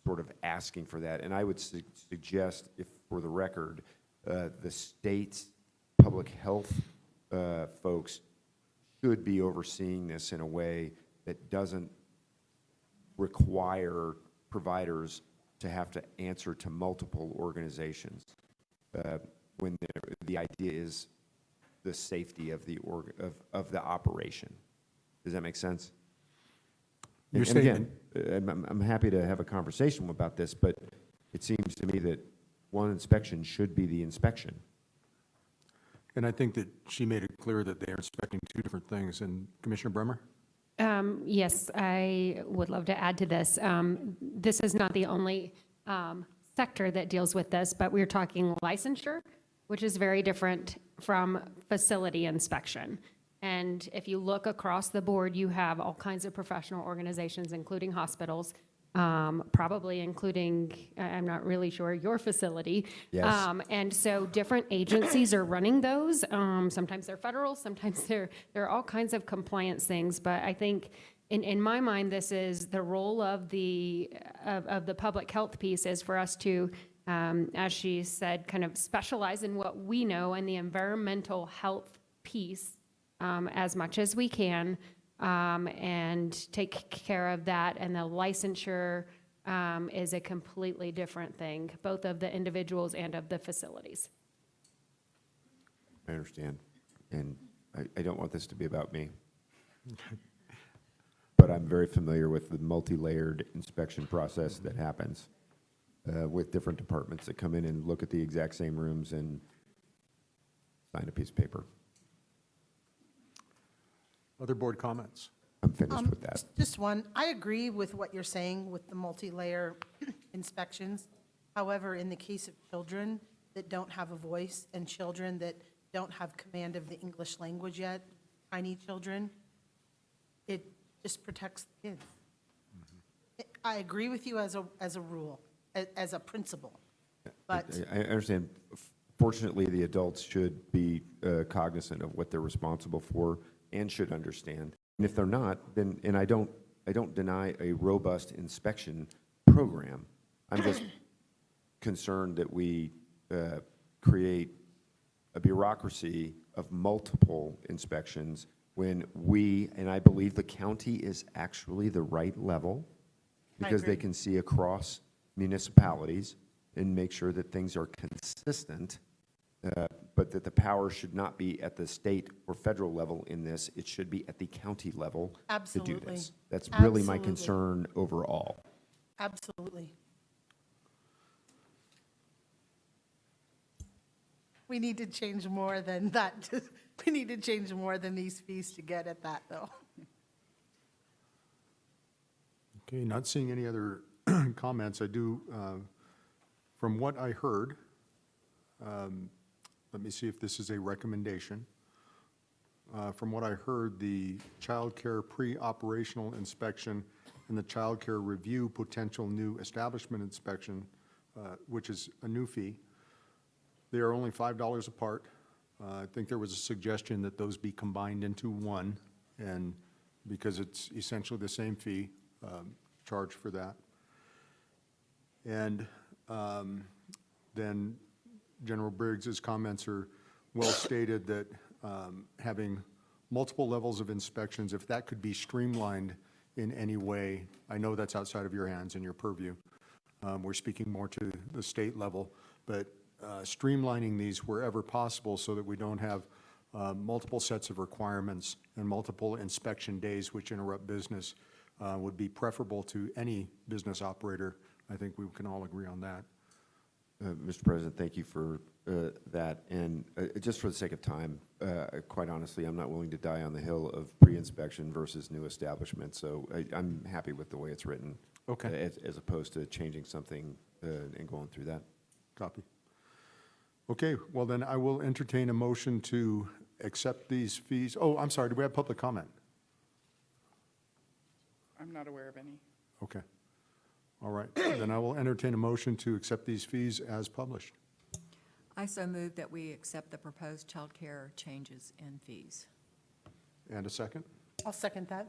sort of asking for that. And I would suggest, if for the record, the state's public health folks should be overseeing this in a way that doesn't require providers to have to answer to multiple organizations when the idea is the safety of the operation. Does that make sense? Your And again, I'm happy to have a conversation about this, but it seems to me that one inspection should be the inspection. And I think that she made it clear that they are inspecting two different things. And Commissioner Bremer? Yes, I would love to add to this. This is not the only sector that deals with this, but we're talking licensure, which is very different from facility inspection. And if you look across the board, you have all kinds of professional organizations, including hospitals, probably including, I'm not really sure, your facility. Yes. And so different agencies are running those. Sometimes they're federal, sometimes there are all kinds of compliance things. But I think in my mind, this is the role of the public health piece is for us to, as she said, kind of specialize in what we know in the environmental health piece as much as we can, and take care of that. And the licensure is a completely different thing, both of the individuals and of the facilities. I understand. And I don't want this to be about me. But I'm very familiar with the multi-layered inspection process that happens with different departments that come in and look at the exact same rooms and sign a piece of paper. Other board comments? I'm finished with that. Just one, I agree with what you're saying with the multi-layer inspections. However, in the case of children that don't have a voice and children that don't have command of the English language yet, tiny children, it just protects the kids. I agree with you as a rule, as a principle, but I understand. Fortunately, the adults should be cognizant of what they're responsible for and should understand. And if they're not, then, and I don't deny a robust inspection program. I'm just concerned that we create a bureaucracy of multiple inspections when we, and I believe the county is actually the right level, because they can see across municipalities and make sure that things are consistent, but that the power should not be at the state or federal level in this. It should be at the county level to do Absolutely. this. That's really my Absolutely. concern overall. absolutely. We need to change more than that. We need to change more than these fees to get at that, though. Okay, not seeing any other comments. I do, from what I heard, let me see if this is a recommendation. From what I heard, the child care pre-operational inspection and the child care review potential new establishment inspection, which is a new fee, they are only $5 apart. I think there was a suggestion that those be combined into one, and because it's essentially the same fee, charge for that. And then General Briggs's comments are well stated that having multiple levels of inspections, if that could be streamlined in any way, I know that's outside of your hands and your purview. We're speaking more to the state level, but streamlining these wherever possible so that we don't have multiple sets of requirements and multiple inspection days which interrupt business would be preferable to any business operator. I think we can all agree on that. Mr. President, thank you for that. And just for the sake of time, quite honestly, I'm not willing to die on the hill of pre-inspection versus new establishment. So I'm happy with the way it's written. Okay. As opposed to changing something and going through that. Copy. Okay, well then I will entertain a motion to accept these fees. Oh, I'm sorry, do we have public comment? I'm not aware of any. Okay. All right, then I will entertain a motion to accept these fees as published. I so move that we accept the proposed childcare changes in fees. And a second? I'll second that.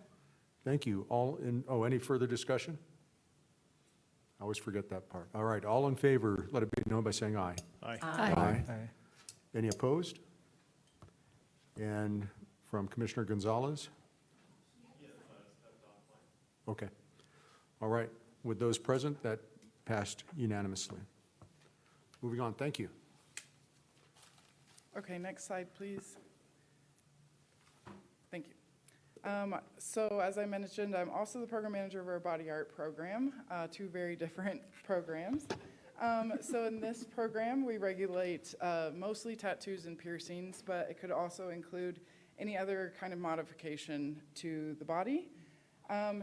Thank you. All in, oh, any further discussion? I always forget that part. All right, all in favor, let it be known by saying aye. Aye. Aye. Any opposed? And from Commissioner Gonzalez? Okay. All right, with those present, that passed unanimously. Moving on, thank you. Okay, next slide, please. Thank you. So as I mentioned, I'm also the program manager of our body art program, two very different programs. So in this program, we regulate mostly tattoos and piercings, but it could also include any other kind of modification to the body.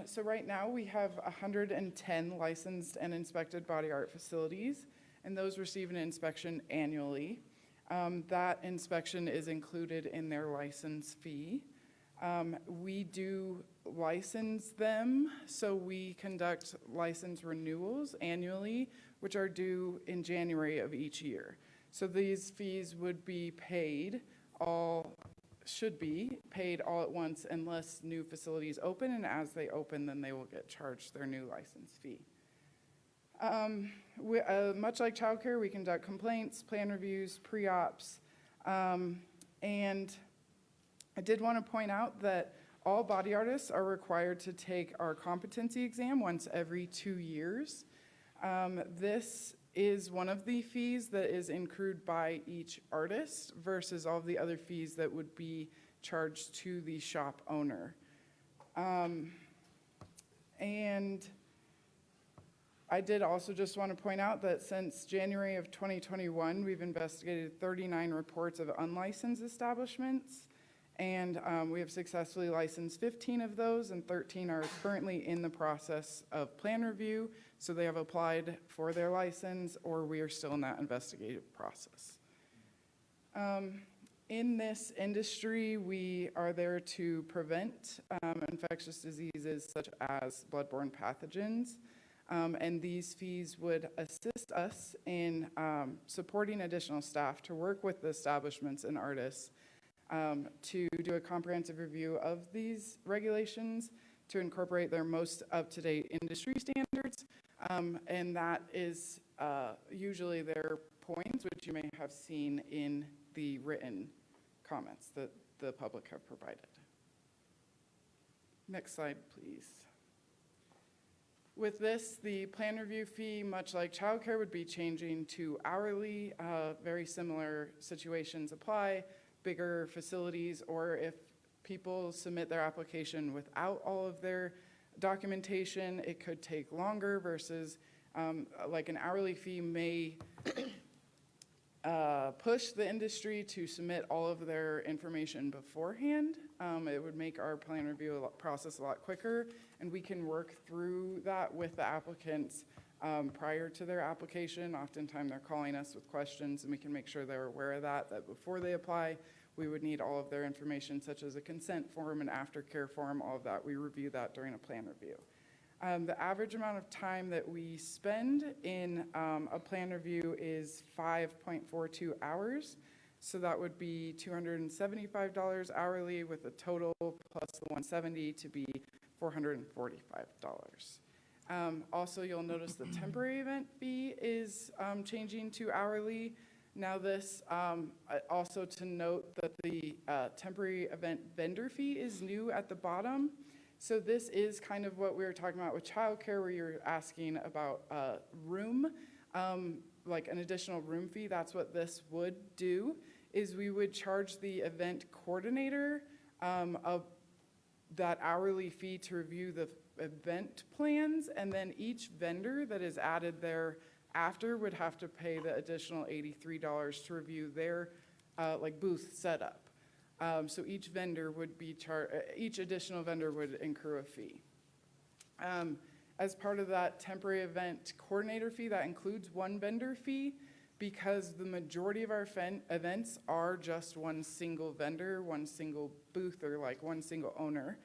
So right now, we have 110 licensed and inspected body art facilities, and those receive an inspection annually. That inspection is included in their license fee. We do license them, so we conduct license renewals annually, which are due in January of each year. So these fees would be paid should be paid all at once unless new facilities open, and as they open, then they will get charged their new license fee. Much like childcare, we conduct complaints, plan reviews, pre-ops, and I did want to point out that all body artists are required to take our competency exam once every 2 years. This is one of the fees that is accrued by each artist versus all of the other fees that would be charged to the shop owner. And I did also just want to point out that since January of 2021, we've investigated 39 reports of unlicensed establishments, and we have successfully licensed 15 of those, and 13 are currently in the process of plan review, so they have applied for their license, or we are still in that investigative process. In this industry, we are there to prevent infectious diseases such as bloodborne pathogens. And these fees would assist us in supporting additional staff to work with the establishments and artists to do a comprehensive review of these regulations, to incorporate their most up-to-date industry standards. And that is usually their points, which you may have seen in the written comments that the public have provided. Next slide, please. With this, the plan review fee, much like childcare, would be changing to hourly. Very similar situations apply. Bigger facilities, or if people submit their application without all of their documentation, it could take longer versus like an hourly fee may push the industry to submit all of their information beforehand. It would make our plan review process a lot quicker, and we can work through that with the applicants prior to their application. Oftentimes they're calling us with questions, and we can make sure they're aware of that before they apply, we would need all of their information, such as a consent form, an aftercare form, all of that. We review that during a plan review. The average amount of time that we spend in a plan review is 5.42 hours. So that would be $275 hourly, with a total plus the $170 to be $445. Also, you'll notice the temporary event fee is changing to hourly. Now this, also to note that the temporary event vendor fee is new at the bottom. So this is kind of what we were talking about with childcare, where you're asking about room, like an additional room fee. That's what this would do, is we would charge the event coordinator of that hourly fee to review the event plans, and then each vendor that is added there after would have to pay the additional $83 to review their like booth setup. So each vendor would be each additional vendor would incur a fee. As part of that temporary event coordinator fee, that includes one vendor fee, because the majority of our events are just one single vendor, one single booth, or like one single owner.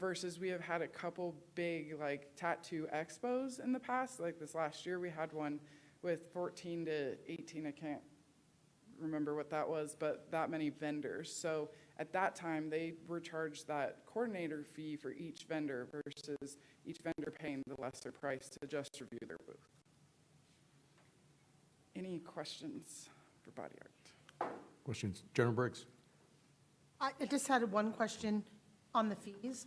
Versus we have had a couple big like tattoo expos in the past. Like this last year, we had one with 14 to 18, I can't remember what that was, but that many vendors. So at that time, they were charged that coordinator fee for each vendor versus each vendor paying the lesser price to just review their booth. Any questions for Body Art? Questions? General Briggs? I just had one question on the fees.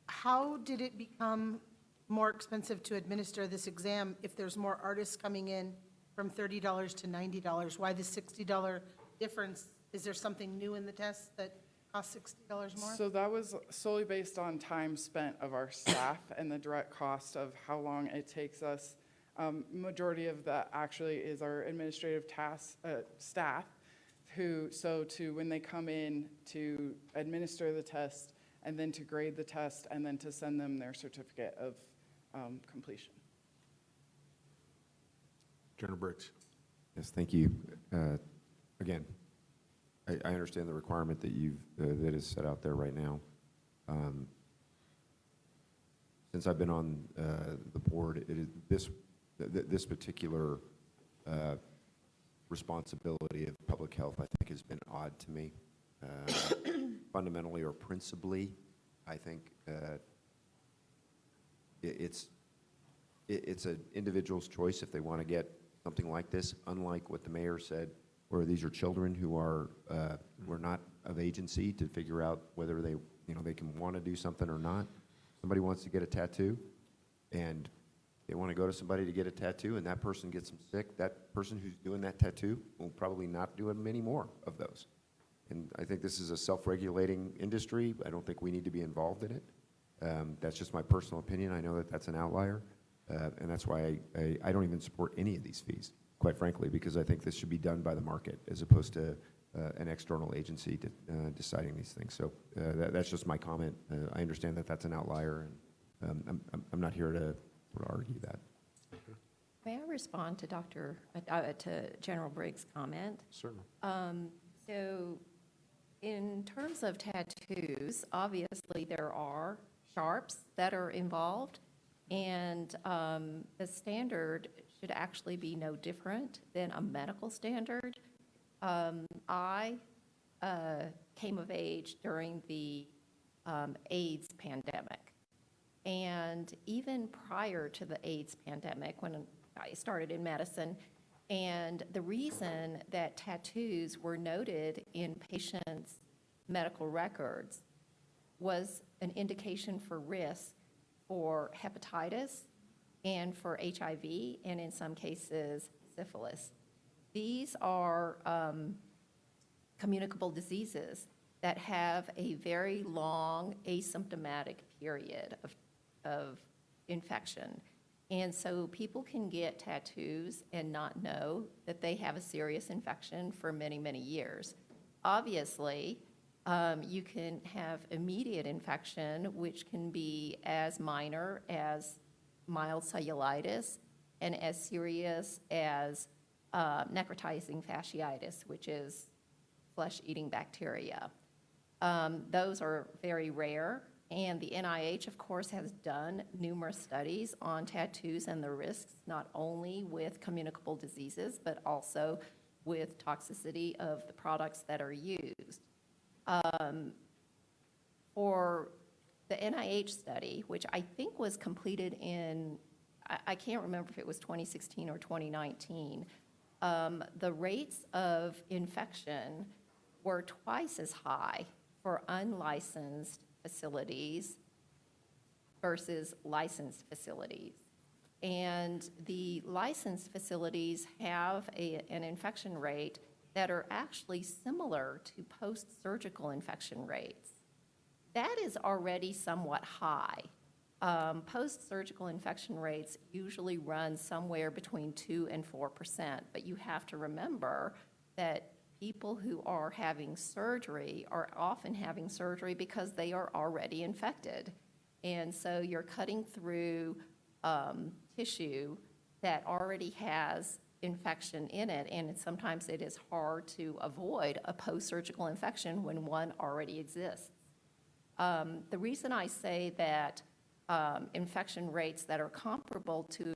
How did it become more expensive to administer this exam if there's more artists coming in from $30 to $90? Why the $60 difference? Is there something new in the test that costs $60 more? So that was solely based on time spent of our staff and the direct cost of how long it takes us. Majority of that actually is our administrative staff when they come in to administer the test, and then to grade the test, and then to send them their certificate of completion. General Briggs? Yes, thank you. Again, I understand the requirement that that is set out there right now. Since I've been on the board, it is this particular responsibility of public health, I think, has been odd to me. Fundamentally or principally, I think it's an individual's choice if they want to get something like this, unlike what the mayor said, where these are children who are not of agency to figure out whether they can want to do something or not. Somebody wants to get a tattoo, and they want to go to somebody to get a tattoo, and that person gets them sick. That person who's doing that tattoo will probably not do many more of those. And I think this is a self-regulating industry. I don't think we need to be involved in it. That's just my personal opinion. I know that that's an outlier. And that's why I don't even support any of these fees, quite frankly, because I think this should be done by the market as opposed to an external agency deciding these things. So that's just my comment. I understand that that's an outlier, and I'm not here to argue that. May I respond to to General Briggs' comment? Certainly. So in terms of tattoos, obviously there are sharps that are involved, and the standard should actually be no different than a medical standard. I came of age during the AIDS pandemic. And even prior to the AIDS pandemic, when I started in medicine, and the reason that tattoos were noted in patients' medical records was an indication for risk for hepatitis and for HIV, and in some cases, syphilis. These are communicable diseases that have a very long asymptomatic period of infection. And so people can get tattoos and not know that they have a serious infection for many, many years. Obviously, you can have immediate infection, which can be as minor as mild cellulitis and as serious as necrotizing fasciitis, which is flesh-eating bacteria. Those are very rare, and the NIH, of course, has done numerous studies on tattoos and the risks, not only with communicable diseases, but also with toxicity of the products that are used. For the NIH study, which I think was completed in, I can't remember if it was 2016 or 2019, the rates of infection were twice as high for unlicensed facilities versus licensed facilities. And the licensed facilities have an infection rate that are actually similar to post-surgical infection rates. That is already somewhat high. Post-surgical infection rates usually run somewhere between 2 and 4%, but you have to remember that people who are having surgery are often having surgery because they are already infected. And so you're cutting through tissue that already has infection in it, and sometimes it is hard to avoid a post-surgical infection when one already exists. The reason I say that infection rates that are comparable to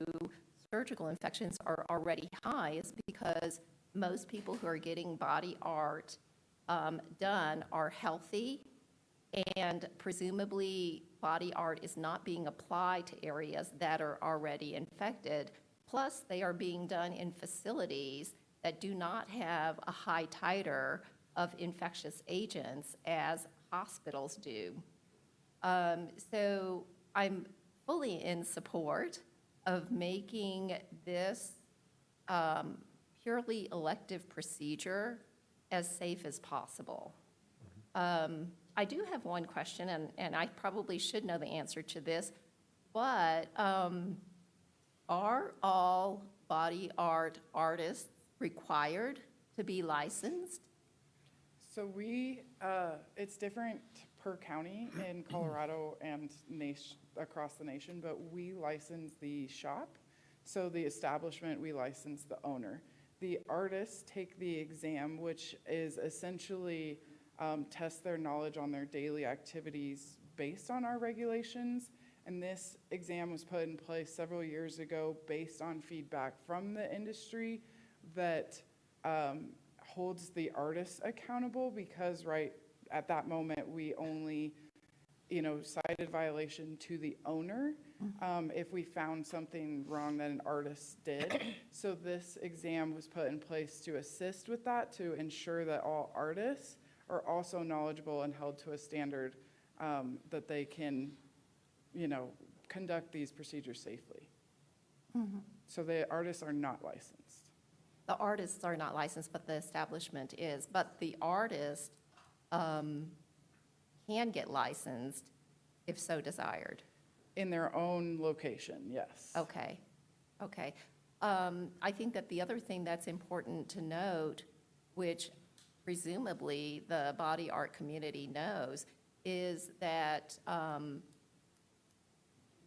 surgical infections are already high is because most people who are getting body art done are healthy, and presumably body art is not being applied to areas that are already infected. Plus, they are being done in facilities that do not have a high titer of infectious agents as hospitals do. So I'm fully in support of making this purely elective procedure as safe as possible. I do have one question, and I probably should know the answer to this, but are all body art artists required to be licensed? So it's different per county in Colorado and across the nation, but we license the shop. So the establishment, we license the owner. The artists take the exam, which is essentially test their knowledge on their daily activities based on our regulations. And this exam was put in place several years ago based on feedback from the industry that holds the artists accountable, because right at that moment we only cited violation to the owner if we found something wrong that an artist did. So this exam was put in place to assist with that, to ensure that all artists are also knowledgeable and held to a standard that they can conduct these procedures safely. Mm-hmm. So the artists are not licensed. The artists are not licensed, but the establishment is. But the artist can get licensed if so desired. In their own location, yes. Okay, okay. I think that the other thing that's important to note, which presumably the body art community knows, is that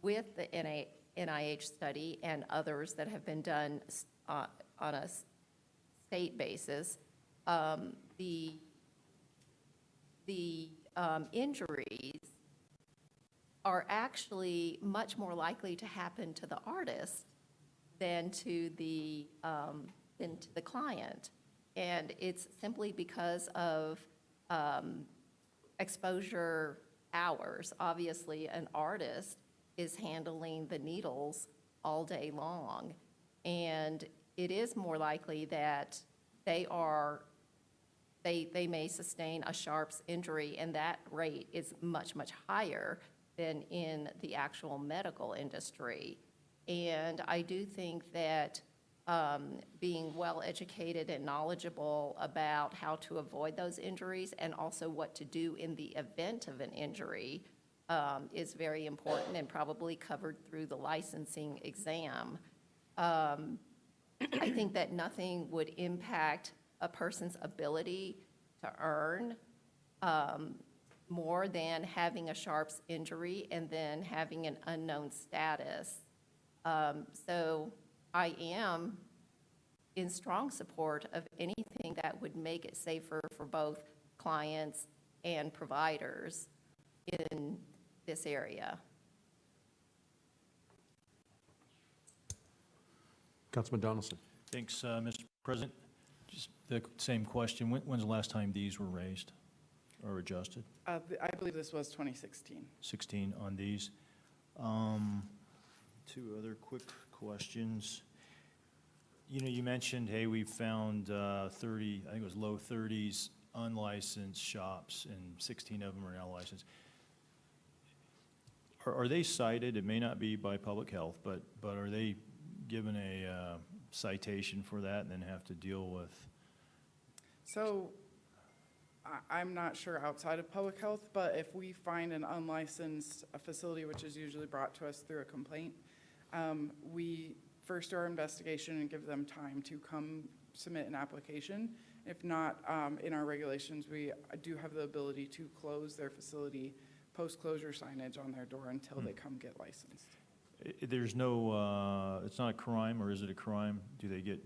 with the NIH study and others that have been done on a state basis, the injuries are actually much more likely to happen to the artist than to the client. And it's simply because of exposure hours. Obviously, an artist is handling the needles all day long, and it is more likely that they may sustain a Sharps injury, and that rate is much, much higher than in the actual medical industry. And I do think that being well-educated and knowledgeable about how to avoid those injuries and also what to do in the event of an injury is very important and probably covered through the licensing exam. I think that nothing would impact a person's ability to earn more than having a Sharps injury and then having an unknown status. So I am in strong support of anything that would make it safer for both clients and providers in this area. Councilman Donaldson. Thanks, Mr. President. Just the same question. When's the last time these were raised or adjusted? I believe this was 2016. 16 on these. Two other quick questions. You know, you mentioned, hey, we found 30, I think it was low 30s unlicensed shops, and 16 of them are now licensed. Are they cited? It may not be by public health, but are they given a citation for that and then have to deal with? So I'm not sure outside of public health, but if we find an unlicensed facility, which is usually brought to us through a complaint, we first do our investigation and give them time to come submit an application. If not, in our regulations, we do have the ability to close their facility, post-closure signage on their door until they come get licensed. There's no, it's not a crime, or is it a crime? Do they get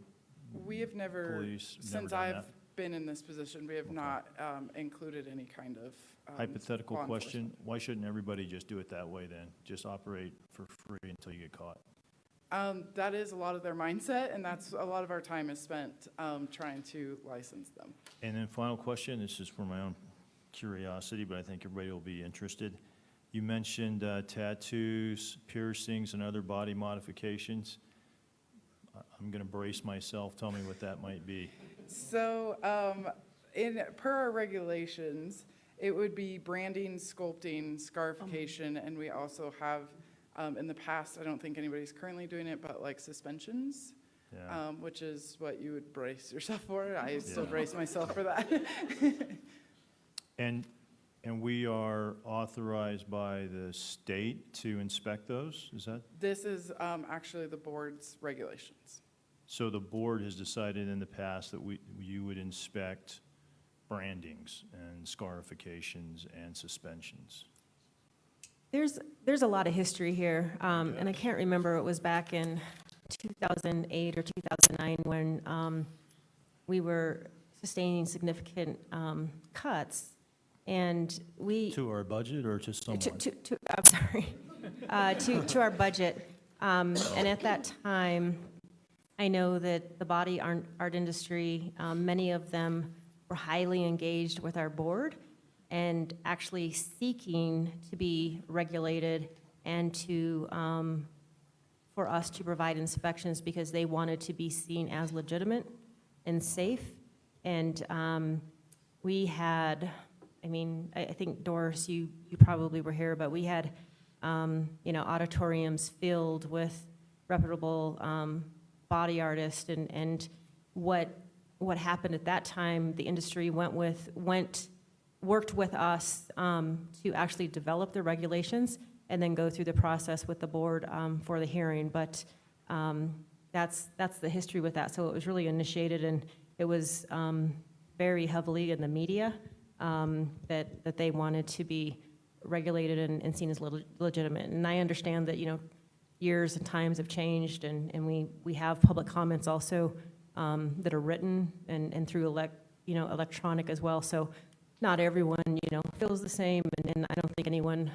We have never, police? Never since done I've that? been in this position, we have not included any kind of Hypothetical law question, why shouldn't everybody just do it that way then? Just operate for free until you get caught? That is a lot of their mindset, and that's a lot of our time is spent trying to license them. And then final question, this is for my own curiosity, but I think everybody will be interested. You mentioned tattoos, piercings, and other body modifications. I'm going to brace myself. Tell me what that might be. So per our regulations, it would be branding, sculpting, scarification, and we also have, in the past, I don't think anybody's currently doing it, but like suspensions, Yeah. which is what you would brace yourself for. I still Yeah. brace myself for that. And we are authorized by the state to inspect those, is that? This is actually the board's regulations. So the board has decided in the past that you would inspect brandings and scarifications and suspensions. There's a lot of history here, and I can't remember, it was back in 2008 or 2009 when we were sustaining significant cuts, and we... To our budget or to someone? I'm sorry, to our budget. And at that time, I know that the body art industry, many of them were highly engaged with our board and actually seeking to be regulated and to, for us to provide inspections because they wanted to be seen as legitimate and safe. And we had, I mean, I think Doris, you probably were here, but we had, auditoriums filled with reputable body artists, and what happened at that time, the industry worked with us to actually develop the regulations and then go through the process with the board for the hearing. But that's the history with that. So it was really initiated, and it was very heavily in the media that they wanted to be regulated and seen as legitimate. And I understand that, years and times have changed, and we have public comments also that are written and through electronic as well. So not everyone, feels the same, and I don't think anyone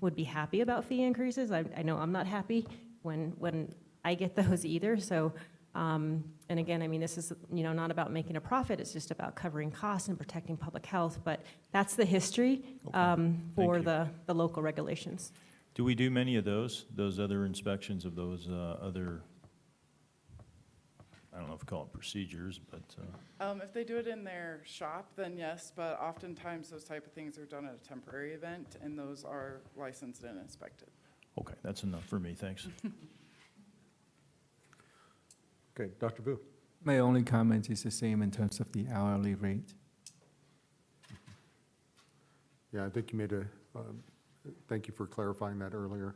would be happy about fee increases. I know I'm not happy when I get those either. So, and again, I mean, this is, not about making a profit. It's just about covering costs and protecting public health. But that's the history for the local regulations. Do we do many of those other inspections of those other, I don't know if we call it procedures, but, If they do it in their shop, then yes, but oftentimes those type of things are done at a temporary event, and those are licensed and inspected. okay, that's enough for me, thanks. Okay, Dr. Vu. My only comment is the same in terms of the hourly rate. Yeah, I think you made thank you for clarifying that earlier.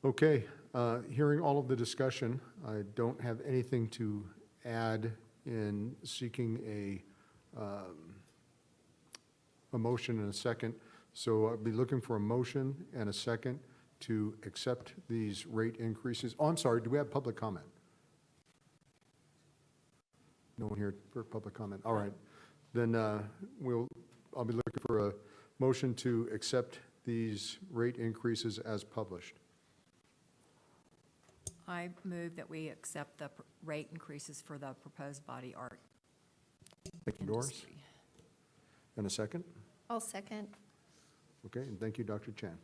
Okay, hearing all of the discussion, I don't have anything to add in seeking a motion and a second. So I'll be looking for a motion and a second to accept these rate increases. Oh, I'm sorry, do we have public comment? No one here for public comment. All right, then I'll be looking for a motion to accept these rate increases as published. I move that we accept the rate increases for the proposed body art Thank you, Doris. industry. And a second? I'll second. Okay, and thank you, Dr. Chan.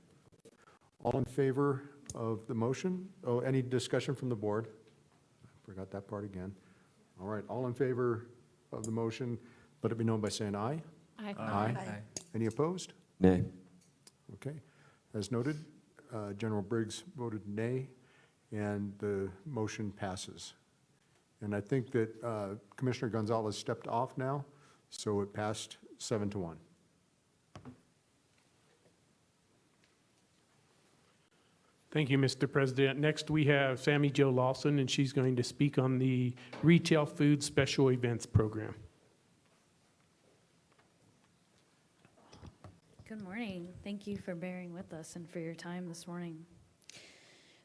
All in favor of the motion? Oh, any discussion from the board? I forgot that part again. All right, all in favor of the motion, let it be known by saying aye. Aye. Aye. Any opposed? Nay. Okay. As noted, General Briggs voted nay, and the motion passes. And I think that Commissioner Gonzalez stepped off now, so it passed 7-1. Thank you, Mr. President. Next, we have Sammy Jo Lawson, and she's going to speak on the Retail Food Special Events Program. Good morning. Thank you for bearing with us and for your time this morning.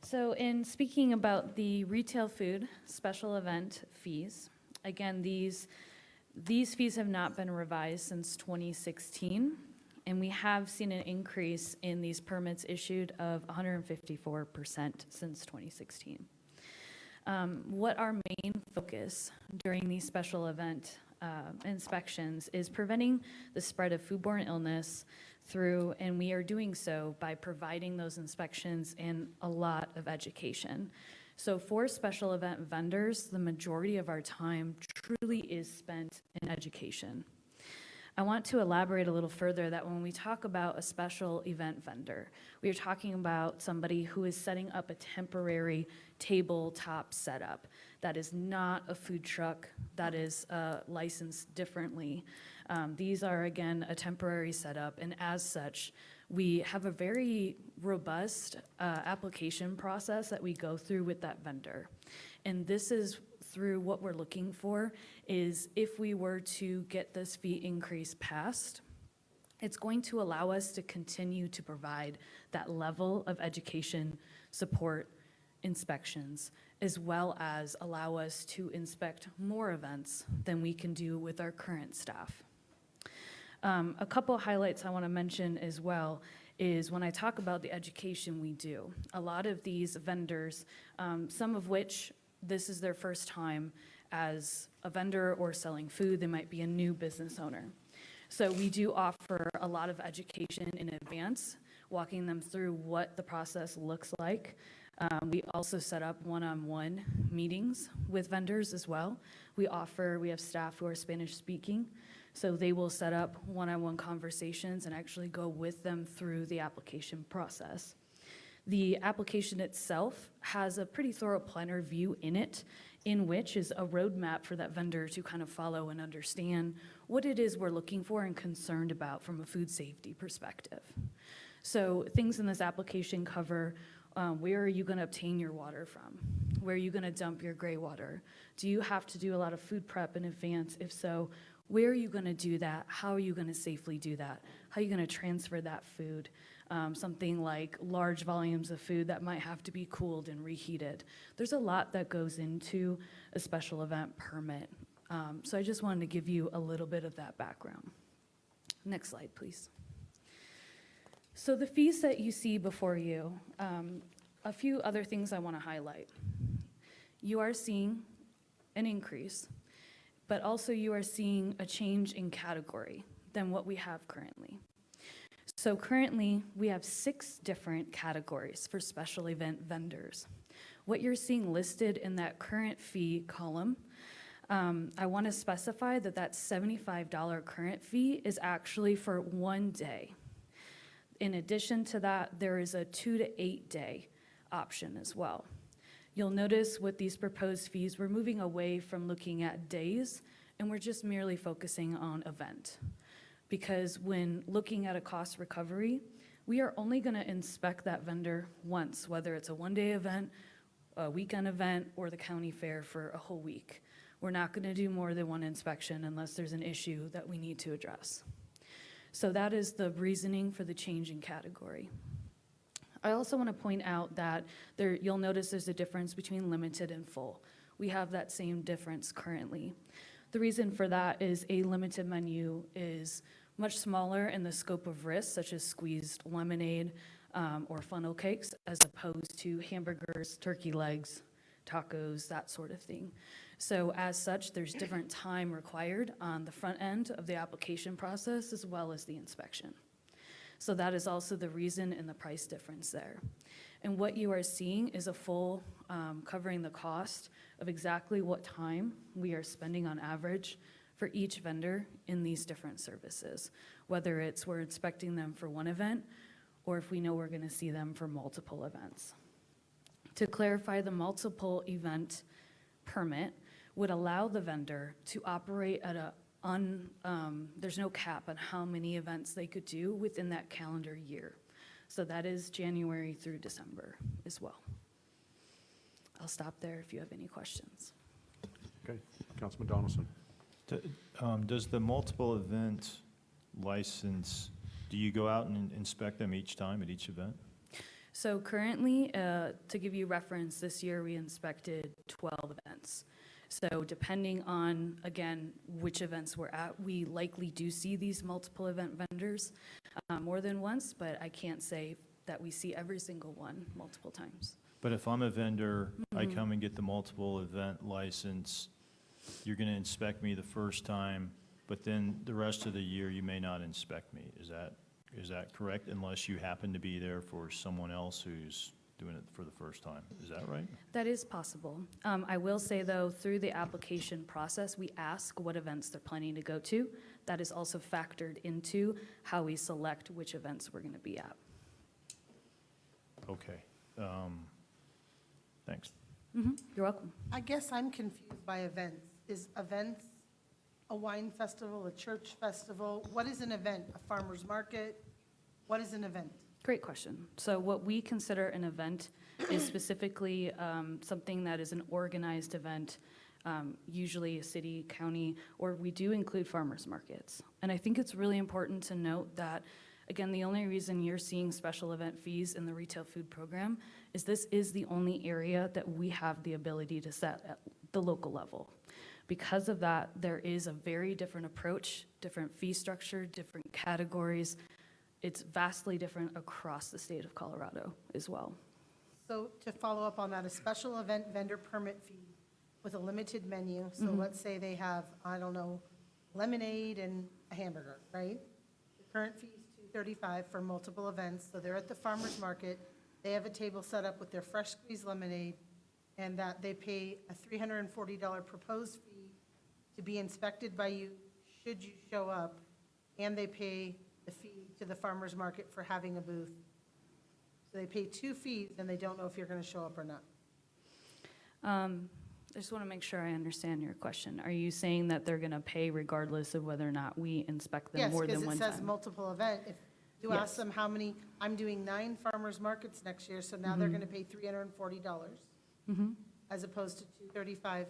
So in speaking about the retail food special event fees, again, these fees have not been revised since 2016, and we have seen an increase in these permits issued of 154% since 2016. What our main focus during these special event inspections is preventing the spread of foodborne illness through, and we are doing so by providing those inspections and a lot of education. So for special event vendors, the majority of our time truly is spent in education. I want to elaborate a little further that when we talk about a special event vendor, we are talking about somebody who is setting up a temporary tabletop setup. That is not a food truck, that is licensed differently. These are, again, a temporary setup, and as such, we have a very robust application process that we go through with that vendor. And this is through what we're looking for is if we were to get this fee increase passed, it's going to allow us to continue to provide that level of education, support, inspections, as well as allow us to inspect more events than we can do with our current staff. A couple of highlights I want to mention as well is when I talk about the education we do. A lot of these vendors, some of which this is their first time as a vendor or selling food, they might be a new business owner. So we do offer a lot of education in advance, walking them through what the process looks like. We also set up one-on-one meetings with vendors as well. We have staff who are Spanish speaking, so they will set up one-on-one conversations and actually go with them through the application process. The application itself has a pretty thorough planner view in it, in which is a roadmap for that vendor to kind of follow and understand what it is we're looking for and concerned about from a food safety perspective. So things in this application cover where are you going to obtain your water from? Where are you going to dump your gray water? Do you have to do a lot of food prep in advance? If so, where are you going to do that? How are you going to safely do that? How are you going to transfer that food? Something like large volumes of food that might have to be cooled and reheated. There's a lot that goes into a special event permit. So I just wanted to give you a little bit of that background. Next slide, please. So the fees that you see before you, a few other things I want to highlight. You are seeing an increase, but also you are seeing a change in category than what we have currently. So currently, we have 6 different categories for special event vendors. What you're seeing listed in that current fee column, I want to specify that that $75 current fee is actually for 1 day. In addition to that, there is a 2 to 8 day option as well. You'll notice with these proposed fees, we're moving away from looking at days, and we're just merely focusing on event. Because when looking at a cost recovery, we are only going to inspect that vendor once, whether it's a 1-day event, a weekend event, or the county fair for a whole week. We're not going to do more than 1 inspection unless there's an issue that we need to address. So that is the reasoning for the change in category. I also want to point out that you'll notice there's a difference between limited and full. We have that same difference currently. The reason for that is a limited menu is much smaller in the scope of risks, such as squeezed lemonade or funnel cakes, as opposed to hamburgers, turkey legs, tacos, that sort of thing. So as such, there's different time required on the front end of the application process as well as the inspection. So that is also the reason in the price difference there. And what you are seeing is a full covering the cost of exactly what time we are spending on average for each vendor in these different services, whether it's we're inspecting them for 1 event or if we know we're going to see them for multiple events. To clarify, the multiple event permit would allow the vendor to operate at there's no cap on how many events they could do within that calendar year. So that is January through December as well. I'll stop there if you have any questions. Okay, Councilman Donaldson. Does the multiple event license, do you go out and inspect them each time at each event? So currently, to give you reference, this year we inspected 12 events. So depending on, again, which events we're at, we likely do see these multiple event vendors more than once, but I can't say that we see every single one multiple times. But if I'm a vendor, I come and get the multiple event license, you're going to inspect me the first time, but then the rest of the year you may not inspect me. Is that correct? Unless you happen to be there for someone else who's doing it for the first time. Is that right? That is possible. I will say, though, through the application process, we ask what events they're planning to go to. That is also factored into how we select which events we're going to be at. Okay. Thanks. You're welcome. I guess I'm confused by events. Is events a wine festival, a church festival? What is an event? A farmer's market? What is an event? Great question. So what we consider an event is specifically something that is an organized event, usually a city, county, or we do include farmers markets. And I think it's really important to note that, again, the only reason you're seeing special event fees in the retail food program is this is the only area that we have the ability to set at the local level. Because of that, there is a very different approach, different fee structure, different categories. It's vastly different across the state of Colorado as well. So to follow up on that, a special event vendor permit fee with a limited menu. So let's say they have, I don't know, lemonade and a hamburger, right? The current fee is $235 for multiple events. So they're at the farmer's market. They have a table set up with their fresh squeezed lemonade, and that they pay a $340 proposed fee to be inspected by you should you show up, and they pay the fee to the farmer's market for having a booth. So they pay 2 fees, and they don't know if you're going to show up or not. I just want to make sure I understand your question. Are you saying that they're going to pay regardless of whether or not we inspect them more than one time? Yes, because it says multiple event. You ask them how many, I'm doing 9 farmers markets next year, so now they're gonna pay $340 as opposed to $235.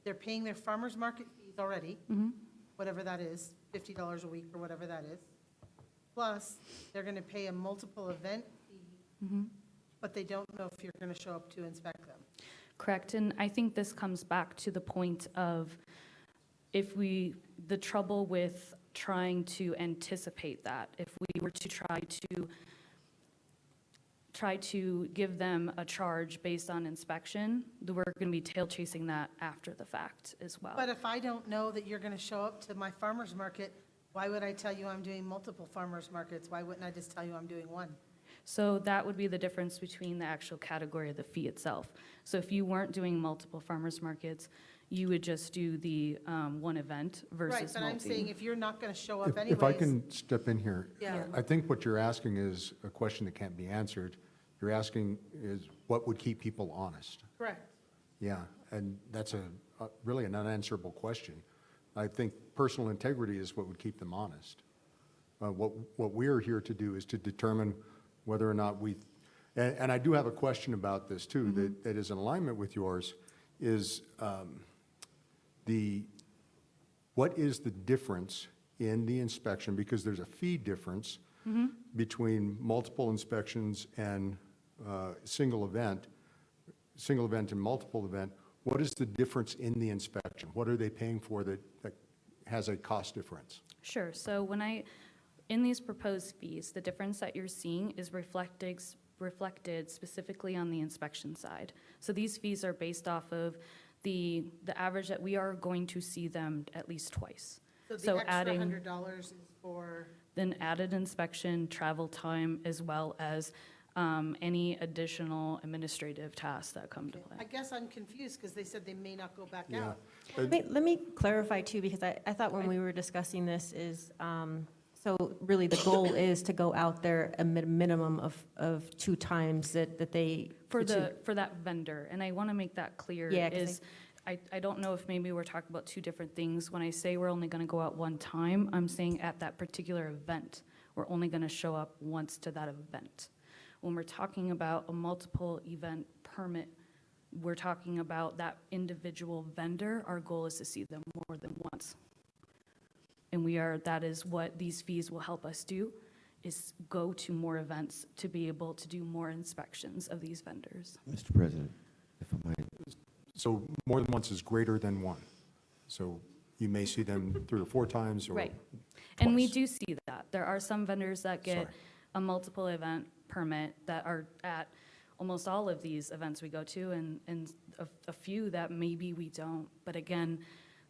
They're paying their farmers market fees already, whatever that is, $50 a week or whatever that is. Plus, they're gonna pay a multiple event fee, but they don't know if you're gonna show up to inspect them. Correct, and I think this comes back to the point of the trouble with trying to anticipate that. If we were to try to give them a charge based on inspection, we're going to be tail chasing that after the fact as well. But if I don't know that you're gonna show up to my farmer's market, why would I tell you I'm doing multiple farmers markets? Why wouldn't I just tell you I'm doing one? So that would be the difference between the actual category of the fee itself. So if you weren't doing multiple farmers markets, you would just do the one event versus Right, but I'm multi. saying if you're not gonna show up If anyways. I can step in here. Yeah. I think what you're asking is a question that can't be answered. You're asking is what would keep people honest? Correct. Yeah, and that's really an unanswerable question. I think personal integrity is what would keep them honest. What we're here to do is to determine whether or not and I do have a question about this too, that is in alignment with yours, is what is the difference in the inspection, because there's a fee difference between multiple inspections and single event and multiple event. What is the difference in the inspection? What are they paying for that has a cost difference? Sure, so in these proposed fees, the difference that you're seeing is reflected specifically on the inspection side. So these fees are based off of the average that we are going to see them at least twice. So the extra adding $100 is for, then added inspection, travel time, as well as any additional administrative tasks that come to I play. guess I'm confused because they said they may not go back Yeah. out. Let me clarify too, because I thought when we were discussing this is, so really the goal is to go out there a minimum of 2 times that they. For that vendor, and I want to make that clear, Yeah, 'cause is, I don't know if maybe we're talking about 2 different things. When I say we're only going to go out 1 time, I'm saying at that particular event, we're only going to show up once to that event. When we're talking about a multiple event permit, we're talking about that individual vendor. Our goal is to see them more than once. And that is what these fees will help us do, is go to more events to be able to do more inspections of these vendors. Mr. President, if I might. So more than once is greater than 1. So you may see them 3 or 4 times or Right. And we twice. do see that. There are some vendors that get Sorry. a multiple event permit that are at almost all of these events we go to, and a few that maybe we don't. But again,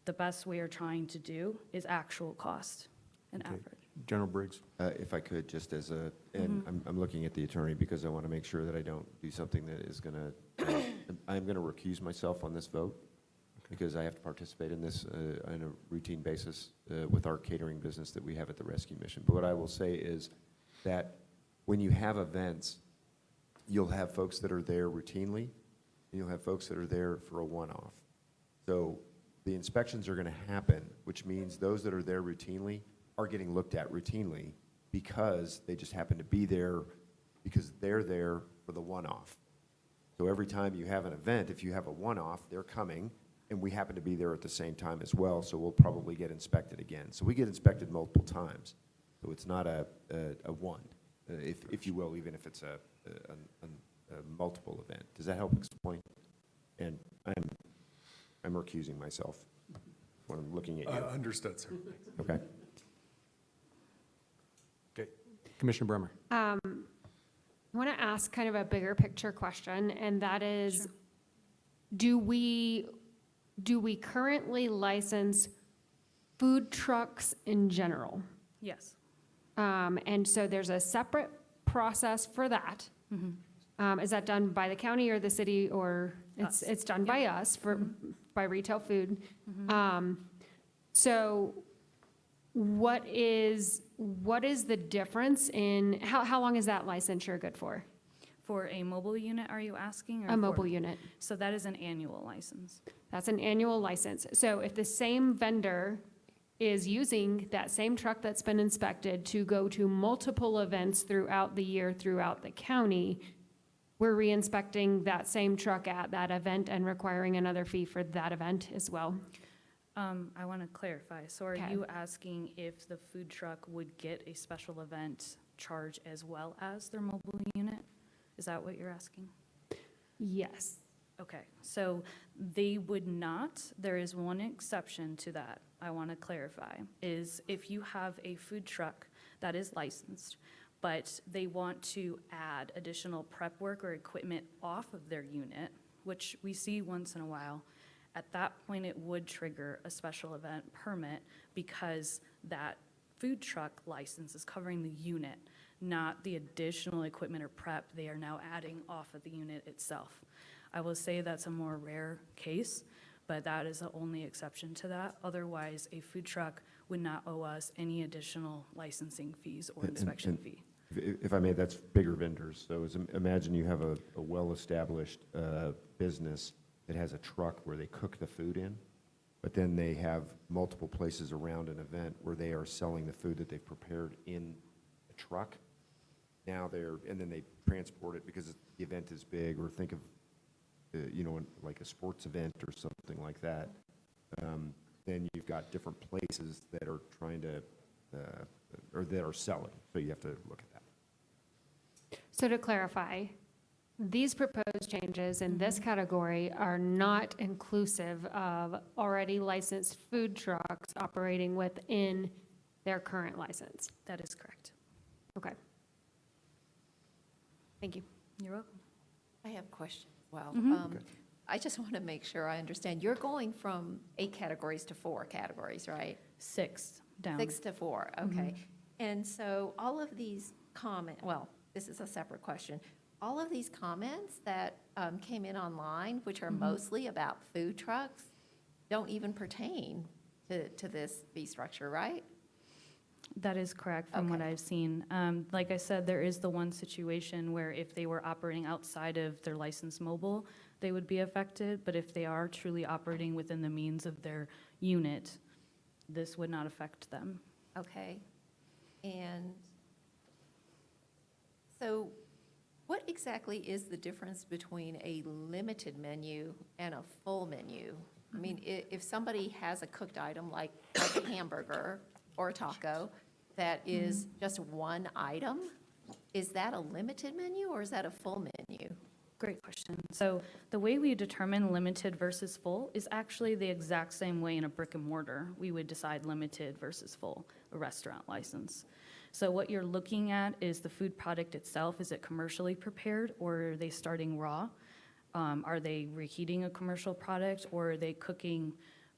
the best we are trying to do is actual cost and Okay. average. General Briggs. If I could, just and I'm looking at the attorney because I want to make sure that I don't do something that is going to, I'm going to recuse myself on this vote because I have to participate in this on a routine basis with our catering business that we have at the rescue mission. But what I will say is that when you have events, you'll have folks that are there routinely, and you'll have folks that are there for a one-off. So the inspections are going to happen, which means those that are there routinely are getting looked at routinely because they just happen to be there because they're there for the one-off. So every time you have an event, if you have a one-off, they're coming, and we happen to be there at the same time as well, so we'll probably get inspected again. So we get inspected multiple times. So it's not a one, if you will, even if it's a multiple event. Does that help explain? And I'm recusing myself when I'm looking at you. Understood, sir. Okay. Okay. Commissioner Bremer. I want to ask kind of a bigger picture question, and that is, do we currently license food trucks in general? Yes. And so there's a separate process for that. Is that done by the county or the city, or it's done by us by retail food? So what is the difference in, how long is that licensure good for? For a mobile unit, are you asking? Or A mobile unit. So that is an annual license. That's an annual license. So if the same vendor is using that same truck that's been inspected to go to multiple events throughout the year, throughout the county, we're re-inspecting that same truck at that event and requiring another fee for that event as well. I want to clarify. So are Okay. you asking if the food truck would get a special event charge as well as their mobile unit? Is that what you're asking? Yes. Okay, so they would not. There is one exception to that I want to clarify, is if you have a food truck that is licensed, but they want to add additional prep work or equipment off of their unit, which we see once in a while, at that point it would trigger a special event permit because that food truck license is covering the unit, not the additional equipment or prep they are now adding off of the unit itself. I will say that's a more rare case, but that is the only exception to that. Otherwise, a food truck would not owe us any additional licensing fees or inspection fee. If I may, that's bigger vendors. So imagine you have a well-established business that has a truck where they cook the food in, but then they have multiple places around an event where they are selling the food that they've prepared in a truck. Now and then they transport it because the event is big, or think of, like a sports event or something like that. Then you've got different places that are trying to, or that are selling. So you have to look at that. So to clarify, these proposed changes in this category are not inclusive of already licensed food trucks operating within their current license. That is correct. Okay. Thank you. You're welcome. I have a question as well. Mhm. I just want to make sure I understand. You're going from 8 categories to 4 categories, right? 6 down. 6 to 4, okay. And so all of these this is a separate question. All of these comments that came in online, which are mostly about food trucks, don't even pertain to this fee structure, right? That is correct from what I've seen. Like I said, there is the one situation where if they were operating outside of their licensed mobile, they would be affected. But if they are truly operating within the means of their unit, this would not affect them. Okay. And so what exactly is the difference between a limited menu and a full menu? I mean, if somebody has a cooked item like a hamburger or a taco that is just one item, is that a limited menu or is that a full menu? Great question. So the way we determine limited versus full is actually the exact same way in a brick and mortar. We would decide limited versus full, a restaurant license. So what you're looking at is the food product itself. Is it commercially prepared or are they starting raw? Are they reheating a commercial product or are they cooking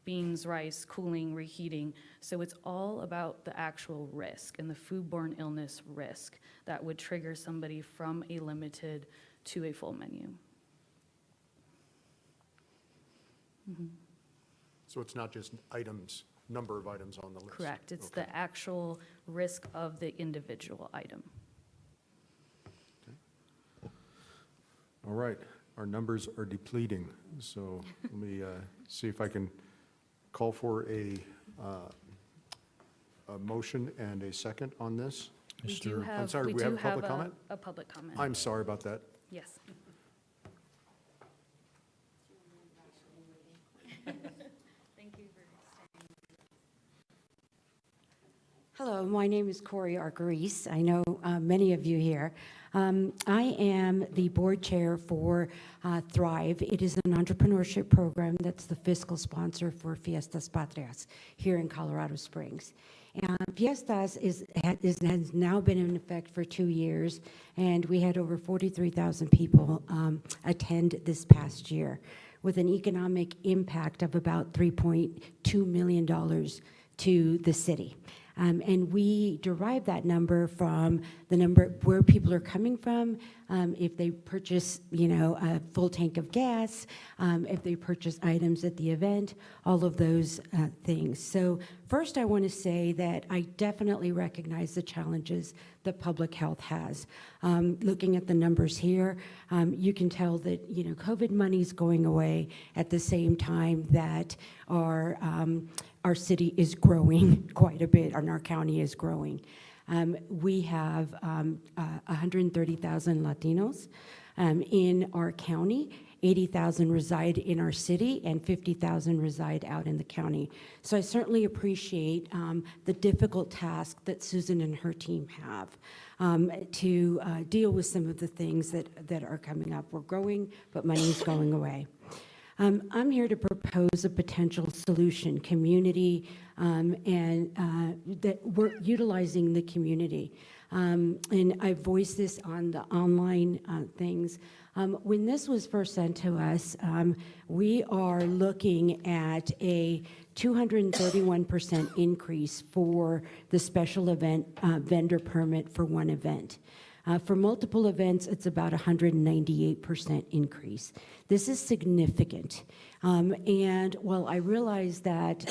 beans, rice, cooling, reheating? So it's all about the actual risk and the foodborne illness risk that would trigger somebody from a limited to a full menu. So it's not just items, number of items on the list? Correct. It's the actual risk of the individual item. All right, our numbers are depleting, so let me see if I can call for a motion and a second on this. We do I'm have, sorry, we we do have a have public comment? a public comment. I'm sorry about that. Yes. Thank you for Hello, my name is Corey Arcaris. I know many of you here. I am the board chair for Thrive. It is an entrepreneurship program that's the fiscal sponsor for Fiestas Patrias here in Colorado Springs. And Fiestas has now been in effect for 2 years, and we had over 43,000 people attend this past year, with an economic impact of about $3.2 million to the city. And we derive that number from the number where people are coming from, if they purchase, a full tank of gas, if they purchase items at the event, all of those things. So first, I want to say that I definitely recognize the challenges that public health has. Looking at the numbers here, you can tell that, COVID money is going away at the same time that our our city is growing quite a bit, and our county is growing. We have 130,000 Latinos in our county. 80,000 reside in our city, and 50,000 reside out in the county. So I certainly appreciate the difficult task that Susan and her team have to deal with some of the things that are coming up. We're growing, but money's going away. I'm here to propose a potential solution, community, and that we're utilizing the community. And I voiced this on the online things. When this was first sent to us, we are looking at a 231% increase for the special event vendor permit for one event. For multiple events, it's about 198% increase. This is significant. And while I realize that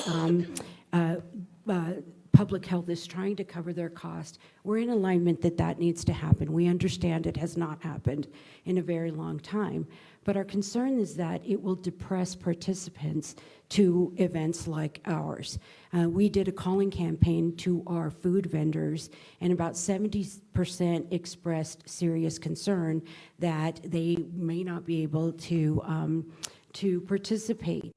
public health is trying to cover their cost, we're in alignment that that needs to happen. We understand it has not happened in a very long time. But our concern is that it will depress participants to events like ours. We did a calling campaign to our food vendors, and about 70% expressed serious concern that they may not be able to participate.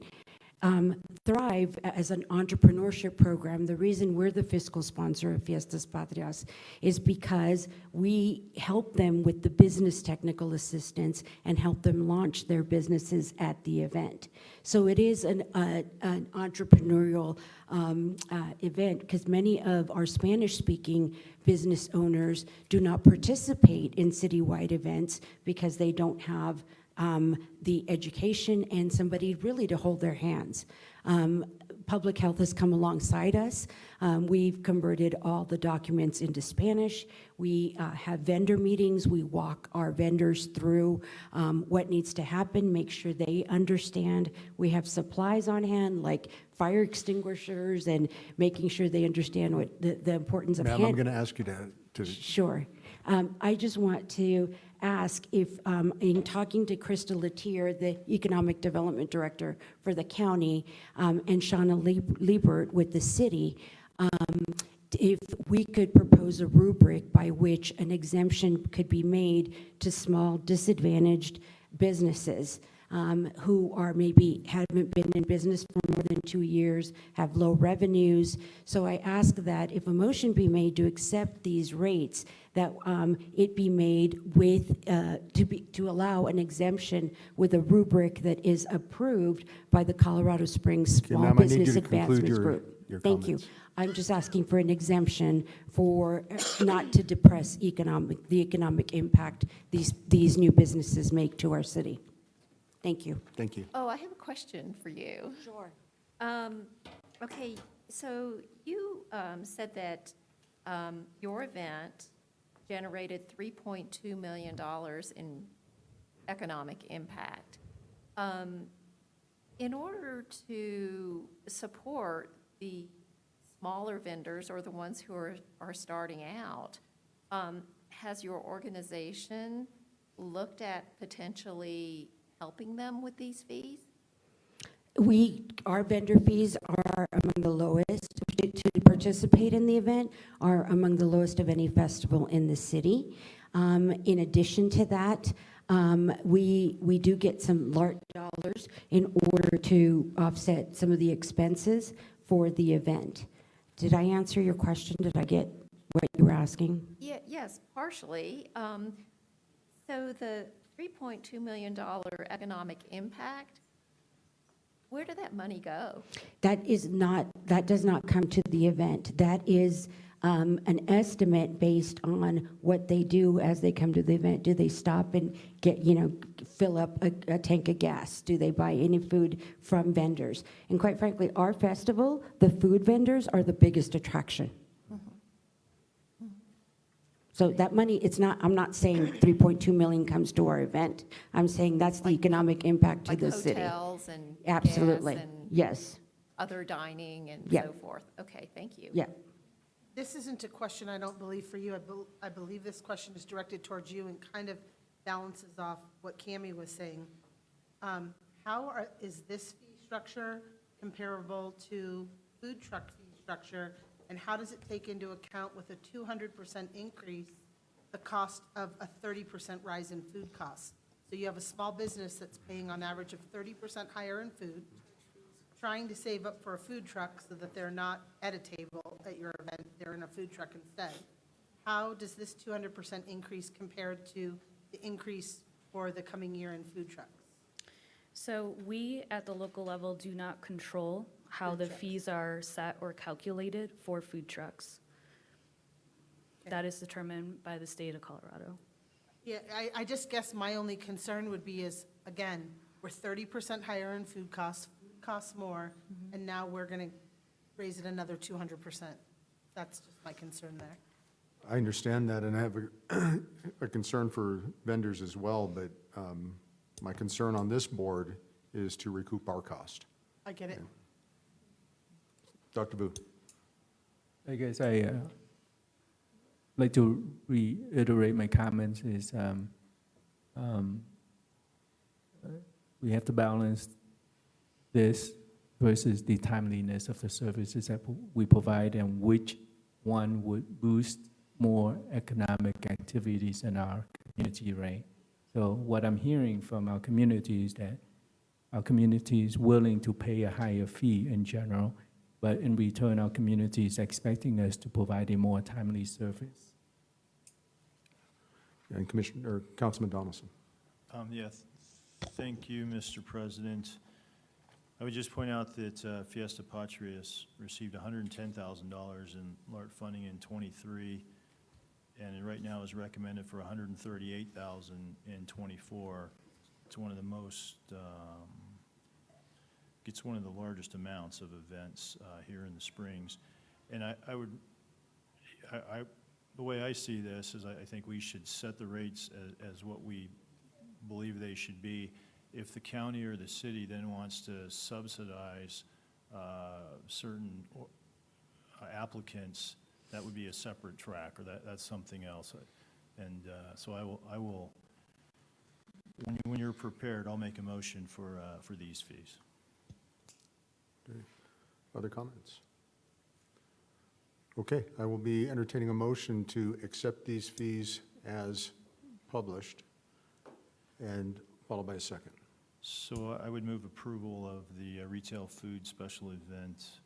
Thrive as an entrepreneurship program, the reason we're the fiscal sponsor of Fiestas Patrias is because we help them with the business technical assistance and help them launch their businesses at the event. So it is an entrepreneurial event, because many of our Spanish-speaking business owners do not participate in citywide events because they don't have the education and somebody really to hold their hands. Public health has come alongside us. We've converted all the documents into Spanish. We have vendor meetings. We walk our vendors through what needs to happen, make sure they understand. We have supplies on hand, like fire extinguishers, and making sure they understand what the importance of Ma'am, I'm going to ask you to... Sure. I just want to ask if, in talking to Krista Latier, the Economic Development Director for the county, and Shauna Liebert with the city, if we could propose a rubric by which an exemption could be made to small disadvantaged businesses who are maybe haven't been in business for more than 2 years, have low revenues. So I ask that if a motion be made to accept these rates, that it be made with, to allow an exemption with a rubric that is approved by the Colorado Springs Small Business Advancement Group. Thank you. I'm just asking for an exemption for not to depress the economic impact these new businesses make to our city. Thank you. Thank you. Oh, I have a question for you. Sure. Okay, so you said that your event generated $3.2 million in economic impact. In order to support the smaller vendors or the ones who are starting out, has your organization looked at potentially helping them with these fees? Our vendor fees are among the lowest to participate in the event, are among the lowest of any festival in the city. In addition to that, we do get some large dollars in order to offset some of the expenses for the event. Did I answer your question? Did I get what you were asking? Yeah, yes, partially. So the $3.2 million economic impact, where did that money go? That does not come to the event. That is an estimate based on what they do as they come to the event. Do they stop and fill up a tank of gas? Do they buy any food from vendors? And quite frankly, our festival, the food vendors are the biggest attraction. So that money, I'm not saying 3.2 million comes to our event. I'm saying that's the economic impact to the city. Like hotels and Absolutely, gas and yes. other dining and Yeah. so forth. Okay, thank you. Yeah. This isn't a question, I don't believe, for you. I believe this question is directed towards you and kind of balances off what Cammie was saying. Is this fee structure comparable to food truck fee structure, and how does it take into account with a 200% increase, the cost of a 30% rise in food costs? So you have a small business that's paying on average of 30% higher in food, trying to save up for a food truck so that they're not at a table at your event, they're in a food truck instead. How does this 200% increase compare to the increase for the coming year in food trucks? So we, at the local level, do not control how the fees are set or calculated for food trucks. That is determined by the state of Colorado. Yeah, I just guess my only concern would be is, again, we're 30% higher in food costs more, and now we're going to raise it another 200%. That's just my concern there. I understand that, and I have a concern for vendors as well, but my concern on this board is to recoup our cost. I get it. Dr. Vu. I guess I like to reiterate my comments is we have to balance this versus the timeliness of the services that we provide and which one would boost more economic activities in our community, right? So what I'm hearing from our community is that our community is willing to pay a higher fee in general, but in return, our community is expecting us to provide a more timely service. And Commissioner, or Councilman Donaldson. Yes, thank you, Mr. President. I would just point out that Fiesta Patria has received $110,000 in LART funding in '23, and it right now is recommended for $138,000 in '24. It's one of the most, gets one of the largest amounts of events here in the Springs. And the way I see this is I think we should set the rates as what we believe they should be. If the county or the city then wants to subsidize certain applicants, that would be a separate track, or that's something else. And so I will, when you're prepared, I'll make a motion for these fees. Okay. Other comments? Okay, I will be entertaining a motion to accept these fees as published, and followed by a second. So I would move approval of the retail food special event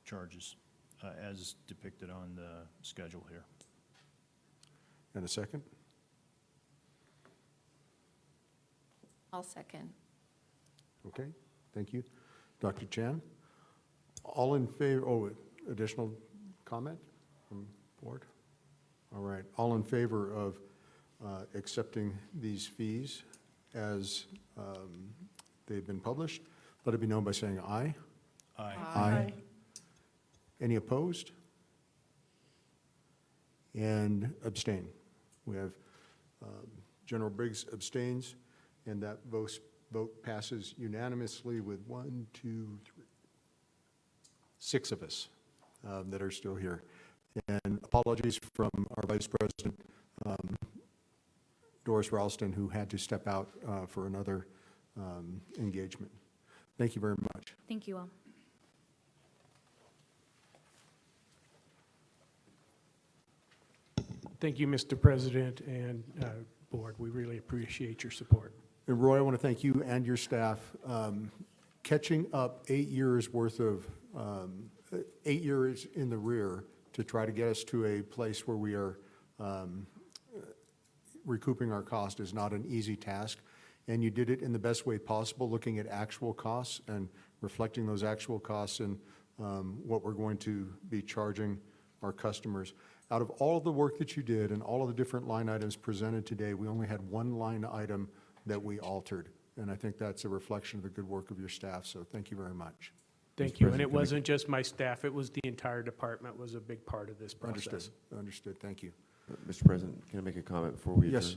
charges as depicted on the schedule here. And a second? I'll second. Okay, thank you. Dr. Chan? All in favor, additional comment from board? All right, all in favor of accepting these fees as they've been published, let it be known by saying aye. Aye. Aye. Any opposed? And abstain. We have General Briggs abstains, and that vote passes unanimously with 1, 2, 3, 6 of us that are still here. And apologies from our Vice President, Doris Ralston, who had to step out for another engagement. Thank you very much. Thank you all. Thank you, Mr. President and Board. We really appreciate your support. And Roy, I want to thank you and your staff. Catching up 8 years worth of, 8 years in the rear to try to get us to a place where we are recouping our cost is not an easy task. And you did it in the best way possible, looking at actual costs and reflecting those actual costs in what we're going to be charging our customers. Out of all of the work that you did and all of the different line items presented today, we only had one line item that we altered. And I think that's a reflection of the good work of your staff. So thank you very much. Thank you. And it wasn't just my staff, it was the entire department was a big part of this process. Understood. Understood. Thank you. Mr. President, can I make a comment before we adjourn?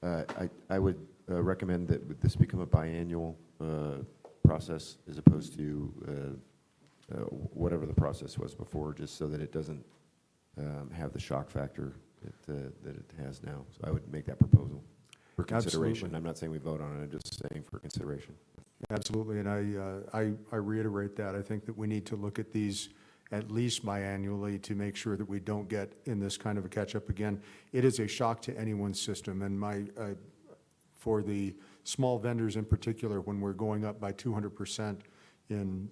Yes. I would recommend that this become a biannual process as opposed to whatever the process was before, just so that it doesn't have the shock factor that it has now. So I would make that proposal for consideration. Absolutely. I'm not saying we vote on it, I'm just saying for consideration. Absolutely, and I reiterate that. I think that we need to look at these at least biannually to make sure that we don't get in this kind of a catch-up again. It is a shock to anyone's system, and for the small vendors in particular, when we're going up by 200% in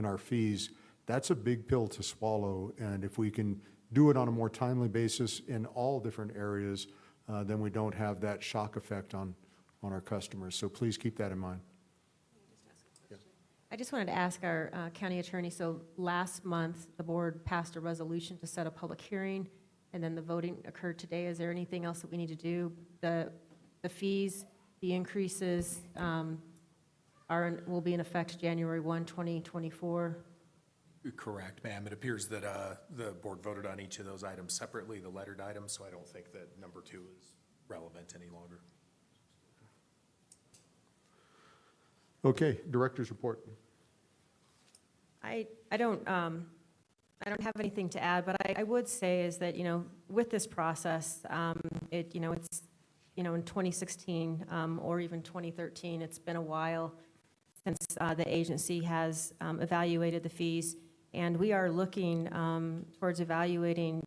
our fees, that's a big pill to swallow, and if we can do it on a more timely basis in all different areas, then we don't have that shock effect on our customers. So please keep that in mind. I just wanted to ask our county attorney, so last month, the board passed a resolution to set a public hearing, and then the voting occurred today. Is there anything else that we need to do? The fees, the increases will be in effect January 1, 2024? Correct, ma'am. It appears that the board voted on each of those items separately, the lettered items, so I don't think that number 2 is relevant any longer. Okay, director's report. I don't have anything to add, but I would say is that, with this process, it's, in 2016 or even 2013, it's been a while since the agency has evaluated the fees, and we are looking towards evaluating,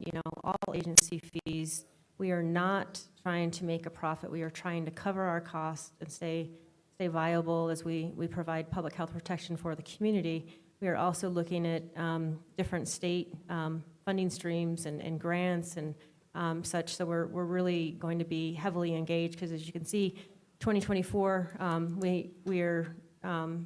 all agency fees. We are not trying to make a profit. We are trying to cover our costs and stay viable as we provide public health protection for the community. We are also looking at different state funding streams and grants and such, so we're really going to be heavily engaged, because as you can see, 2024, we are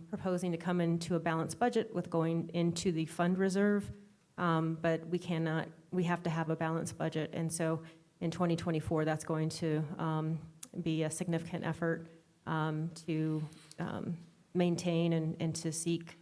proposing to come into a balanced budget with going into the fund reserve, but we have to have a balanced budget, and so in 2024, that's going to be a significant effort to maintain and to seek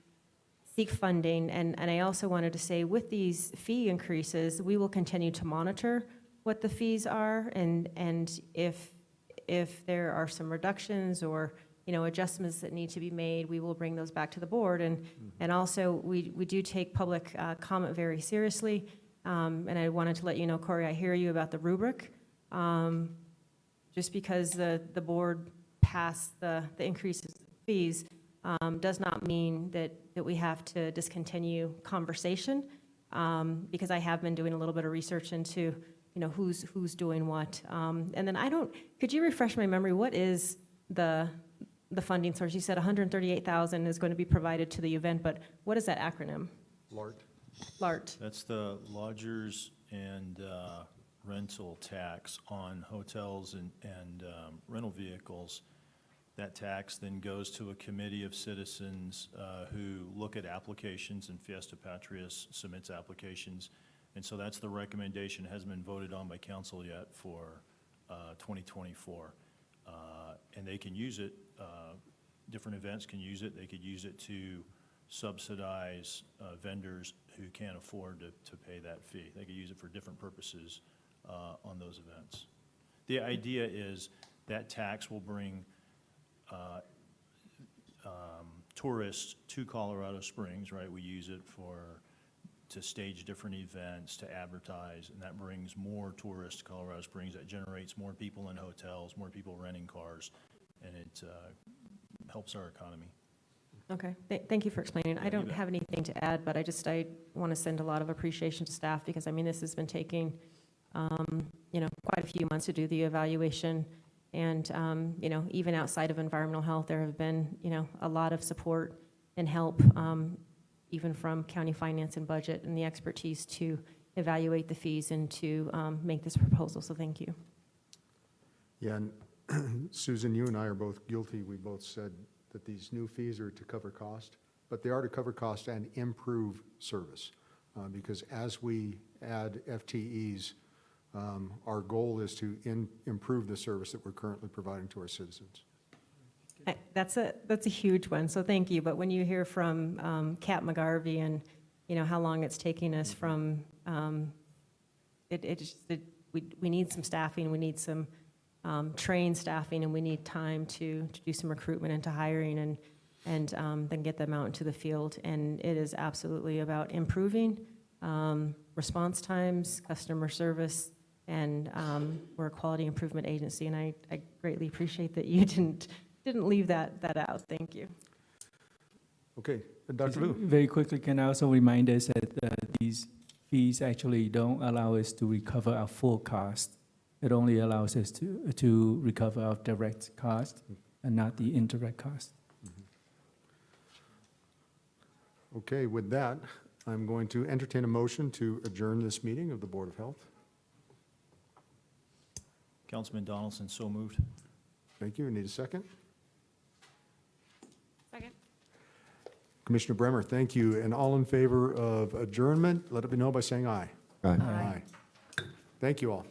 funding. And I also wanted to say, with these fee increases, we will continue to monitor what the fees are, and if there are some reductions or adjustments that need to be made, we will bring those back to the board. And also, we do take public comment very seriously. And I wanted to let you know, Corey, I hear you about the rubric. Just because the board passed the increases in fees does not mean that we have to discontinue conversation, because I have been doing a little bit of research into who's doing what. And then could you refresh my memory, what is the funding source? You said $138,000 is going to be provided to the event, but what is that acronym? LART. LART. That's the lodgers and rental tax on hotels and rental vehicles. That tax then goes to a committee of citizens who look at applications, and Fiesta Patria's submits applications. And so that's the recommendation. It hasn't been voted on by council yet for 2024. And they can use it, different events can use it. They could use it to subsidize vendors who can't afford to pay that fee. They could use it for different purposes on those events. The idea is that tax will bring tourists to Colorado Springs, right? We use it to stage different events, to advertise, and that brings more tourists to Colorado Springs. That generates more people in hotels, more people renting cars, and it helps our economy. Okay, thank you for explaining. I don't have anything to add, but I want to send a lot of appreciation to staff, because this has been taking, quite a few months to do the evaluation. And, even outside of environmental health, there have been, a lot of support and help, even from county finance and budget, and the expertise to evaluate the fees and to make this proposal. So thank you. Yeah, and Susan, you and I are both guilty. We both said that these new fees are to cover cost, but they are to cover cost and improve service. Because as we add FTEs, our goal is to improve the service that we're currently providing to our citizens. That's a huge one, so thank you. But when you hear from Kat McGarvey and, how long it's taking us from, we need some staffing, we need some trained staffing, and we need time to do some recruitment into hiring and then get them out into the field. And it is absolutely about improving response times, customer service, and we're a quality improvement agency. And I greatly appreciate that you didn't didn't leave that out. Thank you. Okay, Dr. Vu. Very quickly, can I also remind us that these fees actually don't allow us to recover our full cost. It only allows us to recover our direct cost and not the indirect cost. Okay, with that, I'm going to entertain a motion to adjourn this meeting of the Board of Health. Councilman Donaldson, so moved. Thank you. Need a second? Second. Commissioner Bremer, thank you. And all in favor of adjournment, let it be known by saying aye. Aye. Aye. Thank you all.